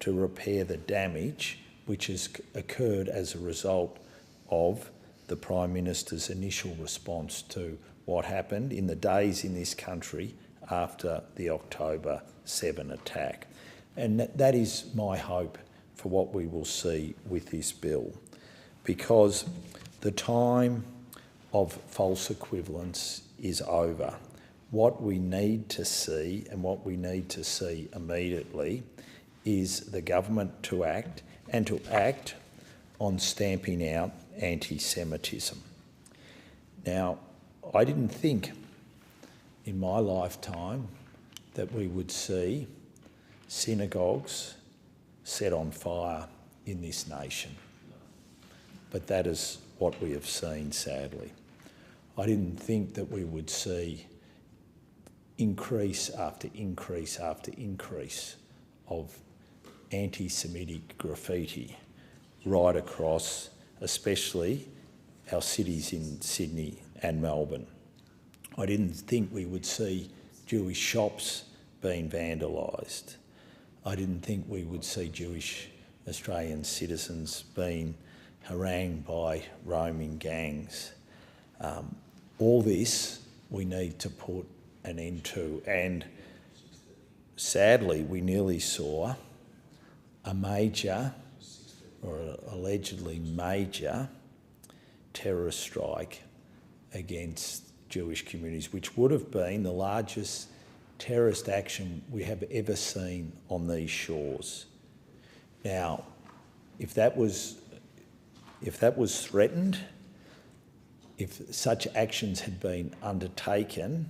to repair the damage which has occurred as a result of the Prime Minister's initial response to what happened in the days in this country after the October 7 attack. And that is my hope for what we will see with this bill, because the time of false equivalence is over. What we need to see, and what we need to see immediately, is the government to act, and to act on stamping out anti-Semitism. Now, I didn't think in my lifetime that we would see synagogues set on fire in this nation, but that is what we have seen, sadly. I didn't think that we would see increase after increase after increase of anti-Semitic graffiti right across, especially our cities in Sydney and Melbourne. I didn't think we would see Jewish shops being vandalised. I didn't think we would see Jewish Australian citizens being harangued by roaming gangs. All this we need to put an end to, and sadly we nearly saw a major, or allegedly major, terrorist strike against Jewish communities, which would have been the largest terrorist action we have ever seen on these shores. Now, if that was threatened, if such actions had been undertaken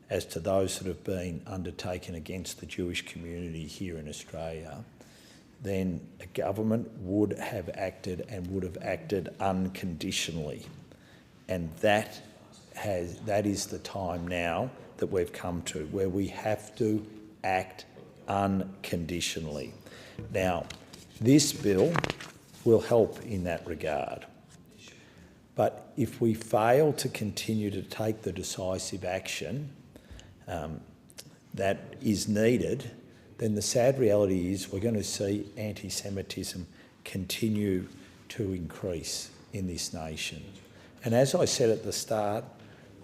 as to those that have been undertaken against the Jewish community here in Australia, then a government would have acted and would have acted unconditionally. And that is the time now that we've come to, where we have to act unconditionally. Now, this bill will help in that regard. But if we fail to continue to take the decisive action that is needed, then the sad reality is we're going to see anti-Semitism continue to increase in this nation. And as I said at the start,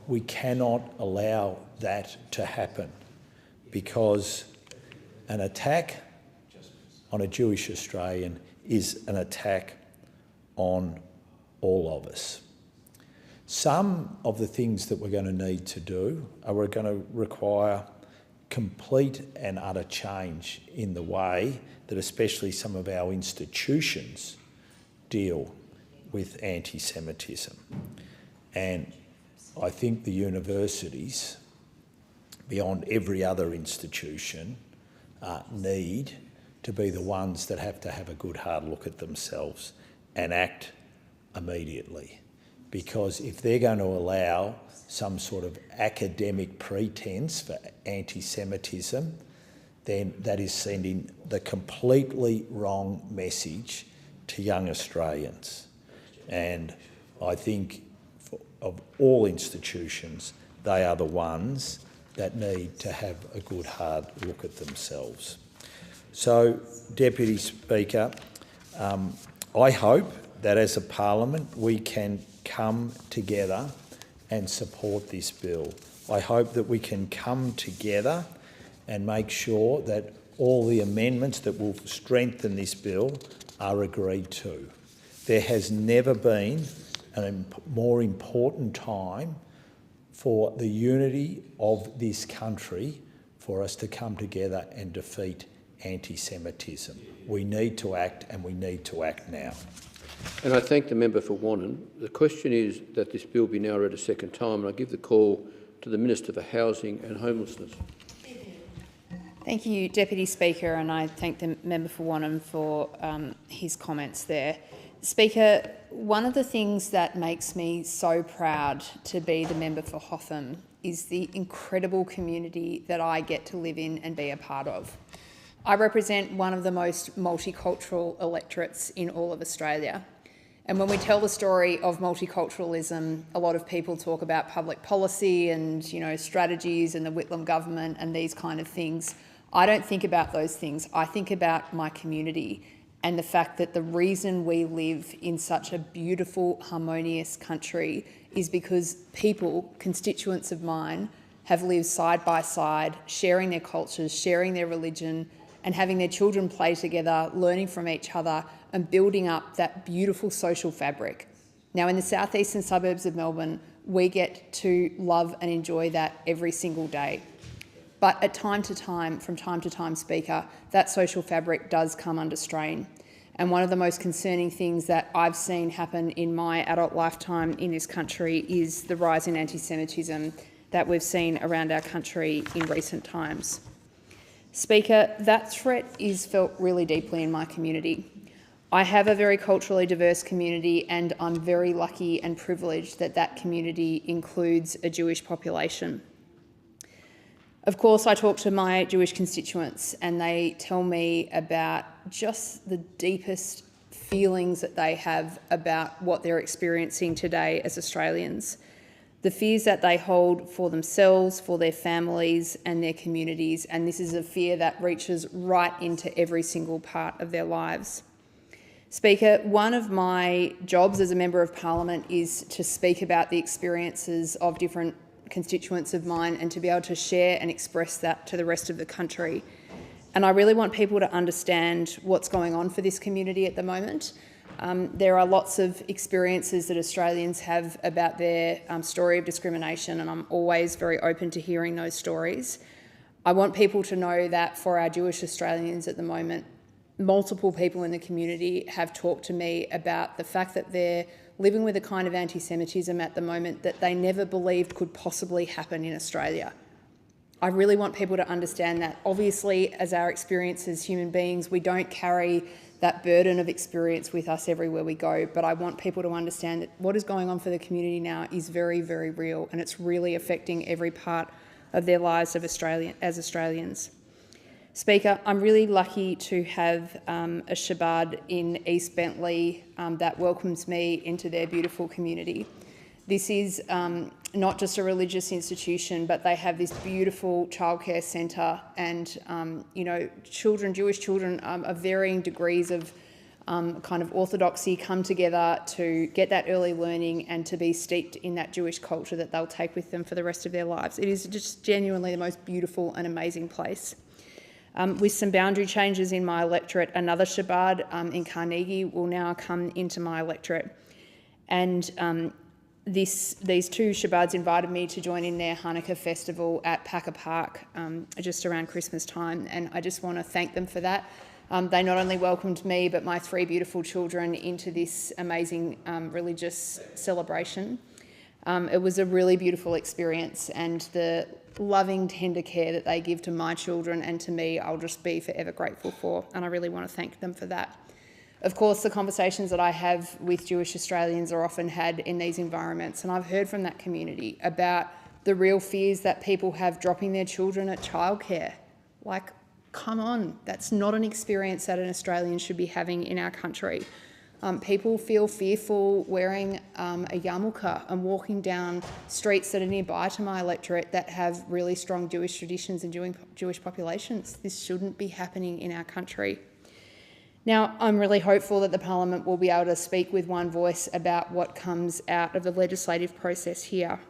we cannot allow that to happen, because an attack on a Jewish Australian is an attack on all of us. Some of the things that we're going to need to do are we're going to require complete and utter change in the way that especially some of our institutions deal with anti-Semitism. And I think the universities, beyond every other institution, need to be the ones that have to have a good hard look at themselves and act immediately. Because if they're going to allow some sort of academic pretense for anti-Semitism, then that is sending the completely wrong message to young Australians. And I think of all institutions, they are the ones that need to have a good hard look at themselves. So, Deputy Speaker, I hope that as a parliament we can come together and support this bill. I hope that we can come together and make sure that all the amendments that will strengthen this bill are agreed to. There has never been a more important time for the unity of this country for us to come together and defeat anti-Semitism. We need to act, and we need to act now. And I thank the member for Wannon. The question is that this bill be now read a second time, and I give the call to the Minister for Housing and Homelessness. Thank you, Deputy Speaker, and I thank the member for Wannon for his comments there. Speaker, one of the things that makes me so proud to be the member for Hotham is the incredible community that I get to live in and be a part of. I represent one of the most multicultural electorates in all of Australia. And when we tell the story of multiculturalism, a lot of people talk about public policy and, strategies and the Whitlam government and these kind of things. I don't think about those things. I think about my community and the fact that the reason we live in such a beautiful, harmonious country is because people, constituents of mine, have lived side by side, sharing their cultures, sharing their religion, and having their children play together, learning from each other and building up that beautiful social fabric. Now, in the southeastern suburbs of Melbourne, we get to love and enjoy that every single day. But from time to time, Speaker, that social fabric does come under strain. And one of the most concerning things that I've seen happen in my adult lifetime in this country is the rise in anti-Semitism that we've seen around our country in recent times. Speaker, that threat is felt really deeply in my community. I have a very culturally diverse community, and I'm very lucky and privileged that that community includes a Jewish population. Of course, I talk to my Jewish constituents and they tell me about just the deepest feelings that they have about what they're experiencing today as Australians. The fears that they hold for themselves, for their families and their communities, and this is a fear that reaches right into every single part of their lives. Speaker, one of my jobs as a Member of Parliament is to speak about the experiences of different constituents of mine and to be able to share and express that to the rest of the country. And I really want people to understand what's going on for this community at the moment. There are lots of experiences that Australians have about their story of discrimination, and I'm always very open to hearing those stories. I want people to know that for our Jewish Australians at the moment, multiple people in the community have talked to me about the fact that they're living with a kind of anti-Semitism at the moment that they never believed could possibly happen in Australia. I really want people to understand that. Obviously, as our experience as human beings, we don't carry that burden of experience with us everywhere we go, but I want people to understand that what is going on for the community now is very, very real, and it's really affecting every part of their lives as Australians. Speaker, I'm really lucky to have a Shabbat in East Bentley that welcomes me into their beautiful community. This is not just a religious institution, but they have this beautiful childcare centre, and Jewish children of varying degrees of kind of orthodoxy come together to get that early learning and to be steeped in that Jewish culture that they'll take with them for the rest of their lives. It is just genuinely the most beautiful and amazing place. With some boundary changes in my electorate, another Shabbat in Carnegie will now come into my electorate. And these two Shabbads invited me to join in their Hanukkah festival at Packer Park just around Christmas time, and I just want to thank them for that. They not only welcomed me, but my three beautiful children into this amazing religious celebration. It was a really beautiful experience, and the loving, tender care that they give to my children and to me, I'll just be forever grateful for, and I really want to thank them for that. Of course, the conversations that I have with Jewish Australians are often had in these environments, and I've heard from that community about the real fears that people have dropping their children at childcare. Like, come on, that's not an experience that an Australian should be having in our country. People feel fearful wearing a yarmulke and walking down streets that are nearby to my electorate that have really strong Jewish traditions and Jewish populations. This shouldn't be happening in our country. Now, I'm really hopeful that the Parliament will be able to speak with one voice about what comes out of the legislative process here.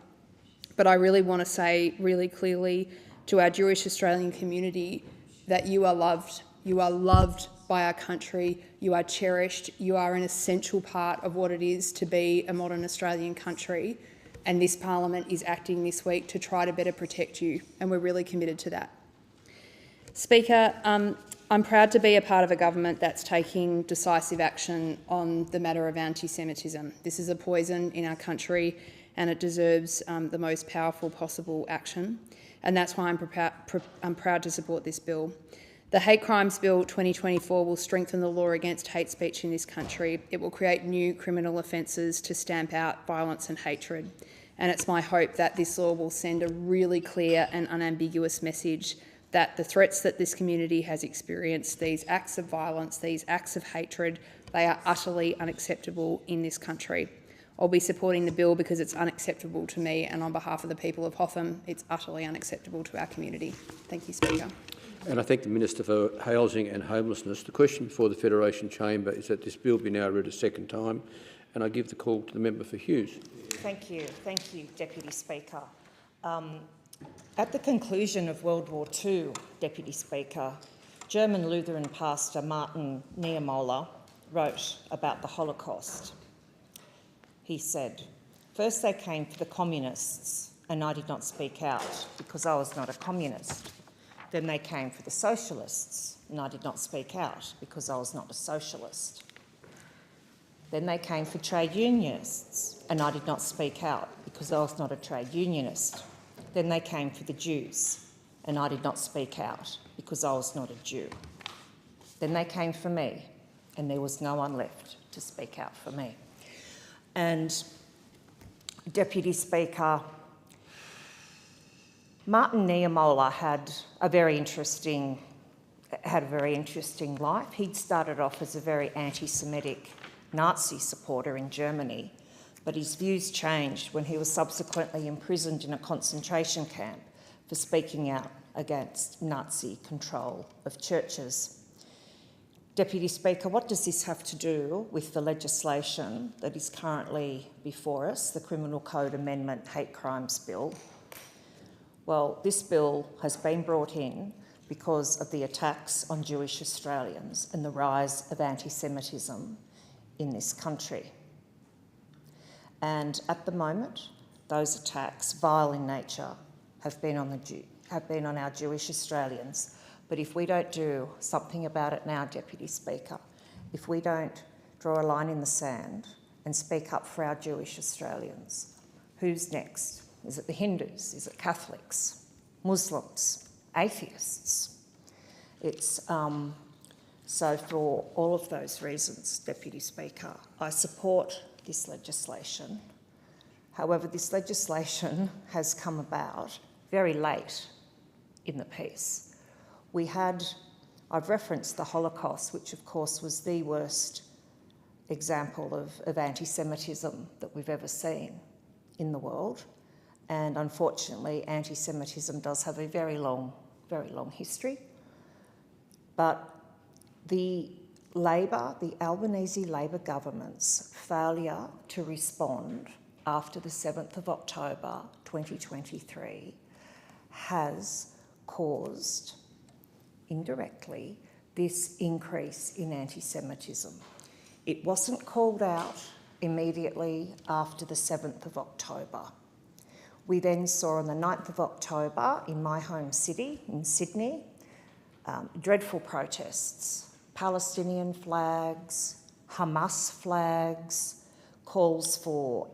But I really want to say really clearly to our Jewish Australian community that you are loved. You are loved by our country. You are cherished. You are an essential part of what it is to be a modern Australian country. And this Parliament is acting this week to try to better protect you, and we're really committed to that. Speaker, I'm proud to be a part of a government that's taking decisive action on the matter of anti-Semitism. This is a poison in our country, and it deserves the most powerful possible action. And that's why I'm proud to support this bill. The Hate Crimes Bill 2024 will strengthen the law against hate speech in this country. It will create new criminal offences to stamp out violence and hatred. And it's my hope that this law will send a really clear and unambiguous message that the threats that this community has experienced, these acts of violence, these acts of hatred, they are utterly unacceptable in this country. I'll be supporting the bill because it's unacceptable to me, and on behalf of the people of Hotham, it's utterly unacceptable to our community. Thank you, Speaker. And I thank the Minister for Housing and Homelessness. The question before the Federation Chamber is that this bill be now read a second time, and I give the call to the member for Hughes. Thank you, Deputy Speaker. At the conclusion of World War II, Deputy Speaker, German Lutheran pastor Martin Niemöller wrote about the Holocaust. He said, "First they came for the communists, and I did not speak out because I was not a communist. Then they came for the socialists, and I did not speak out because I was not a socialist. Then they came for trade unionists, and I did not speak out because I was not a trade unionist. Then they came for the Jews, and I did not speak out because I was not a Jew. Then they came for me, and there was no one left to speak out for me." And, Deputy Speaker, Martin Niemöller had a very interesting life. He'd started off as a very anti-Semitic Nazi supporter in Germany, but his views changed when he was subsequently imprisoned in a concentration camp for speaking out against Nazi control of churches. Deputy Speaker, what does this have to do with the legislation that is currently before us, the Criminal Code Amendment Hate Crimes Bill? Well, this bill has been brought in because of the attacks on Jewish Australians and the rise of anti-Semitism in this country. And at the moment, those attacks, vile in nature, have been on our Jewish Australians. But if we don't do something about it now, Deputy Speaker, if we don't draw a line in the sand and speak up for our Jewish Australians, who's next? Is it the Hindus? Is it Catholics? Muslims? Atheists? It's so for all of those reasons, Deputy Speaker, I support this legislation. However, this legislation has come about very late in the piece. I've referenced the Holocaust, which of course was the worst example of anti-Semitism that we've ever seen in the world. And unfortunately, anti-Semitism does have a very long history. But the Albanese Labor government's failure to respond after the 7th of October 2023 has caused, indirectly, this increase in anti-Semitism. It wasn't called out immediately after the 7th of October. We then saw on the 9th of October in my home city, in Sydney, dreadful protests, Palestinian flags, Hamas flags, calls for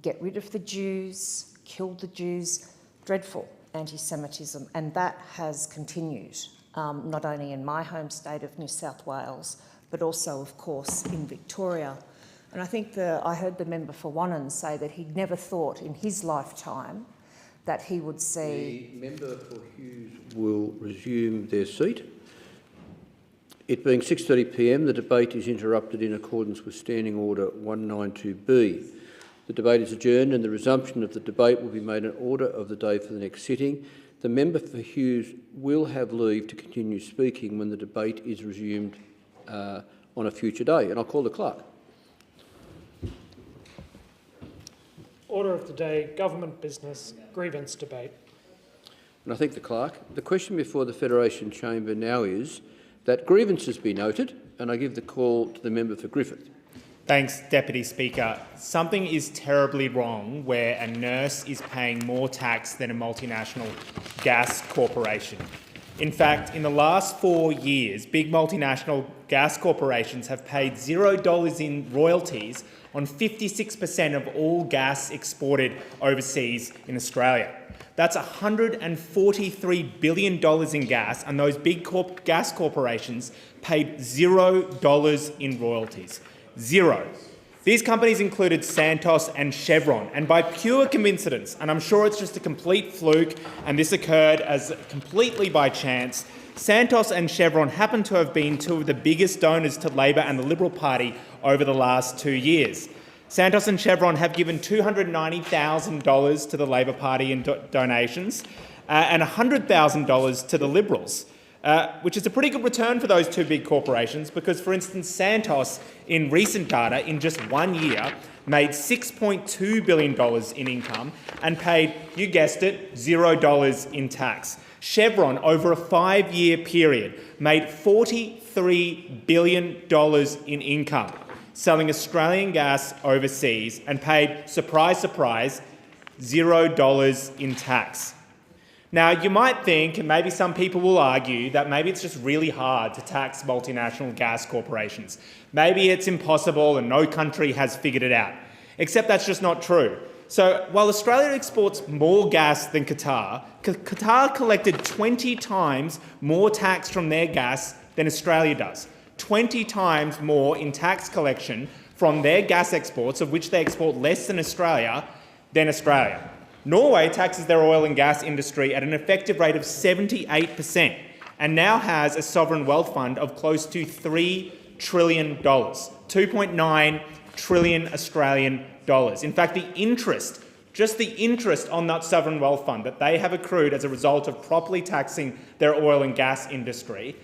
get rid of the Jews, kill the Jews, dreadful anti-Semitism, and that has continued, not only in my home state of New South Wales, but also, of course, in Victoria. And I think I heard the member for Wannon say that he'd never thought in his lifetime that he would see... The member for Hughes will resume their seat. It being 6:30 p.m, the debate is interrupted in accordance with Standing Order 192B. The debate is adjourned and the resumption of the debate will be made an order of the day for the next sitting. The member for Hughes will have leave to continue speaking when the debate is resumed on a future day. And I'll call the clerk. Order of the day, government business, grievance debate. And I thank the clerk. The question before the Federation Chamber now is that grievances be noted, and I give the call to the member for Griffith. Thanks, Deputy Speaker. Something is terribly wrong where a nurse is paying more tax than a multinational gas corporation. In fact, in the last 4 years, big multinational gas corporations have paid $0 in royalties on 56% of all gas exported overseas in Australia. That's $143 billion in gas, and those big gas corporations paid $0 in royalties. Zero. These companies included Santos and Chevron, and by pure coincidence, and I'm sure it's just a complete fluke, and this occurred as completely by chance, Santos and Chevron happen to have been two of the biggest donors to Labor and the Liberal Party over the last 2 years. Santos and Chevron have given $290,000 to the Labor Party in donations and $100,000 to the Liberals, which is a pretty good return for those two big corporations because, for instance, Santos, in recent data, in just 1 year, made $6.2 billion in income and paid, you guessed it, $0 in tax. Chevron, over a 5-year period, made $43 billion in income, selling Australian gas overseas and paid, surprise, surprise, $0 in tax. Now, you might think, and maybe some people will argue, that maybe it's just really hard to tax multinational gas corporations. Maybe it's impossible and no country has figured it out. Except that's just not true. So while Australia exports more gas than Qatar, Qatar collected 20 times more tax from their gas than Australia does. 20 times more in tax collection from their gas exports, of which they export less than Australia, Norway taxes their oil and gas industry at an effective rate of 78% and now has a sovereign wealth fund of close to $3 trillion, 2.9 trillion Australian dollars. In fact, the interest, just the interest on that sovereign wealth fund that they have accrued as a result of properly taxing their oil and gas industry,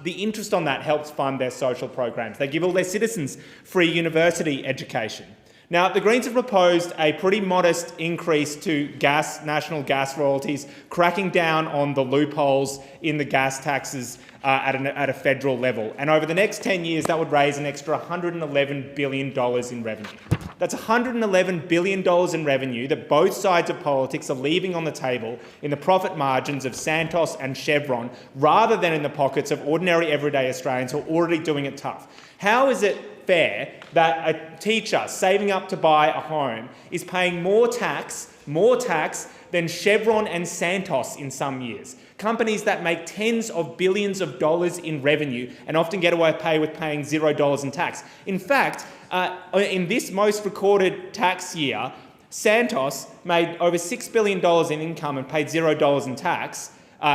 the interest on that helps fund their social programs. They give all their citizens free university education. Now, the Greens have proposed a pretty modest increase to national gas royalties, cracking down on the loopholes in the gas taxes at a federal level. And over the next 10 years, that would raise an extra $111 billion in revenue. That's $111 billion in revenue that both sides of politics are leaving on the table in the profit margins of Santos and Chevron, rather than in the pockets of ordinary everyday Australians who are already doing it tough. How is it fair that a teacher saving up to buy a home is paying more tax than Chevron and Santos in some years? Companies that make tens of billions of dollars in revenue and often get away with paying $0 in tax. In fact, in this most recorded tax year, Santos made over $6 billion in income and paid $0 in tax,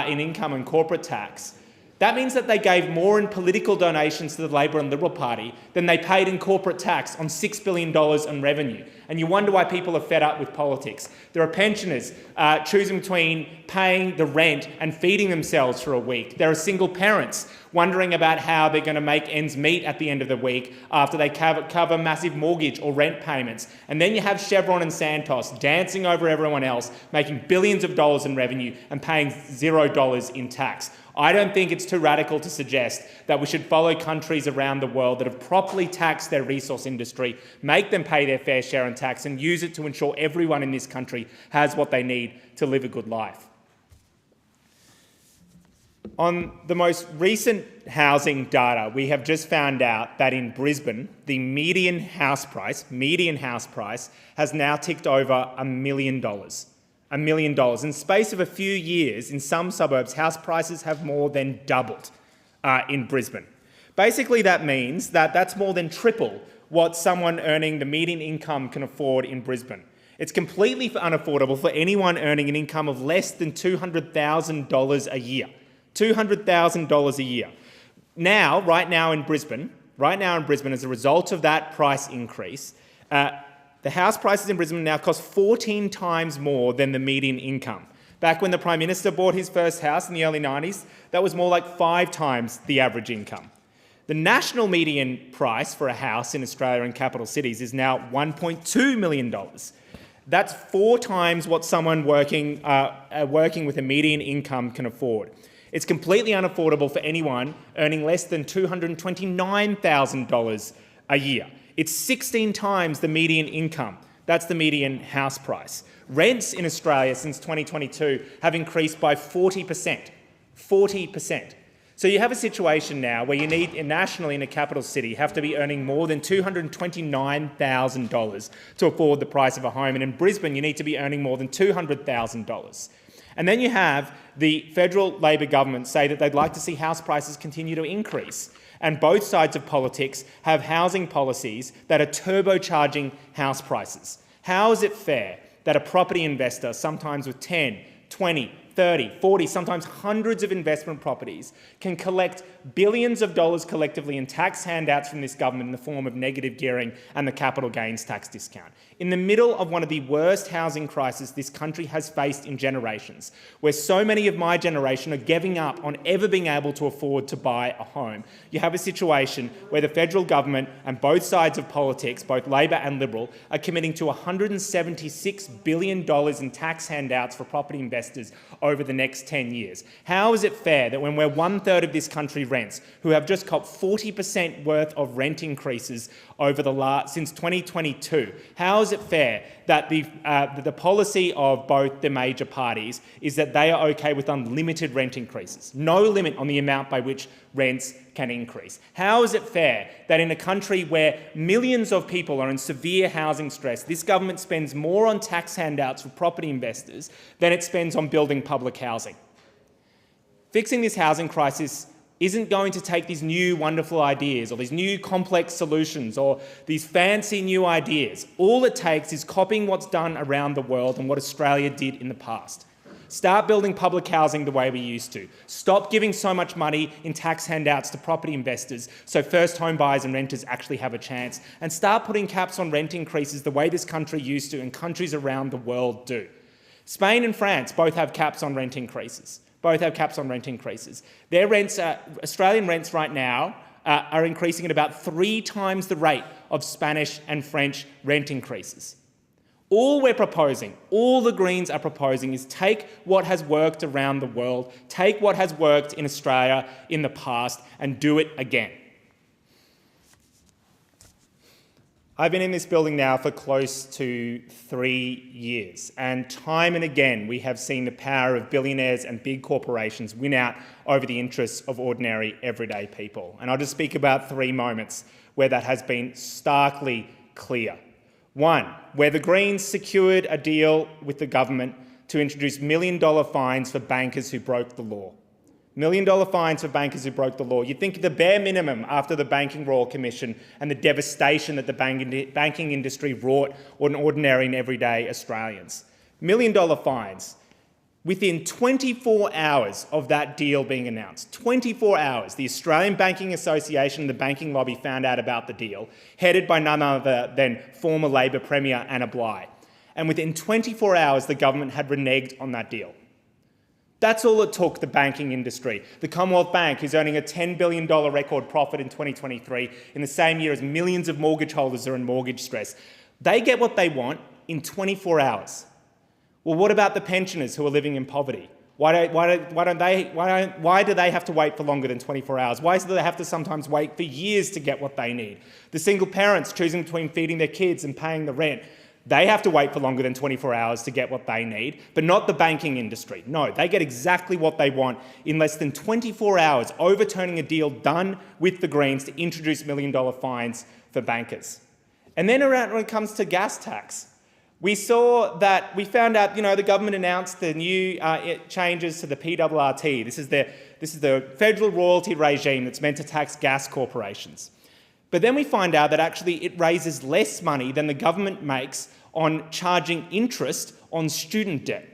in income and corporate tax. That means that they gave more in political donations to the Labor and Liberal Party than they paid in corporate tax on $6 billion in revenue. And you wonder why people are fed up with politics. There are pensioners choosing between paying the rent and feeding themselves for a week. There are single parents wondering about how they're going to make ends meet at the end of the week after they cover massive mortgage or rent payments. And then you have Chevron and Santos dancing over everyone else, making billions of dollars in revenue and paying $0 in tax. I don't think it's too radical to suggest that we should follow countries around the world that have properly taxed their resource industry, make them pay their fair share in tax, and use it to ensure everyone in this country has what they need to live a good life. On the most recent housing data, we have just found out that in Brisbane, the median house price has now ticked over $1 million. $1 million. In the space of a few years, in some suburbs, house prices have more than doubled in Brisbane. Basically, that means that that's more than triple what someone earning the median income can afford in Brisbane. It's completely unaffordable for anyone earning an income of less than $200,000 a year. $200,000 a year. Right now in Brisbane, as a result of that price increase, the house prices in Brisbane now cost 14 times more than the median income. Back when the Prime Minister bought his first house in the early 90s, that was more like 5 times the average income. The national median price for a house in Australia and capital cities is now $1.2 million. That's 4 times what someone working with a median income can afford. It's completely unaffordable for anyone earning less than $229,000 a year. It's 16 times the median income. That's the median house price. Rents in Australia since 2022 have increased by 40%. 40%. So you have a situation now where you need, nationally in a capital city, have to be earning more than $229,000 to afford the price of a home. And in Brisbane, you need to be earning more than $200,000. And then you have the federal Labor government say that they'd like to see house prices continue to increase. And both sides of politics have housing policies that are turbocharging house prices. How is it fair that a property investor, sometimes with 10, 20, 30, 40, sometimes hundreds of investment properties, can collect billions of dollars collectively in tax handouts from this government in the form of negative gearing and the capital gains tax discount? In the middle of one of the worst housing crises this country has faced in generations, where so many of my generation are giving up on ever being able to afford to buy a home, you have a situation where the federal government and both sides of politics, both Labor and Liberal, are committing to $176 billion in tax handouts for property investors over the next 10 years. How is it fair that when we're 1/3 of this country rents, who have just copped 40% worth of rent increases over since 2022, how is it fair that the policy of both the major parties is that they are okay with unlimited rent increases, no limit on the amount by which rents can increase? How is it fair that in a country where millions of people are in severe housing stress, this government spends more on tax handouts for property investors than it spends on building public housing? Fixing this housing crisis isn't going to take these new wonderful ideas or these new complex solutions or these fancy new ideas. All it takes is copying what's done around the world and what Australia did in the past. Start building public housing the way we used to. Stop giving so much money in tax handouts to property investors so first home buyers and renters actually have a chance. And start putting caps on rent increases the way this country used to and countries around the world do. Spain and France both have caps on rent increases. Their rents, Australian rents right now are increasing at about 3 times the rate of Spanish and French rent increases. All we're proposing, all the Greens are proposing, is take what has worked around the world, take what has worked in Australia in the past and do it again. I've been in this building now for close to 3 years, and time and again we have seen the power of billionaires and big corporations win out over the interests of ordinary, everyday people. And I'll just speak about 3 moments where that has been starkly clear. One, where the Greens secured a deal with the government to introduce $1 million fines for bankers who broke the law. $1 million fines for bankers who broke the law. You'd think the bare minimum after the Banking Royal Commission and the devastation that the banking industry wrought on ordinary and everyday Australians. $1 million fines. Within 24 hours of that deal being announced, 24 hours, the Australian Banking Association and the banking lobby found out about the deal, headed by none other than former Labor Premier Anna Bligh. And within 24 hours, the government had reneged on that deal. That's all it took the banking industry. The Commonwealth Bank, who's earning a $10 billion record profit in 2023, in the same year as millions of mortgage holders are in mortgage stress, they get what they want in 24 hours. Well, what about the pensioners who are living in poverty? Why do they have to wait for longer than 24 hours? Why do they have to sometimes wait for years to get what they need? The single parents choosing between feeding their kids and paying the rent, they have to wait for longer than 24 hours to get what they need, but not the banking industry. No, they get exactly what they want in less than 24 hours, overturning a deal done with the Greens to introduce $1 million fines for bankers. And then around when it comes to gas tax, we found out, the government announced the new changes to the PRRT. This is the federal royalty regime that's meant to tax gas corporations. But then we find out that actually it raises less money than the government makes on charging interest on student debt.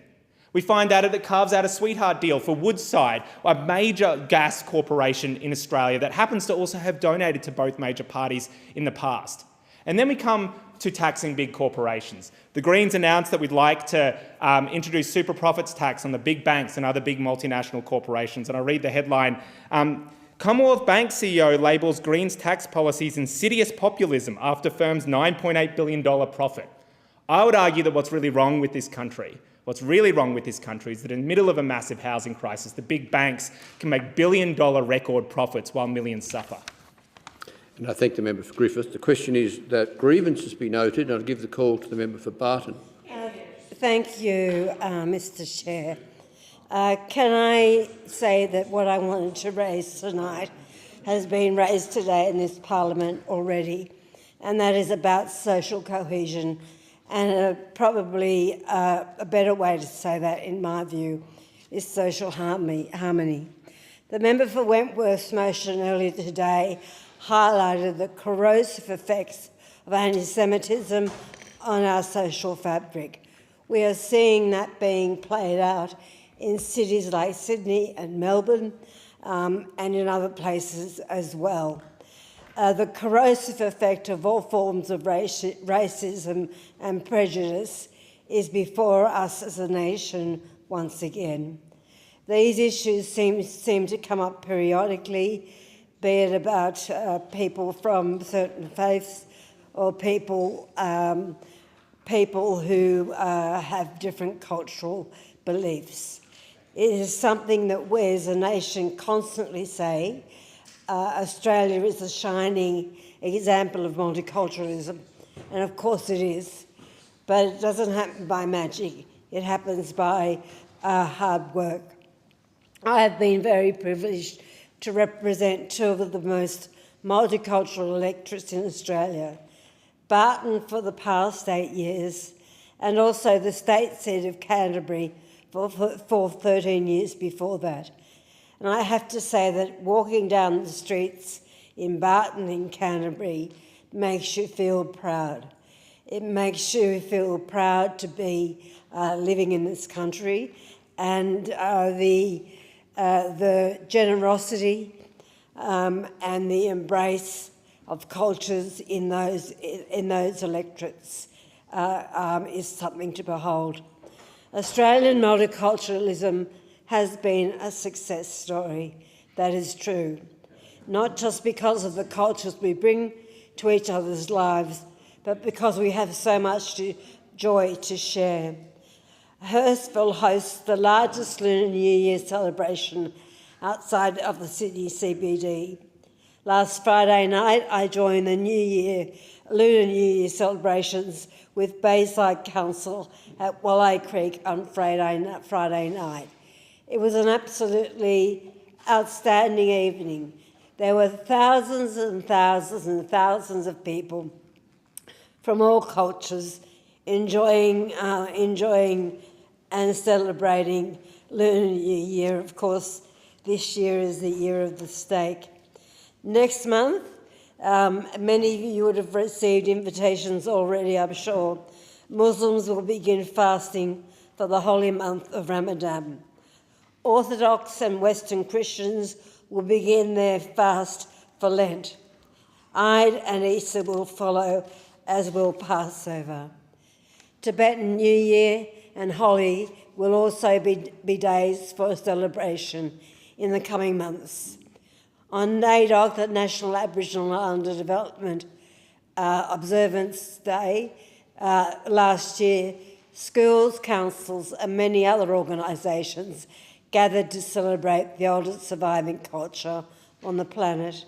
We find out that it carves out a sweetheart deal for Woodside, a major gas corporation in Australia that happens to also have donated to both major parties in the past. And then we come to taxing big corporations. The Greens announced that we'd like to introduce super profits tax on the big banks and other big multinational corporations. And I read the headline, Commonwealth Bank CEO labels Greens tax policies insidious populism after firm's $9.8 billion profit. I would argue that what's really wrong with this country is that in the middle of a massive housing crisis, the big banks can make billion-dollar record profits while millions suffer. And I thank the member for Griffith. The question is that grievances be noted, and I'll give the call to the member for Barton. Thank you, Mr Chair. Can I say that what I wanted to raise tonight has been raised today in this parliament already, and that is about social cohesion, and probably a better way to say that, in my view, is social harmony. The member for Wentworth's motion earlier today highlighted the corrosive effects of anti-Semitism on our social fabric. We are seeing that being played out in cities like Sydney and Melbourne and in other places as well. The corrosive effect of all forms of racism and prejudice is before us as a nation once again. These issues seem to come up periodically, be it about people from certain faiths or people who have different cultural beliefs. It is something that we as a nation constantly say. Australia is a shining example of multiculturalism, and of course it is, but it doesn't happen by magic. It happens by hard work. I have been very privileged to represent 2 of the most multicultural electorates in Australia, Barton for the past 8 years, and also the state seat of Canterbury for 13 years before that. And I have to say that walking down the streets in Barton in Canterbury makes you feel proud. It makes you feel proud to be living in this country, and the generosity and the embrace of cultures in those electorates is something to behold. Australian multiculturalism has been a success story, that is true. not just because of the cultures we bring to each other's lives, but because we have so much joy to share. Hurstville hosts the largest Lunar New Year celebration outside of the Sydney CBD. Last Friday night, I joined the Lunar New Year celebrations with Bayside Council at Wallay Creek on Friday night. It was an absolutely outstanding evening. There were thousands and thousands and thousands of people from all cultures enjoying and celebrating Lunar New Year. Of course, this year is the year of the steak. Next month, many of you would have received invitations already, I'm sure. Muslims will begin fasting for the holy month of Ramadan. Orthodox and Western Christians will begin their fast for Lent. Eid and Easter will follow, as will Passover. Tibetan New Year and Holi will also be days for celebration in the coming months. On NAIDOC, the National Aboriginal Islander Development Observance Day, last year, schools, councils and many other organisations gathered to celebrate the oldest surviving culture on the planet.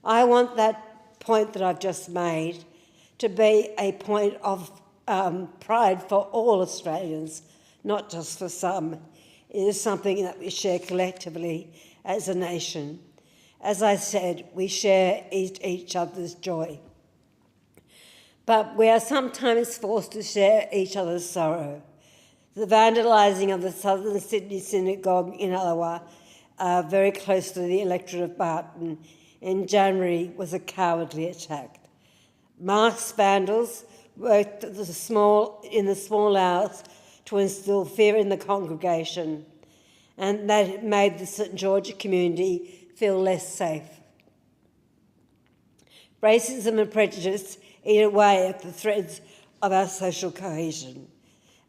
I want that point that I've just made to be a point of pride for all Australians, not just for some. It is something that we share collectively as a nation. As I said, we share each other's joy. But we are sometimes forced to share each other's sorrow. The vandalising of the Southern Sydney Synagogue in Allawa, very close to the electorate of Barton, in January was a cowardly attack. Masked vandals worked in the small hours to instill fear in the congregation, and that made the St George community feel less safe. Racism and prejudice eat away at the threads of our social cohesion,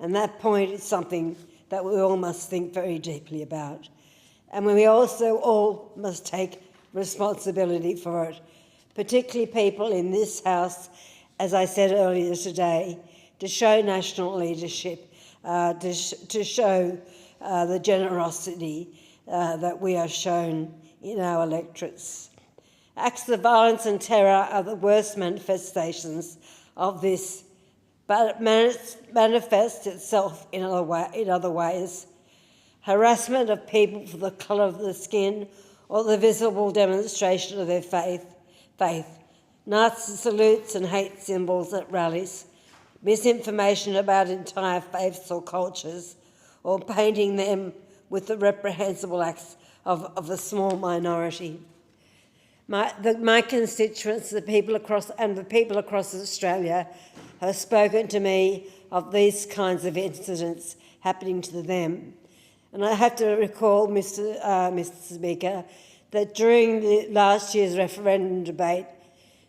and that point is something that we all must think very deeply about. And we also all must take responsibility for it, particularly people in this House, as I said earlier today, to show national leadership, to show the generosity that we are shown in our electorates. Acts of violence and terror are the worst manifestations of this, but it manifests itself in other ways. Harassment of people for the colour of their skin or the visible demonstration of their faith, Nazi salutes and hate symbols at rallies, misinformation about entire faiths or cultures, or painting them with the reprehensible acts of a small minority. My constituents, the people across Australia, have spoken to me of these kinds of incidents happening to them. And I have to recall, Mr. Speaker, that during last year's referendum debate,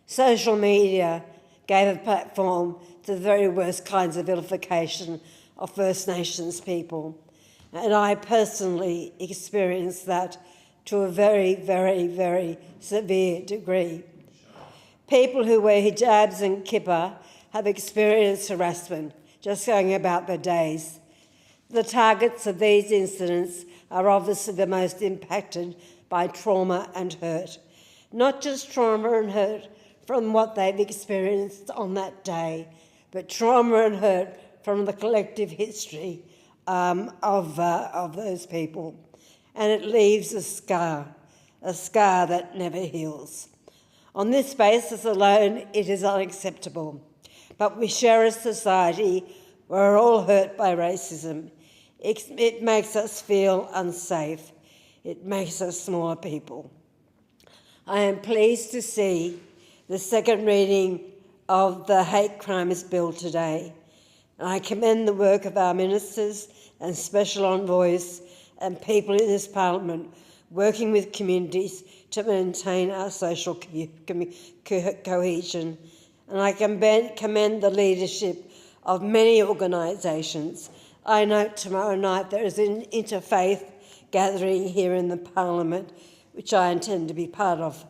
social media gave a platform to the very worst kinds of vilification of First Nations people. And I personally experienced that to a very, very, very severe degree. People who wear hijabs and kippah have experienced harassment just going about their days. The targets of these incidents are obviously the most impacted by trauma and hurt. Not just trauma and hurt from what they've experienced on that day, but trauma and hurt from the collective history of those people. And it leaves a scar that never heals. On this basis alone, it is unacceptable. But we share a society where we're all hurt by racism. It makes us feel unsafe. It makes us smaller people. I am pleased to see the second reading of the Hate Crimes Bill today. And I commend the work of our ministers and special envoys and people in this Parliament working with communities to maintain our social cohesion. And I commend the leadership of many organisations. I note tomorrow night there is an interfaith gathering here in the Parliament, which I intend to be part of.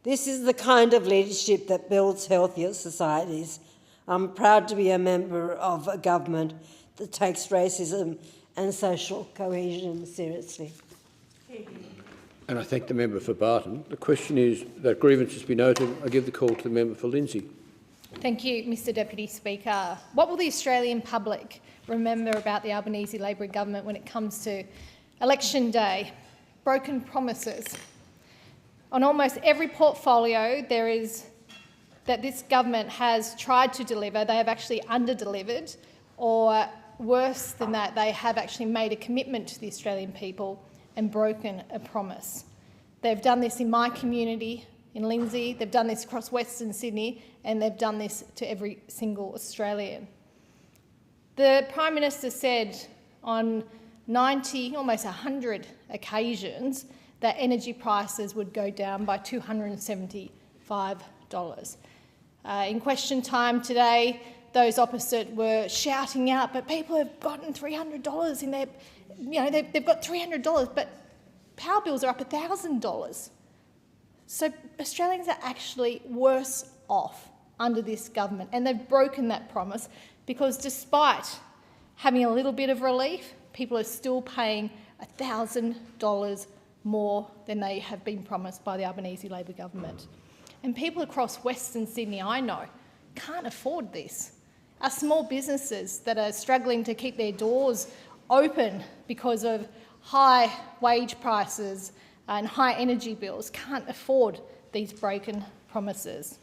This is the kind of leadership that builds healthier societies. I'm proud to be a member of a government that takes racism and social cohesion seriously. And I thank the member for Barton. The question is that grievances be noted. I give the call to the member for Lindsay. Thank you, Mr Deputy Speaker. What will the Australian public remember about the Albanese Labor government when it comes to election day? Broken promises. On almost every portfolio that this government has tried to deliver, they have actually under-delivered, or worse than that, they have actually made a commitment to the Australian people and broken a promise. They've done this in my community, in Lindsay, they've done this across Western Sydney, and they've done this to every single Australian. The Prime Minister said on 90, almost 100 occasions that energy prices would go down by $275. In question time today, those opposite were shouting out, but people have gotten $300 in their, they've got $300, but power bills are up $1,000. So Australians are actually worse off under this government, and they've broken that promise because despite having a little bit of relief, people are still paying $1,000 more than they have been promised by the Albanese Labor government. And people across Western Sydney, I know, can't afford this. Our small businesses that are struggling to keep their doors open because of high wage prices and high energy bills can't afford these broken promises.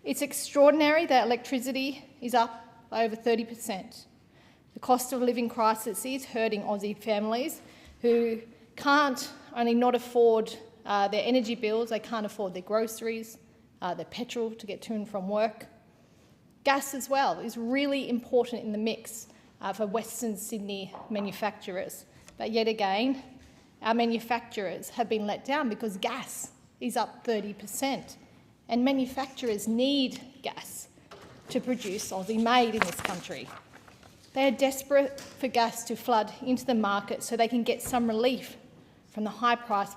It's extraordinary that electricity is up by over 30%. The cost of living crisis is hurting Aussie families who can't only not afford their energy bills, they can't afford their groceries, their petrol to get to and from work. Gas as well is really important in the mix for Western Sydney manufacturers. But yet again, our manufacturers have been let down because gas is up 30%. And manufacturers need gas to produce Aussie-made in this country. They are desperate for gas to flood into the market so they can get some relief from the high price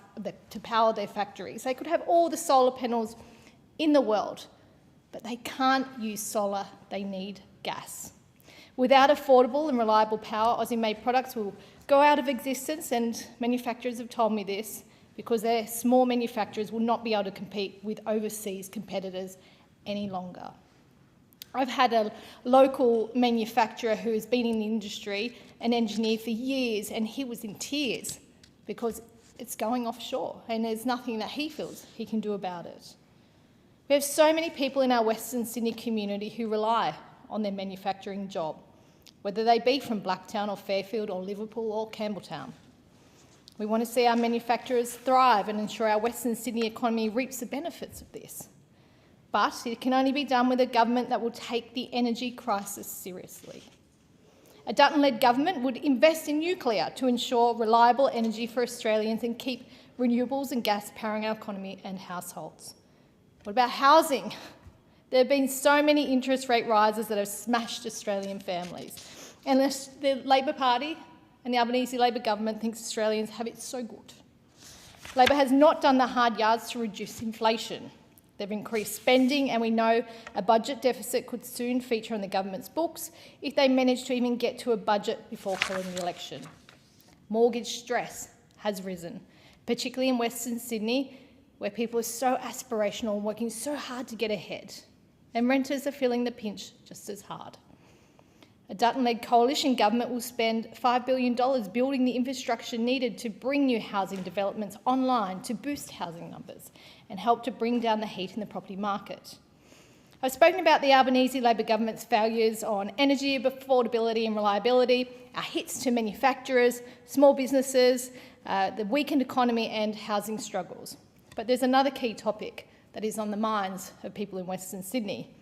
to power their factories. They could have all the solar panels in the world, but they can't use solar, they need gas. Without affordable and reliable power, Aussie-made products will go out of existence, and manufacturers have told me this, because their small manufacturers will not be able to compete with overseas competitors any longer. I've had a local manufacturer who has been in the industry, an engineer for years, and he was in tears because it's going offshore and there's nothing that he feels he can do about it. We have so many people in our Western Sydney community who rely on their manufacturing job, whether they be from Blacktown or Fairfield or Liverpool or Campbelltown. We want to see our manufacturers thrive and ensure our Western Sydney economy reaps the benefits of this. But it can only be done with a government that will take the energy crisis seriously. A Dutton-led government would invest in nuclear to ensure reliable energy for Australians and keep renewables and gas powering our economy and households. What about housing? There have been so many interest rate rises that have smashed Australian families. And the Labor Party and the Albanese Labor government thinks Australians have it so good. Labor has not done the hard yards to reduce inflation. They've increased spending, and we know a budget deficit could soon feature on the government's books if they manage to even get to a budget before calling the election. Mortgage stress has risen, particularly in Western Sydney, where people are so aspirational and working so hard to get ahead, and renters are feeling the pinch just as hard. A Dutton-led coalition government will spend $5 billion building the infrastructure needed to bring new housing developments online to boost housing numbers and help to bring down the heat in the property market. I've spoken about the Albanese Labor government's failures on energy affordability and reliability, our hits to manufacturers, small businesses, the weakened economy and housing struggles. But there's another key topic that is on the minds of people in Western Sydney.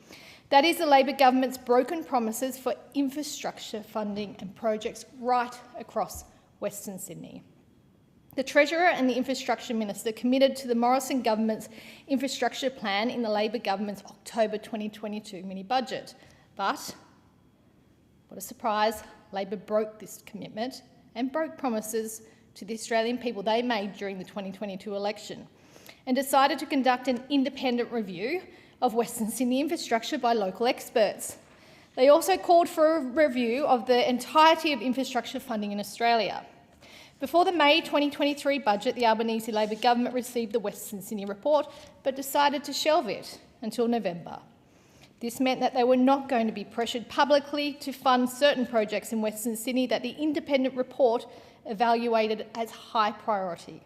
That is the Labor government's broken promises for infrastructure funding and projects right across Western Sydney. The Treasurer and the Infrastructure Minister committed to the Morrison government's infrastructure plan in the Labor government's October 2022 mini-budget. But, what a surprise, Labor broke this commitment and broke promises to the Australian people they made during the 2022 election, and decided to conduct an independent review of Western Sydney infrastructure by local experts. They also called for a review of the entirety of infrastructure funding in Australia. Before the May 2023 budget, the Albanese Labor government received the Western Sydney report, but decided to shelve it until November. This meant that they were not going to be pressured publicly to fund certain projects in Western Sydney that the independent report evaluated as high priority.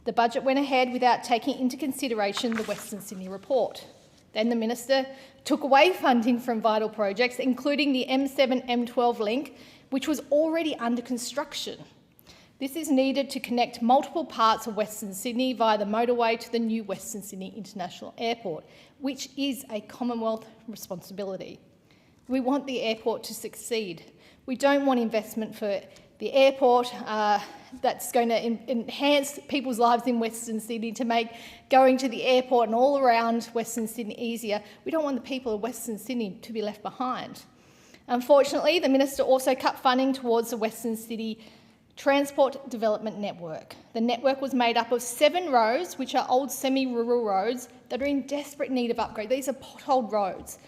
The budget went ahead without taking into consideration the Western Sydney report. Then the minister took away funding from vital projects, including the M7-M12 link, which was already under construction. This is needed to connect multiple parts of Western Sydney via the motorway to the new Western Sydney International Airport, which is a Commonwealth responsibility. We want the airport to succeed. We don't want investment for the airport that's going to enhance people's lives in Western Sydney, to make going to the airport and all around Western Sydney easier. We don't want the people of Western Sydney to be left behind. Unfortunately, the minister also cut funding towards the Western Sydney Transport Development Network. The network was made up of 7 roads, which are old semi-rural roads that are in desperate need of upgrade. These are potholed roads.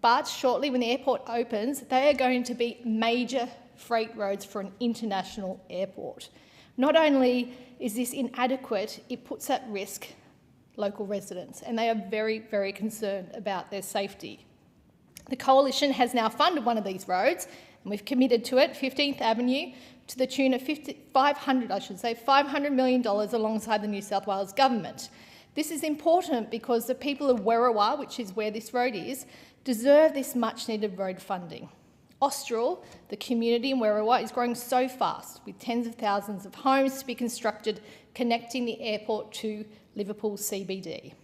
But shortly, when the airport opens, they are going to be major freight roads for an international airport. Not only is this inadequate, it puts at risk local residents, and they are very, very concerned about their safety. The Coalition has now funded one of these roads, and we've committed to it, 15th Avenue, to the tune of $500 million alongside the New South Wales Government. This is important because the people of Werriwa, which is where this road is, deserve this much-needed road funding. Austral, the community in Werriwa, is growing so fast, with tens of thousands of homes to be constructed connecting the airport to Liverpool CBD.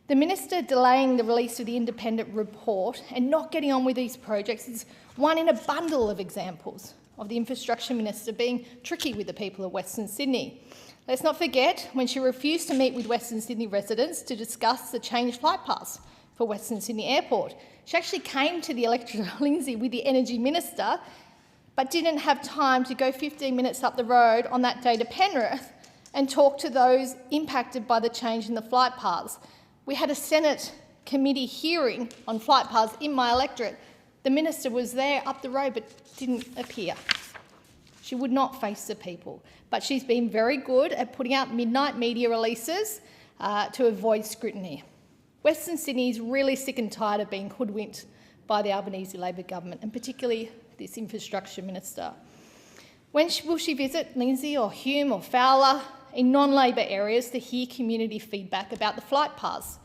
The minister delaying the release of the independent report and not getting on with these projects is one in a bundle of examples of the infrastructure minister being tricky with the people of Western Sydney. Let's not forget when she refused to meet with Western Sydney residents to discuss the changed flight paths for Western Sydney Airport. She actually came to the electorate of Lindsay with the Energy Minister, but didn't have time to go 15 minutes up the road on that day to Penrith and talk to those impacted by the change in the flight paths. We had a Senate committee hearing on flight paths in my electorate. The minister was there up the road but didn't appear. She would not face the people, but she's been very good at putting out midnight media releases to avoid scrutiny. Western Sydney is really sick and tired of being hoodwinked by the Albanese Labor government, and particularly this infrastructure minister. When will she visit Lindsay or Hume or Fowler in non-Labor areas to hear community feedback about the flight paths?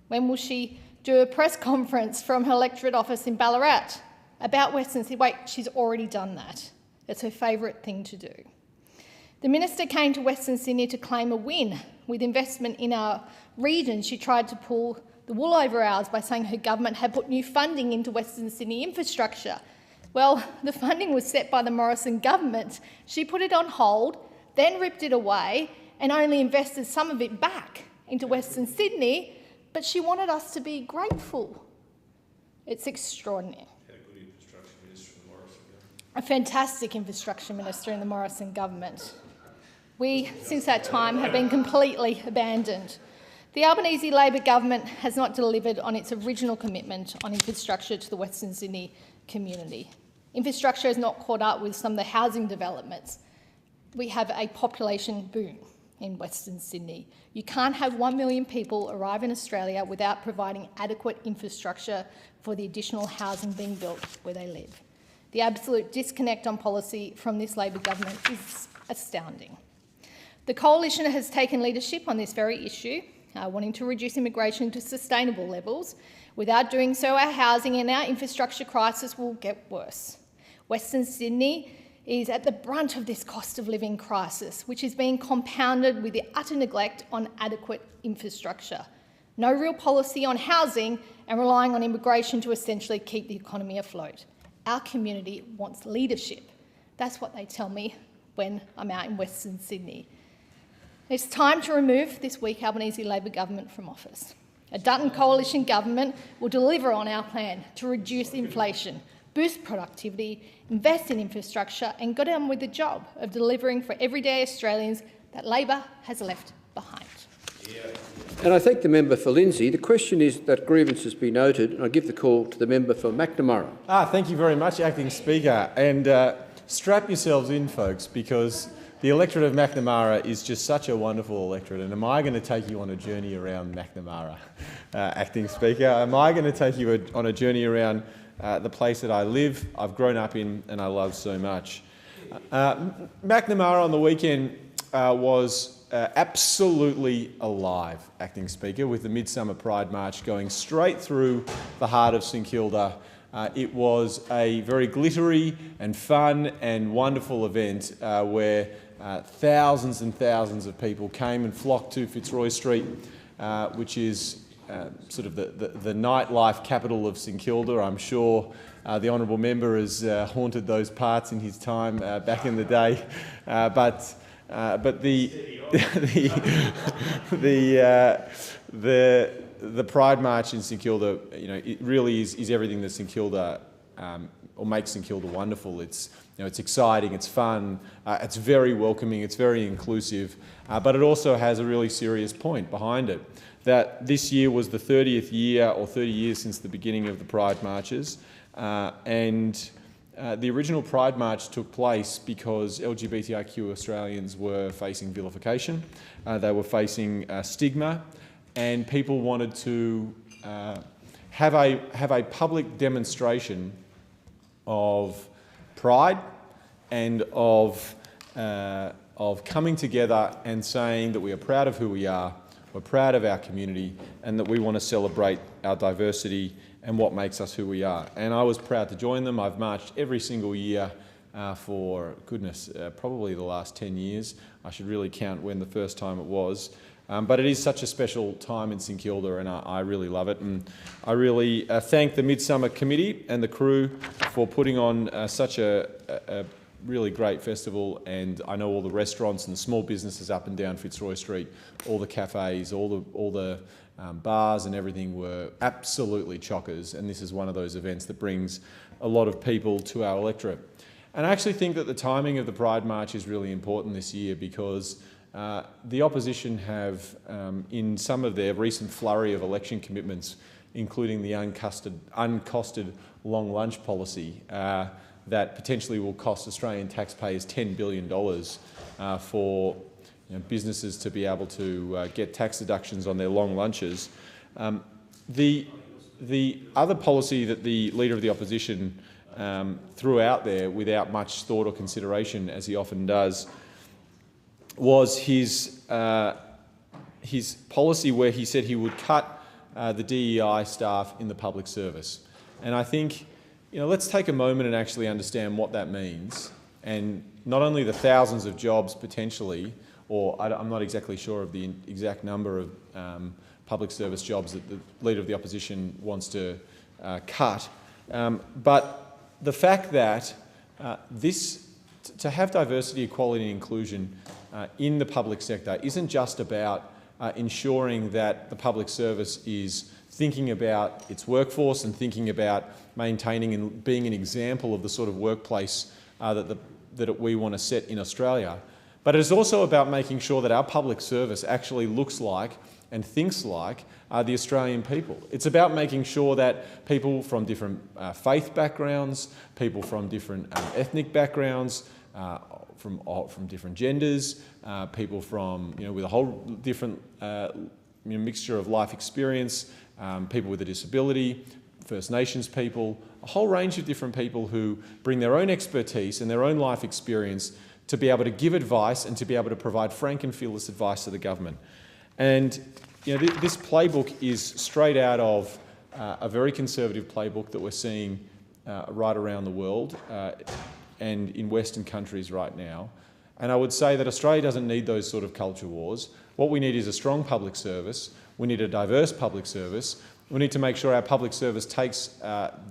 When will she do a press conference from her electorate office in Ballarat about Western Sydney? Wait, she's already done that. It's her favourite thing to do. The minister came to Western Sydney to claim a win. With investment in our region, she tried to pull the wool over ours by saying her government had put new funding into Western Sydney infrastructure. Well, the funding was set by the Morrison government. She put it on hold, then ripped it away and only invested some of it back into Western Sydney, but she wanted us to be grateful. It's extraordinary. A fantastic infrastructure minister in the Morrison government. We, since that time, have been completely abandoned. The Albanese Labor government has not delivered on its original commitment on infrastructure to the Western Sydney community. Infrastructure has not caught up with some of the housing developments. We have a population boom in Western Sydney. You can't have 1 million people arrive in Australia without providing adequate infrastructure for the additional housing being built where they live. The absolute disconnect on policy from this Labor government is astounding. The Coalition has taken leadership on this very issue, wanting to reduce immigration to sustainable levels. Without doing so, our housing and our infrastructure crisis will get worse. Western Sydney is at the brunt of this cost of living crisis, which is being compounded with the utter neglect on adequate infrastructure. No real policy on housing and relying on immigration to essentially keep the economy afloat. Our community wants leadership. That's what they tell me when I'm out in Western Sydney. It's time to remove this weak Albanese Labor government from office. A Dutton Coalition government will deliver on our plan to reduce inflation, boost productivity, invest in infrastructure and get on with the job of delivering for everyday Australians that Labor has left behind. And I thank the member for Lindsay. The question is that grievances be noted, and I give the call to the member for Macnamara. Thank you very much, Acting Speaker. And strap yourselves in, folks, because the electorate of Macnamara is just such a wonderful electorate. And am I going to take you on a journey around Macnamara, Acting Speaker? Am I going to take you on a journey around the place that I live, I've grown up in, and I love so much? Macnamara on the weekend was absolutely alive, Acting Speaker, with the Midsummer Pride March going straight through the heart of St Kilda. It was a very glittery and fun and wonderful event where thousands and thousands of people came and flocked to Fitzroy Street, which is sort of the nightlife capital of St Kilda. I'm sure the honourable member has haunted those parts in his time back in the day, but the Pride March in St Kilda, it really is everything that St Kilda or makes St Kilda wonderful. It's it's exciting, it's fun, it's very welcoming, it's very inclusive, but it also has a really serious point behind it. That this year was the 30th year or 30 years since the beginning of the Pride Marches, and the original Pride March took place because LGBTIQ Australians were facing vilification, they were facing stigma, and people wanted to have a public demonstration of pride and of coming together and saying that we are proud of who we are, we're proud of our community, and that we want to celebrate our diversity and what makes us who we are. And I was proud to join them. I've marched every single year for, goodness, probably the last 10 years. I should really count when the first time it was. But it is such a special time in St Kilda, and I really love it. And I really thank the Midsummer Committee and the crew for putting on such a really great festival. And I know all the restaurants and the small businesses up and down Fitzroy Street, all the cafes, all the bars and everything were absolutely chockers, and this is one of those events that brings a lot of people to our electorate. And I actually think that the timing of the Pride March is really important this year because the opposition have, in some of their recent flurry of election commitments, including the uncosted long lunch policy that potentially will cost Australian taxpayers $10 billion for businesses to be able to get tax deductions on their long lunches. The other policy that the Leader of the Opposition threw out there without much thought or consideration, as he often does, was his policy where he said he would cut the DEI staff in the public service. And I think, let's take a moment and actually understand what that means, and not only the thousands of jobs potentially, or I'm not exactly sure of the exact number of public service jobs that the Leader of the Opposition wants to cut, but the fact that to have diversity, equality and inclusion in the public sector isn't just about ensuring that the public service is thinking about its workforce and thinking about maintaining and being an example of the sort of workplace that we want to set in Australia. But it is also about making sure that our public service actually looks like and thinks like the Australian people. It's about making sure that people from different faith backgrounds, people from different ethnic backgrounds, from different genders, people from with a whole different mixture of life experience, people with a disability, First Nations people, a whole range of different people who bring their own expertise and their own life experience to be able to give advice and to be able to provide frank and fearless advice to the government. And this playbook is straight out of a very conservative playbook that we're seeing right around the world and in Western countries right now. And I would say that Australia doesn't need those sort of culture wars. What we need is a strong public service. We need a diverse public service. We need to make sure our public service takes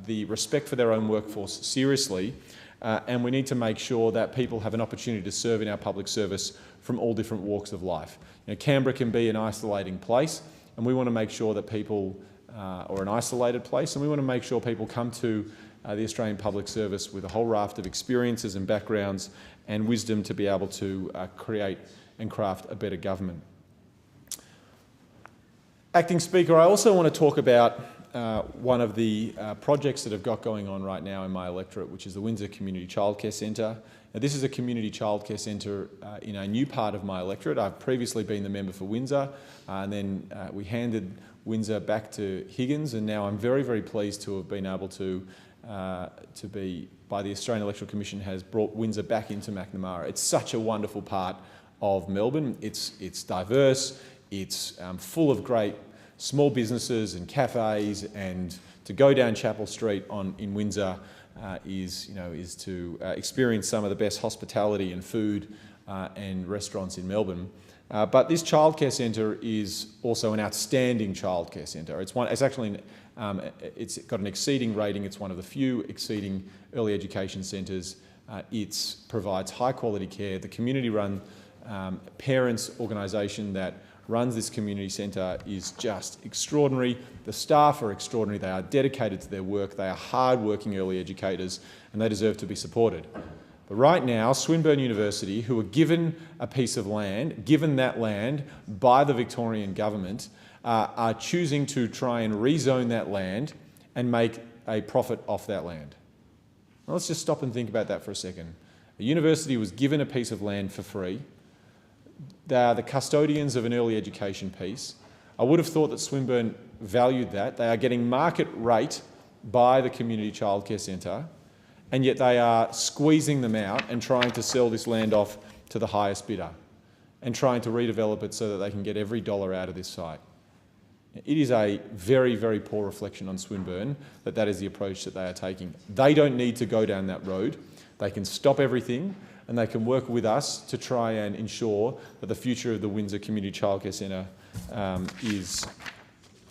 the respect for their own workforce seriously. And we need to make sure that people have an opportunity to serve in our public service from all different walks of life. Canberra can be an isolating place, and we want to make sure that people, or an isolated place, and we want to make sure people come to the Australian Public Service with a whole raft of experiences and backgrounds and wisdom to be able to create and craft a better government. Acting Speaker, I also want to talk about one of the projects that I've got going on right now in my electorate, which is the Windsor Community Childcare Centre. Now, this is a community childcare centre in a new part of my electorate. I've previously been the member for Windsor, and then we handed Windsor back to Higgins, and now I'm very, very pleased to have been able to be, by the Australian Electoral Commission, has brought Windsor back into Macnamara. It's such a wonderful part of Melbourne. It's diverse, it's full of great small businesses and cafes, and to go down Chapel Street in Windsor is to experience some of the best hospitality and food and restaurants in Melbourne. But this childcare centre is also an outstanding childcare centre. It's got an exceeding rating. It's one of the few exceeding early education centres. It provides high quality care. The community-run parents organisation that runs this community centre is just extraordinary. The staff are extraordinary. They are dedicated to their work. They are hard-working early educators, and they deserve to be supported. But right now, Swinburne University, who were given a piece of land, given that land by the Victorian government, are choosing to try and rezone that land and make a profit off that land. Now, let's just stop and think about that for a second. The university was given a piece of land for free. They are the custodians of an early education piece. I would have thought that Swinburne valued that. They are getting market rate by the Community Childcare Centre, and yet they are squeezing them out and trying to sell this land off to the highest bidder and trying to redevelop it so that they can get every dollar out of this site. It is a very, very poor reflection on Swinburne that is the approach that they are taking. They don't need to go down that road. They can stop everything and they can work with us to try and ensure that the future of the Windsor Community Childcare Centre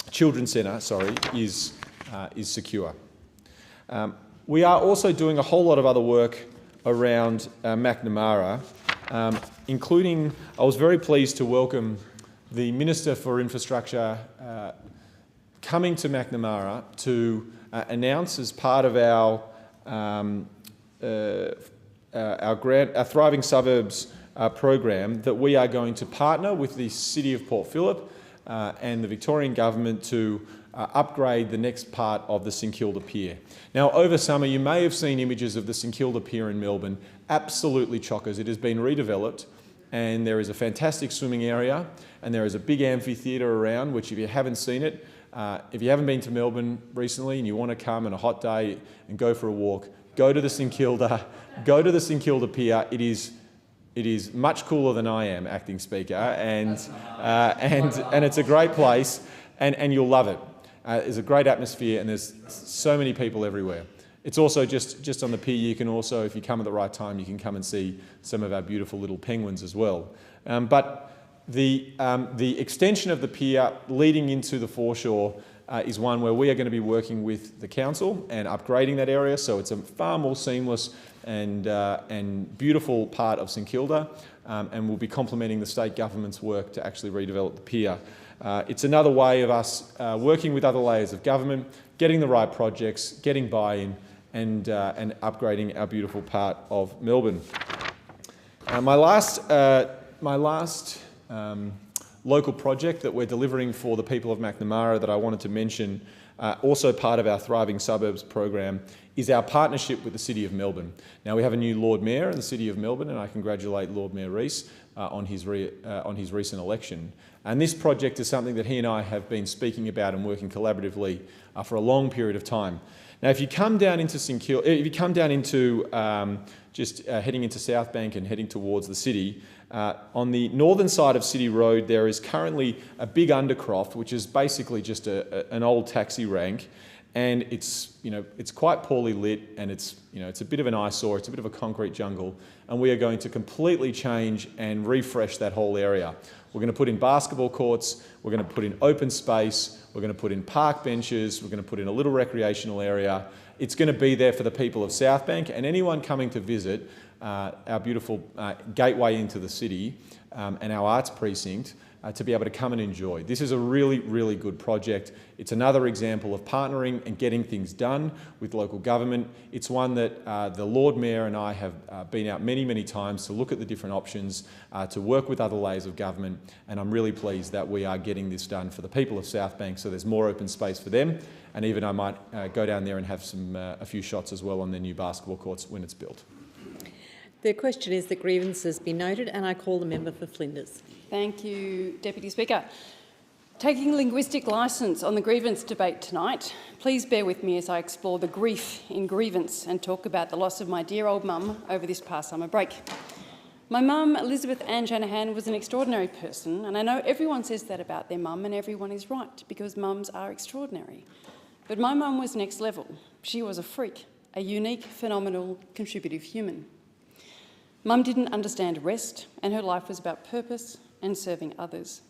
Children's Centre, is secure. We are also doing a whole lot of other work around Macnamara, including, I was very pleased to welcome the Minister for Infrastructure coming to Macnamara to announce as part of our Thriving Suburbs program that we are going to partner with the City of Port Phillip and the Victorian Government to upgrade the next part of the St Kilda Pier. Now, over summer, you may have seen images of the St Kilda Pier in Melbourne. Absolutely chockers. It has been redeveloped, and there is a fantastic swimming area, and there is a big amphitheatre around, which if you haven't seen it, if you haven't been to Melbourne recently and you want to come on a hot day and go for a walk, go to the St Kilda, go to the St Kilda Pier. It is much cooler than I am, Acting Speaker, and it's a great place, and you'll love it. There's a great atmosphere, and there's so many people everywhere. It's also just on the pier. You can also, if you come at the right time, you can come and see some of our beautiful little penguins as well. But the extension of the pier leading into the foreshore is one where we are going to be working with the council and upgrading that area, so it's a far more seamless and beautiful part of St Kilda, and we'll be complementing the state government's work to actually redevelop the pier. It's another way of us working with other layers of government, getting the right projects, getting buy-in, and upgrading our beautiful part of Melbourne. My last local project that we're delivering for the people of Macnamara that I wanted to mention, also part of our Thriving Suburbs program, is our partnership with the City of Melbourne. Now, we have a new Lord Mayor in the City of Melbourne, and I congratulate Lord Mayor Rees on his recent election. And this project is something that he and I have been speaking about and working collaboratively for a long period of time. Now, if you come down into St Kilda, if you come down into heading into South Bank and heading towards the city, on the northern side of City Road, there is currently a big undercroft, which is basically just an old taxi rank, and it's quite poorly lit, and it's a bit of an eyesore. It's a bit of a concrete jungle, and we are going to completely change and refresh that whole area. We're going to put in basketball courts. We're going to put in open space. We're going to put in park benches. We're going to put in a little recreational area. It's going to be there for the people of South Bank and anyone coming to visit our beautiful gateway into the city and our arts precinct. to be able to come and enjoy. This is a really, really good project. It's another example of partnering and getting things done with local government. It's one that the Lord Mayor and I have been out many, many times to look at the different options, to work with other layers of government, and I'm really pleased that we are getting this done for the people of South Bank, so there's more open space for them, and even I might go down there and have a few shots as well on their new basketball courts when it's built. The question is that grievances be noted, and I call the member for Flinders. Thank you, Deputy Speaker. Taking linguistic licence on the grievance debate tonight, please bear with me as I explore the grief in grievance and talk about the loss of my dear old mum over this past summer break. My mum, Elizabeth Ann Shanahan, was an extraordinary person, and I know everyone says that about their mum, and everyone is right, because mums are extraordinary. But my mum was next level. She was a freak, a unique, phenomenal, contributive human. Mum didn't understand rest, and her life was about purpose and serving others.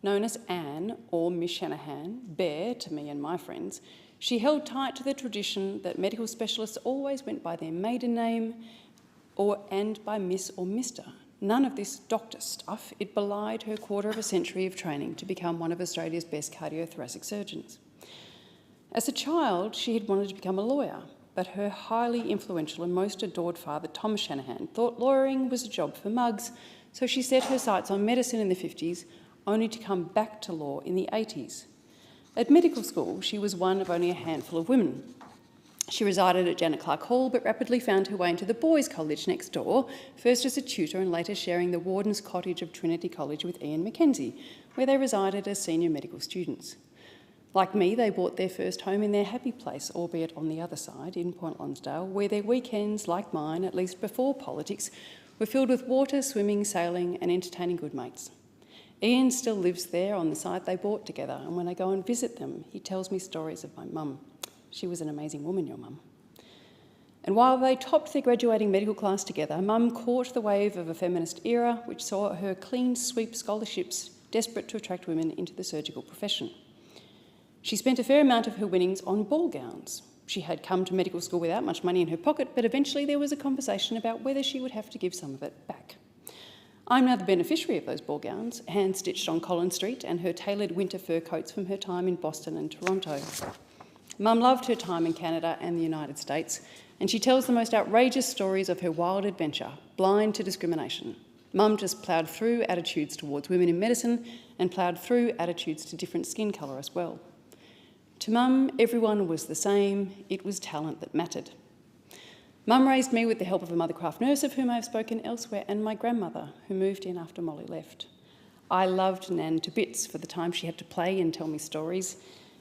Known as Anne, or Miss Shanahan, Bear to me and my friends, she held tight to the tradition that medical specialists always went by their maiden name and by Miss or Mr. None of this doctor stuff. It belied her quarter of a century of training to become one of Australia's best cardiothoracic surgeons. As a child, she had wanted to become a lawyer, but her highly influential and most adored father, Thomas Shanahan, thought lawyering was a job for mugs, so she set her sights on medicine in the 50s, only to come back to law in the 80s. At medical school, she was one of only a handful of women. She resided at Janet Clark Hall, but rapidly found her way into the boys' college next door, first as a tutor and later sharing the warden's cottage of Trinity College with Ian Mackenzie, where they resided as senior medical students. Like me, they bought their first home in their happy place, albeit on the other side, in Point Lonsdale, where their weekends, like mine, at least before politics, were filled with water, swimming, sailing and entertaining good mates. Ian still lives there on the side they bought together, and when I go and visit them, he tells me stories of my mum. She was an amazing woman, your mum. And while they topped their graduating medical class together, Mum caught the wave of a feminist era which saw her clean sweep scholarships desperate to attract women into the surgical profession. She spent a fair amount of her winnings on ball gowns. She had come to medical school without much money in her pocket, but eventually there was a conversation about whether she would have to give some of it back. I'm now the beneficiary of those ball gowns, hand-stitched on Collins Street, and her tailored winter fur coats from her time in Boston and Toronto. Mum loved her time in Canada and the United States, and she tells the most outrageous stories of her wild adventure, blind to discrimination. Mum just ploughed through attitudes towards women in medicine and ploughed through attitudes to different skin colour as well. To Mum, everyone was the same. It was talent that mattered. Mum raised me with the help of a mothercraft nurse of whom I have spoken elsewhere, and my grandmother, who moved in after Molly left. I loved Nan to bits for the time she had to play and tell me stories,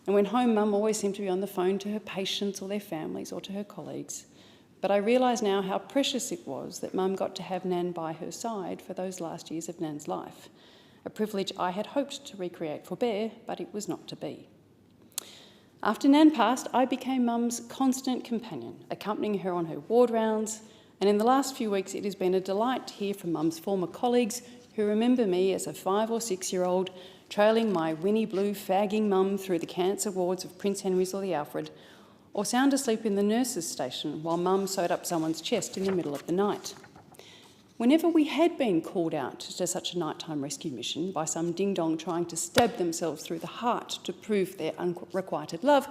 and when home, Mum always seemed to be on the phone to her patients or their families or to her colleagues. But I realise now how precious it was that Mum got to have Nan by her side for those last years of Nan's life, a privilege I had hoped to recreate for Bear, but it was not to be. After Nan passed, I became Mum's constant companion, accompanying her on her ward rounds, and in the last few weeks it has been a delight to hear from Mum's former colleagues who remember me as a 5 or 6-year-old trailing my Winnie Blue fagging mum through the cancer wards of Prince Henry's or the Alfred, or sound asleep in the nurses' station while Mum sewed up someone's chest in the middle of the night. Whenever we had been called out to such a nighttime rescue mission by some ding-dong trying to stab themselves through the heart to prove their unrequited love,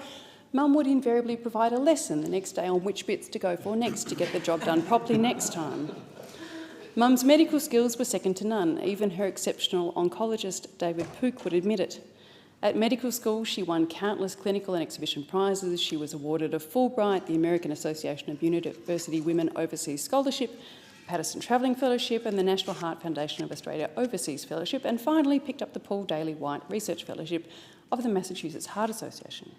Mum would invariably provide a lesson the next day on which bits to go for next to get the job done properly next time. Mum's medical skills were second to none. Even her exceptional oncologist, David Pook, would admit it. At medical school, she won countless clinical and exhibition prizes. She was awarded a Fulbright, the American Association of University Women Overseas Scholarship, Patterson Travelling Fellowship and the National Heart Foundation of Australia Overseas Fellowship, and finally picked up the Paul Daly White Research Fellowship of the Massachusetts Heart Association.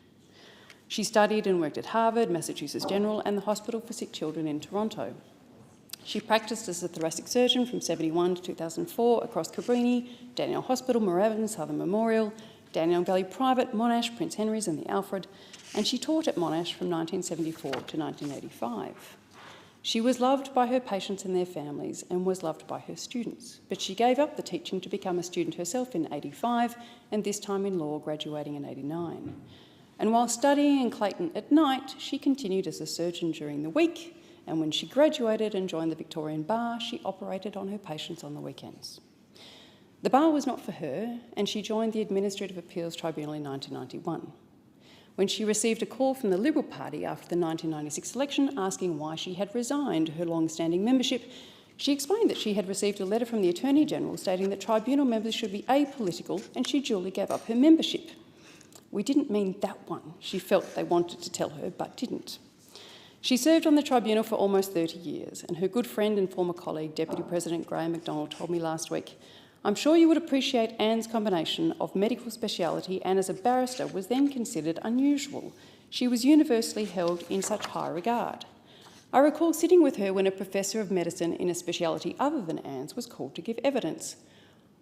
She studied and worked at Harvard, Massachusetts General and the Hospital for Sick Children in Toronto. She practised as a thoracic surgeon from 1971 to 2004 across Cabrini, Daniel Hospital, Moorabbin, Southern Memorial, Daniel Valley Private, Monash, Prince Henry's and the Alfred, and she taught at Monash from 1974 to 1985. She was loved by her patients and their families and was loved by her students, but she gave up the teaching to become a student herself in 1985 and this time in law, graduating in 1989. And while studying in Clayton at night, she continued as a surgeon during the week, and when she graduated and joined the Victorian Bar, she operated on her patients on the weekends. The bar was not for her, and she joined the Administrative Appeals Tribunal in 1991. When she received a call from the Liberal Party after the 1996 election asking why she had resigned her long-standing membership, she explained that she had received a letter from the Attorney-General stating that tribunal members should be apolitical, and she duly gave up her membership. We didn't mean that one. She felt they wanted to tell her, but didn't. She served on the tribunal for almost 30 years, and her good friend and former colleague, Deputy President Graham McDonald, told me last week, "I'm sure you would appreciate Anne's combination of medical speciality and as a barrister was then considered unusual. She was universally held in such high regard. I recall sitting with her when a professor of medicine in a speciality other than Anne's was called to give evidence.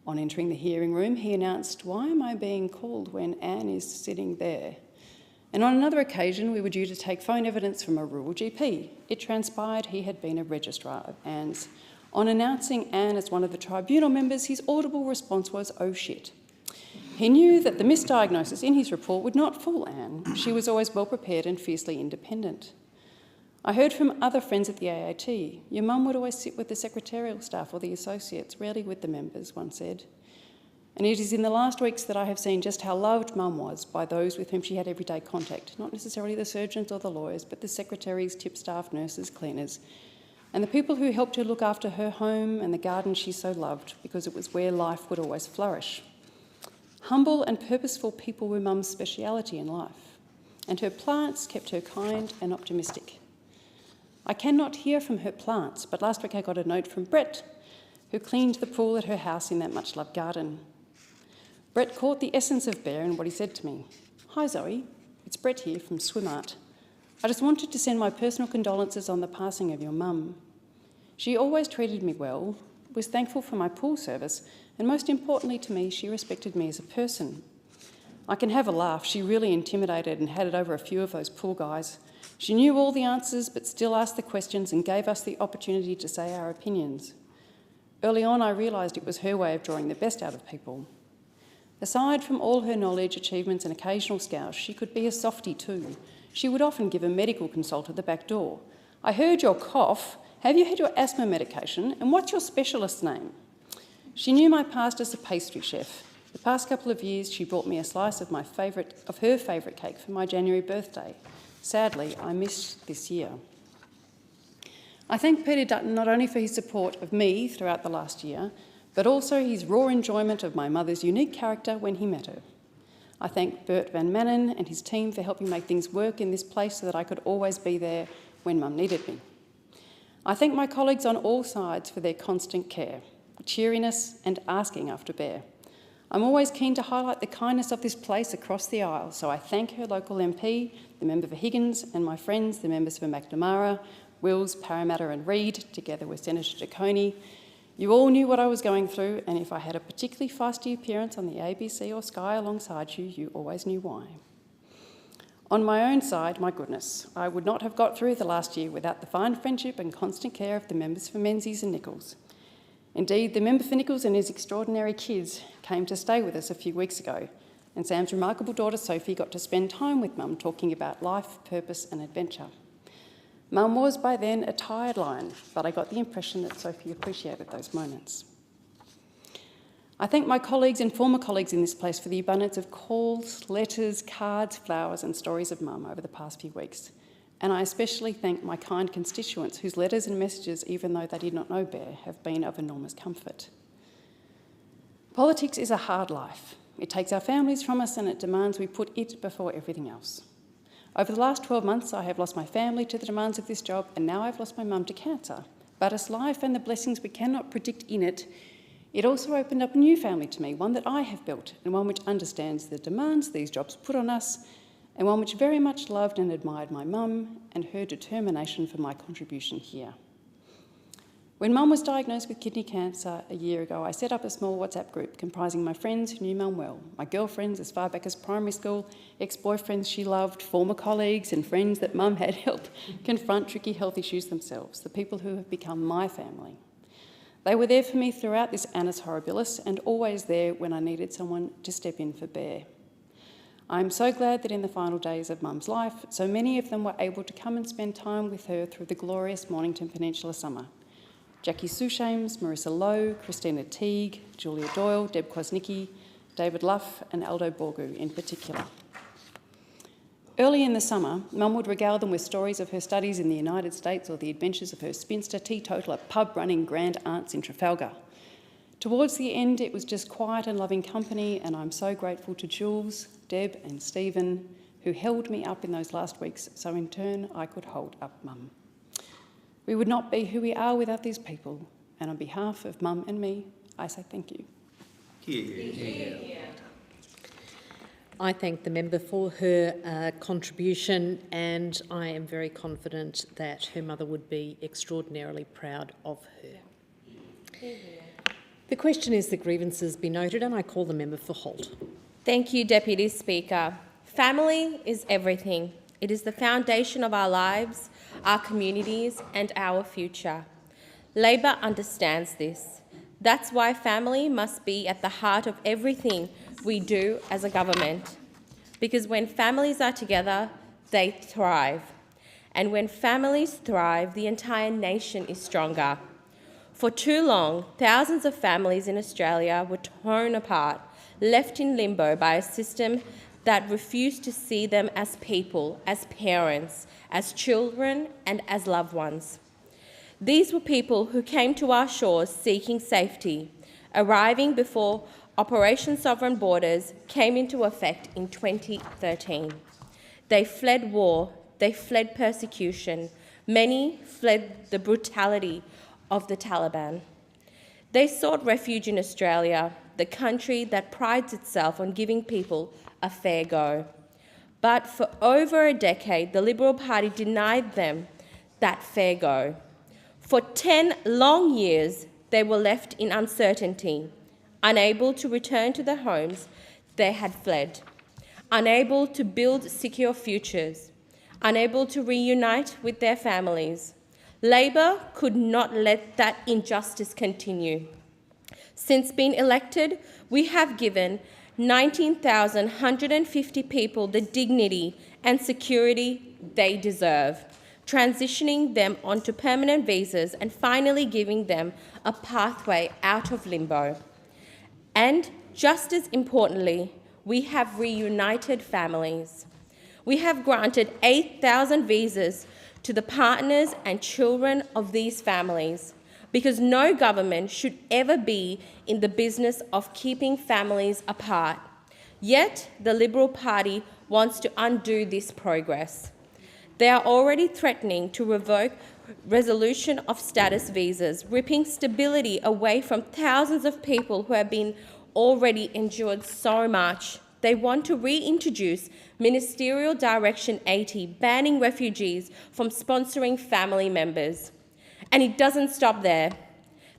On entering the hearing room, he announced, 'Why am I being called when Anne is sitting there?' And on another occasion, we were due to take phone evidence from a rural GP. It transpired he had been a registrar of Anne's. On announcing Anne as one of the tribunal members, his audible response was, 'Oh shit.' He knew that the misdiagnosis in his report would not fool Anne. She was always well prepared and fiercely independent. I heard from other friends at the AAT, 'Your mum would always sit with the secretarial staff or the associates, rarely with the members,' one said. And it is in the last weeks that I have seen just how loved mum was by those with whom she had everyday contact, not necessarily the surgeons or the lawyers, but the secretaries, tip staff, nurses, cleaners, and the people who helped her look after her home and the garden she so loved, because it was where life would always flourish. Humble and purposeful people were mum's speciality in life, and her plants kept her kind and optimistic. I cannot hear from her plants, but last week I got a note from Brett, who cleaned the pool at her house in that much-loved garden. Brett caught the essence of Bear in what he said to me. "Hi Zoe, it's Brett here from SwimArt. I just wanted to send my personal condolences on the passing of your mum. She always treated me well, was thankful for my pool service, and most importantly to me, she respected me as a person. I can have a laugh. She really intimidated and had it over a few of those pool guys. She knew all the answers but still asked the questions and gave us the opportunity to say our opinions. Early on, I realised it was her way of drawing the best out of people. Aside from all her knowledge, achievements and occasional scowls, she could be a softie too. She would often give a medical consult at the back door. 'I heard your cough. Have you had your asthma medication? And what's your specialist's name?' She knew my past as a pastry chef. The past couple of years, she brought me a slice of her favourite cake for my January birthday. Sadly, I missed this year. I thank Peter Dutton not only for his support of me throughout the last year, but also his raw enjoyment of my mother's unique character when he met her. I thank Bert Van Manen and his team for helping make things work in this place so that I could always be there when Mum needed me. I thank my colleagues on all sides for their constant care, cheeriness and asking after Bear. I'm always keen to highlight the kindness of this place across the aisle, so I thank her local MP, the member for Higgins, and my friends, the members for McNamara, Wills, Parramatta and Reid, together with Senator Ciccone. You all knew what I was going through, and if I had a particularly feisty appearance on the ABC or Sky alongside you, you always knew why. On my own side, my goodness, I would not have got through the last year without the fine friendship and constant care of the members for Menzies and Nichols. Indeed, the member for Nichols and his extraordinary kids came to stay with us a few weeks ago, and Sam's remarkable daughter Sophie got to spend time with Mum talking about life, purpose and adventure. Mum was by then a tired lion, but I got the impression that Sophie appreciated those moments. I thank my colleagues and former colleagues in this place for the abundance of calls, letters, cards, flowers and stories of Mum over the past few weeks. And I especially thank my kind constituents whose letters and messages, even though they did not know Bear, have been of enormous comfort. Politics is a hard life. It takes our families from us and it demands we put it before everything else. Over the last 12 months, I have lost my family to the demands of this job, and now I've lost my mum to cancer. But as life and the blessings we cannot predict in it, it also opened up a new family to me, one that I have built, and one which understands the demands these jobs put on us, and one which very much loved and admired my mum and her determination for my contribution here. When Mum was diagnosed with kidney cancer a year ago, I set up a small WhatsApp group comprising my friends who knew Mum well, my girlfriends as far back as primary school, ex-boyfriends she loved, former colleagues and friends that Mum had helped confront tricky health issues themselves, the people who have become my family. They were there for me throughout this annus horribilis and always there when I needed someone to step in for Bear. I'm so glad that in the final days of Mum's life, so many of them were able to come and spend time with her through the glorious Mornington Peninsula summer. Jackie Sushames, Marissa Lowe, Christina Teague, Julia Doyle, Deb Kwasnicki, David Luff and Aldo Borgu in particular. Early in the summer, Mum would regale them with stories of her studies in the United States or the adventures of her spinster teetotaler pub-running grand aunts in Trafalgar. Towards the end, it was just quiet and loving company, and I'm so grateful to Jules, Deb and Stephen, who held me up in those last weeks, so in turn I could hold up Mum. We would not be who we are without these people, and on behalf of Mum and me, I say thank you. I thank the member for her contribution, and I am very confident that her mother would be extraordinarily proud of her. The question is that grievances be noted, and I call the member for Holt. Thank you, Deputy Speaker. Family is everything. It is the foundation of our lives, our communities and our future. Labor understands this. That's why family must be at the heart of everything we do as a government. Because when families are together, they thrive. And when families thrive, the entire nation is stronger. For too long, thousands of families in Australia were torn apart, left in limbo by a system that refused to see them as people, as parents, as children, and as loved ones. These were people who came to our shores seeking safety, arriving before Operation Sovereign Borders came into effect in 2013. They fled war, they fled persecution, many fled the brutality of the Taliban. They sought refuge in Australia, the country that prides itself on giving people a fair go. But for over a decade, the Liberal Party denied them that fair go. For 10 long years, they were left in uncertainty, unable to return to the homes they had fled, unable to build secure futures, unable to reunite with their families. Labor could not let that injustice continue. Since being elected, we have given 19,150 people the dignity and security they deserve, transitioning them onto permanent visas and finally giving them a pathway out of limbo. And just as importantly, we have reunited families. We have granted 8,000 visas to the partners and children of these families, because no government should ever be in the business of keeping families apart. Yet the Liberal Party wants to undo this progress. They are already threatening to revoke resolution of status visas, ripping stability away from thousands of people who have been already endured so much. They want to reintroduce Ministerial Direction 80, banning refugees from sponsoring family members. And it doesn't stop there.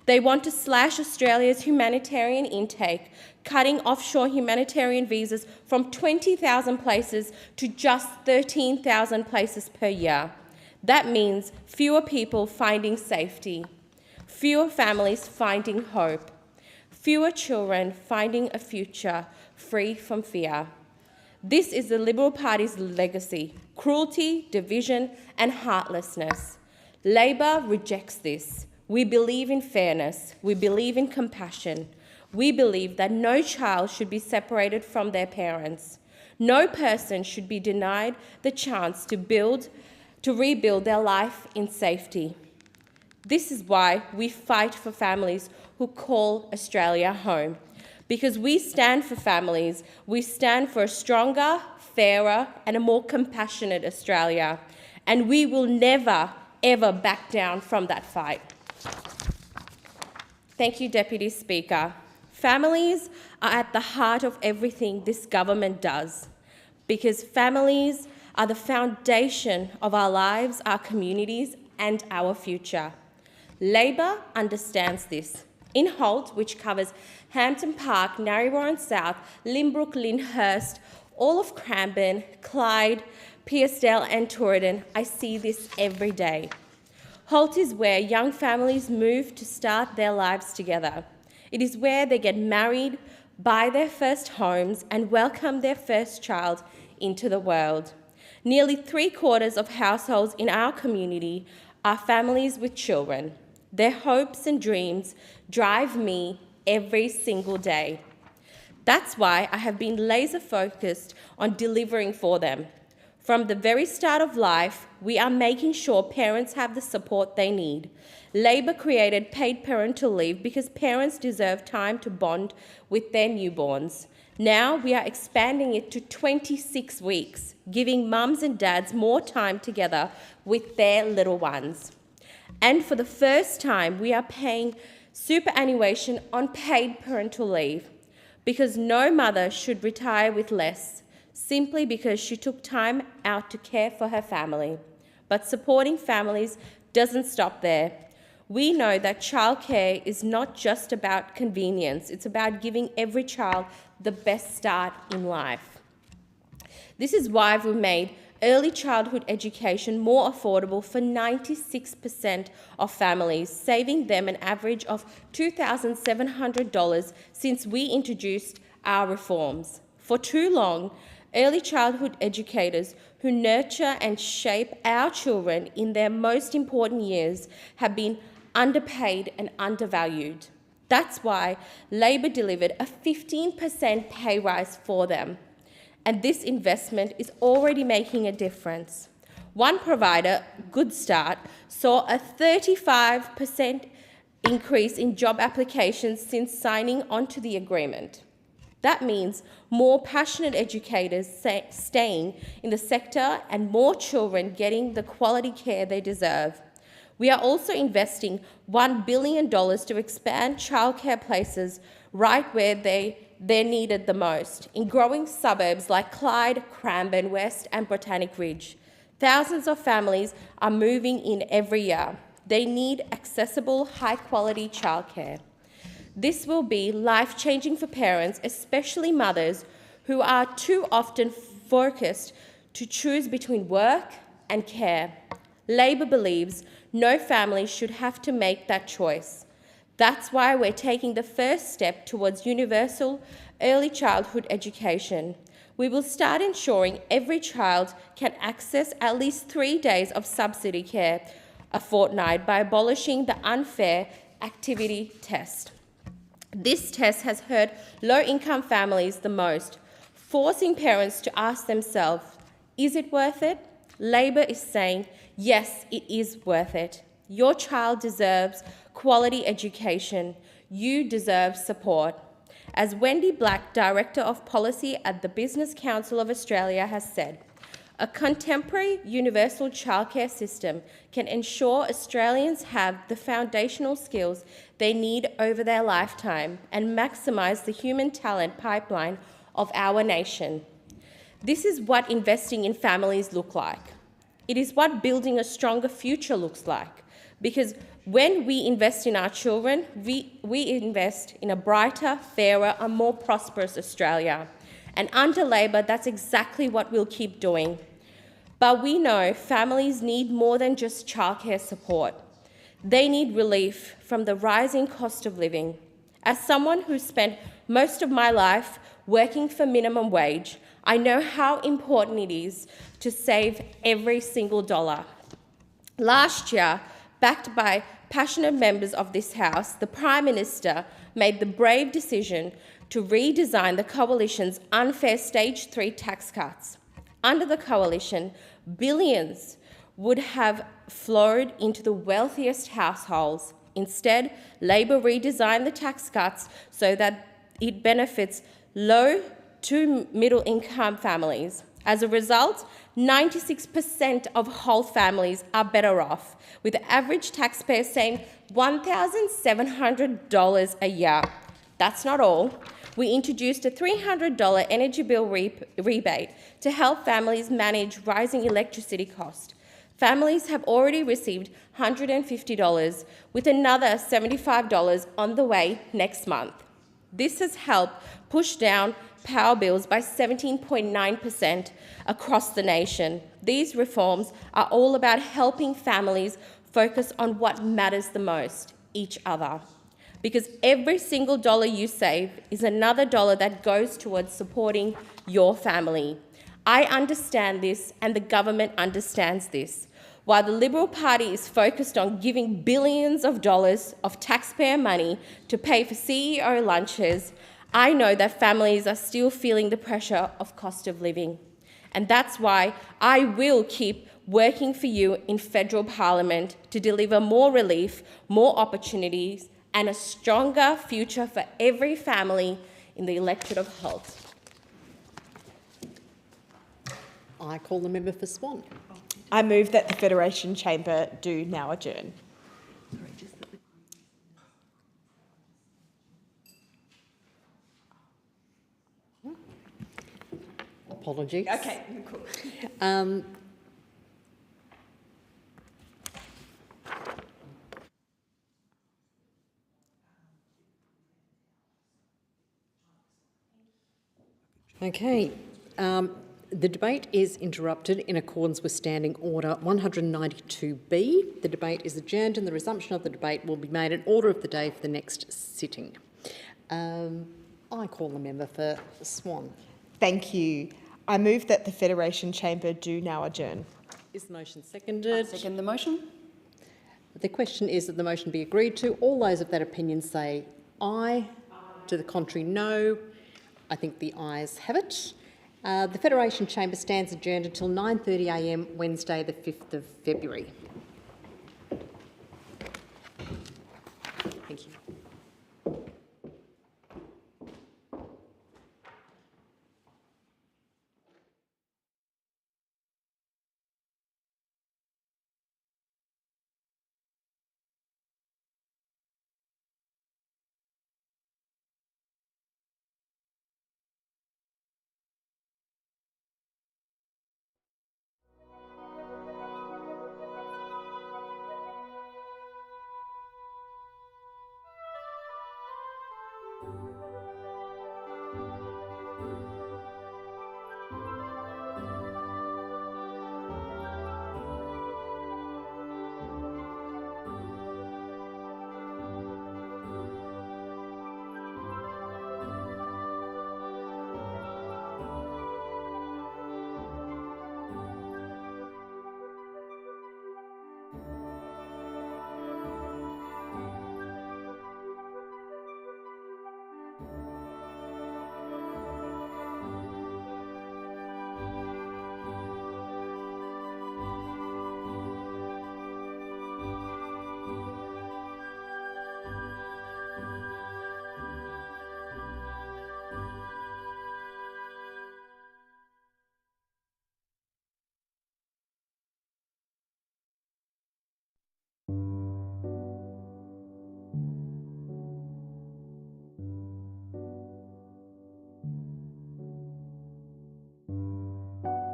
They want to slash Australia's humanitarian intake, cutting offshore humanitarian visas from 20,000 places to just 13,000 places per year. That means fewer people finding safety, fewer families finding hope, fewer children finding a future free from fear. This is the Liberal Party's legacy: cruelty, division and heartlessness. Labor rejects this. We believe in fairness. We believe in compassion. We believe that no child should be separated from their parents. No person should be denied the chance to rebuild their life in safety. This is why we fight for families who call Australia home. Because we stand for families, we stand for a stronger, fairer and a more compassionate Australia. And we will never, ever back down from that fight. Thank you, Deputy Speaker. Families are at the heart of everything this government does, because families are the foundation of our lives, our communities and our future. Labor understands this. In Holt, which covers Hampton Park, Narrabri South, Lynbrook, Lyndhurst, all of Cranbourne, Clyde, Piersdale and Torridon, I see this every day. Holt is where young families move to start their lives together. It is where they get married, buy their first homes and welcome their first child into the world. Nearly 3/4 of households in our community are families with children. their hopes and dreams drive me every single day. That's why I have been laser focused on delivering for them. From the very start of life, we are making sure parents have the support they need. Labor created paid parental leave because parents deserve time to bond with their newborns. Now we are expanding it to 26 weeks, giving mums and dads more time together with their little ones. And for the first time, we are paying superannuation on paid parental leave, because no mother should retire with less, simply because she took time out to care for her family. But supporting families doesn't stop there. We know that childcare is not just about convenience, it's about giving every child the best start in life. This is why we've made early childhood education more affordable for 96% of families, saving them an average of $2,700 since we introduced our reforms. For too long, early childhood educators who nurture and shape our children in their most important years have been underpaid and undervalued. That's why Labor delivered a 15% pay rise for them. And this investment is already making a difference. One provider, Good Start, saw a 35% increase in job applications since signing onto the agreement. That means more passionate educators staying in the sector and more children getting the quality care they deserve. We are also investing $1 billion to expand childcare places right where they're needed the most, in growing suburbs like Clyde, Cranbourne West and Botanic Ridge. Thousands of families are moving in every year. They need accessible, high-quality childcare. This will be life-changing for parents, especially mothers, who are too often focused to choose between work and care. Labor believes no family should have to make that choice. That's why we're taking the first step towards universal early childhood education. We will start ensuring every child can access at least 3 days of subsidy care a fortnight by abolishing the unfair activity test. This test has hurt low-income families the most, forcing parents to ask themselves, is it worth it? Labor is saying, yes, it is worth it. Your child deserves quality education. You deserve support. As Wendy Black, Director of Policy at the Business Council of Australia, has said, a contemporary universal childcare system can ensure Australians have the foundational skills they need over their lifetime and maximise the human talent pipeline of our nation. This is what investing in families looks like. It is what building a stronger future looks like, because when we invest in our children, we invest in a brighter, fairer and more prosperous Australia. And under Labor, that's exactly what we'll keep doing. But we know families need more than just childcare support. They need relief from the rising cost of living. As someone who spent most of my life working for minimum wage, I know how important it is to save every single dollar. Last year, backed by passionate members of this House, the Prime Minister made the brave decision to redesign the Coalition's unfair Stage 3 tax cuts. Under the Coalition, billions would have flowed into the wealthiest households. Instead, Labor redesigned the tax cuts so that it benefits low to middle income families. As a result, 96% of whole families are better off, with the average taxpayer saving $1,700 a year. That's not all. We introduced a $300 energy bill rebate to help families manage rising electricity costs. Families have already received $150, with another $75 on the way next month. This has helped push down power bills by 17.9% across the nation. These reforms are all about helping families focus on what matters the most, each other. Because every single dollar you save is another dollar that goes towards supporting your family. I understand this, and the government understands this. While the Liberal Party is focused on giving billions of dollars of taxpayer money to pay for CEO lunches, I know that families are still feeling the pressure of cost of living. And that's why I will keep working for you in federal parliament to deliver more relief, more opportunities, and a stronger future for every family in the electorate of Holt. I call the member for Swan. I move that the Federation Chamber do now adjourn. Apologies. Okay, cool. Okay. The debate is interrupted in accordance with Standing Order 192B. The debate is adjourned and the resumption of the debate will be made in order of the day for the next sitting. I call the member for Swan. Thank you. I move that the Federation Chamber do now adjourn. Is the motion seconded? I second the motion. The question is that the motion be agreed to. All those of that opinion say aye. To the contrary, no. I think the ayes have it. The Federation Chamber stands adjourned until 9:30 a.m. Wednesday the 5th of February. Thank you.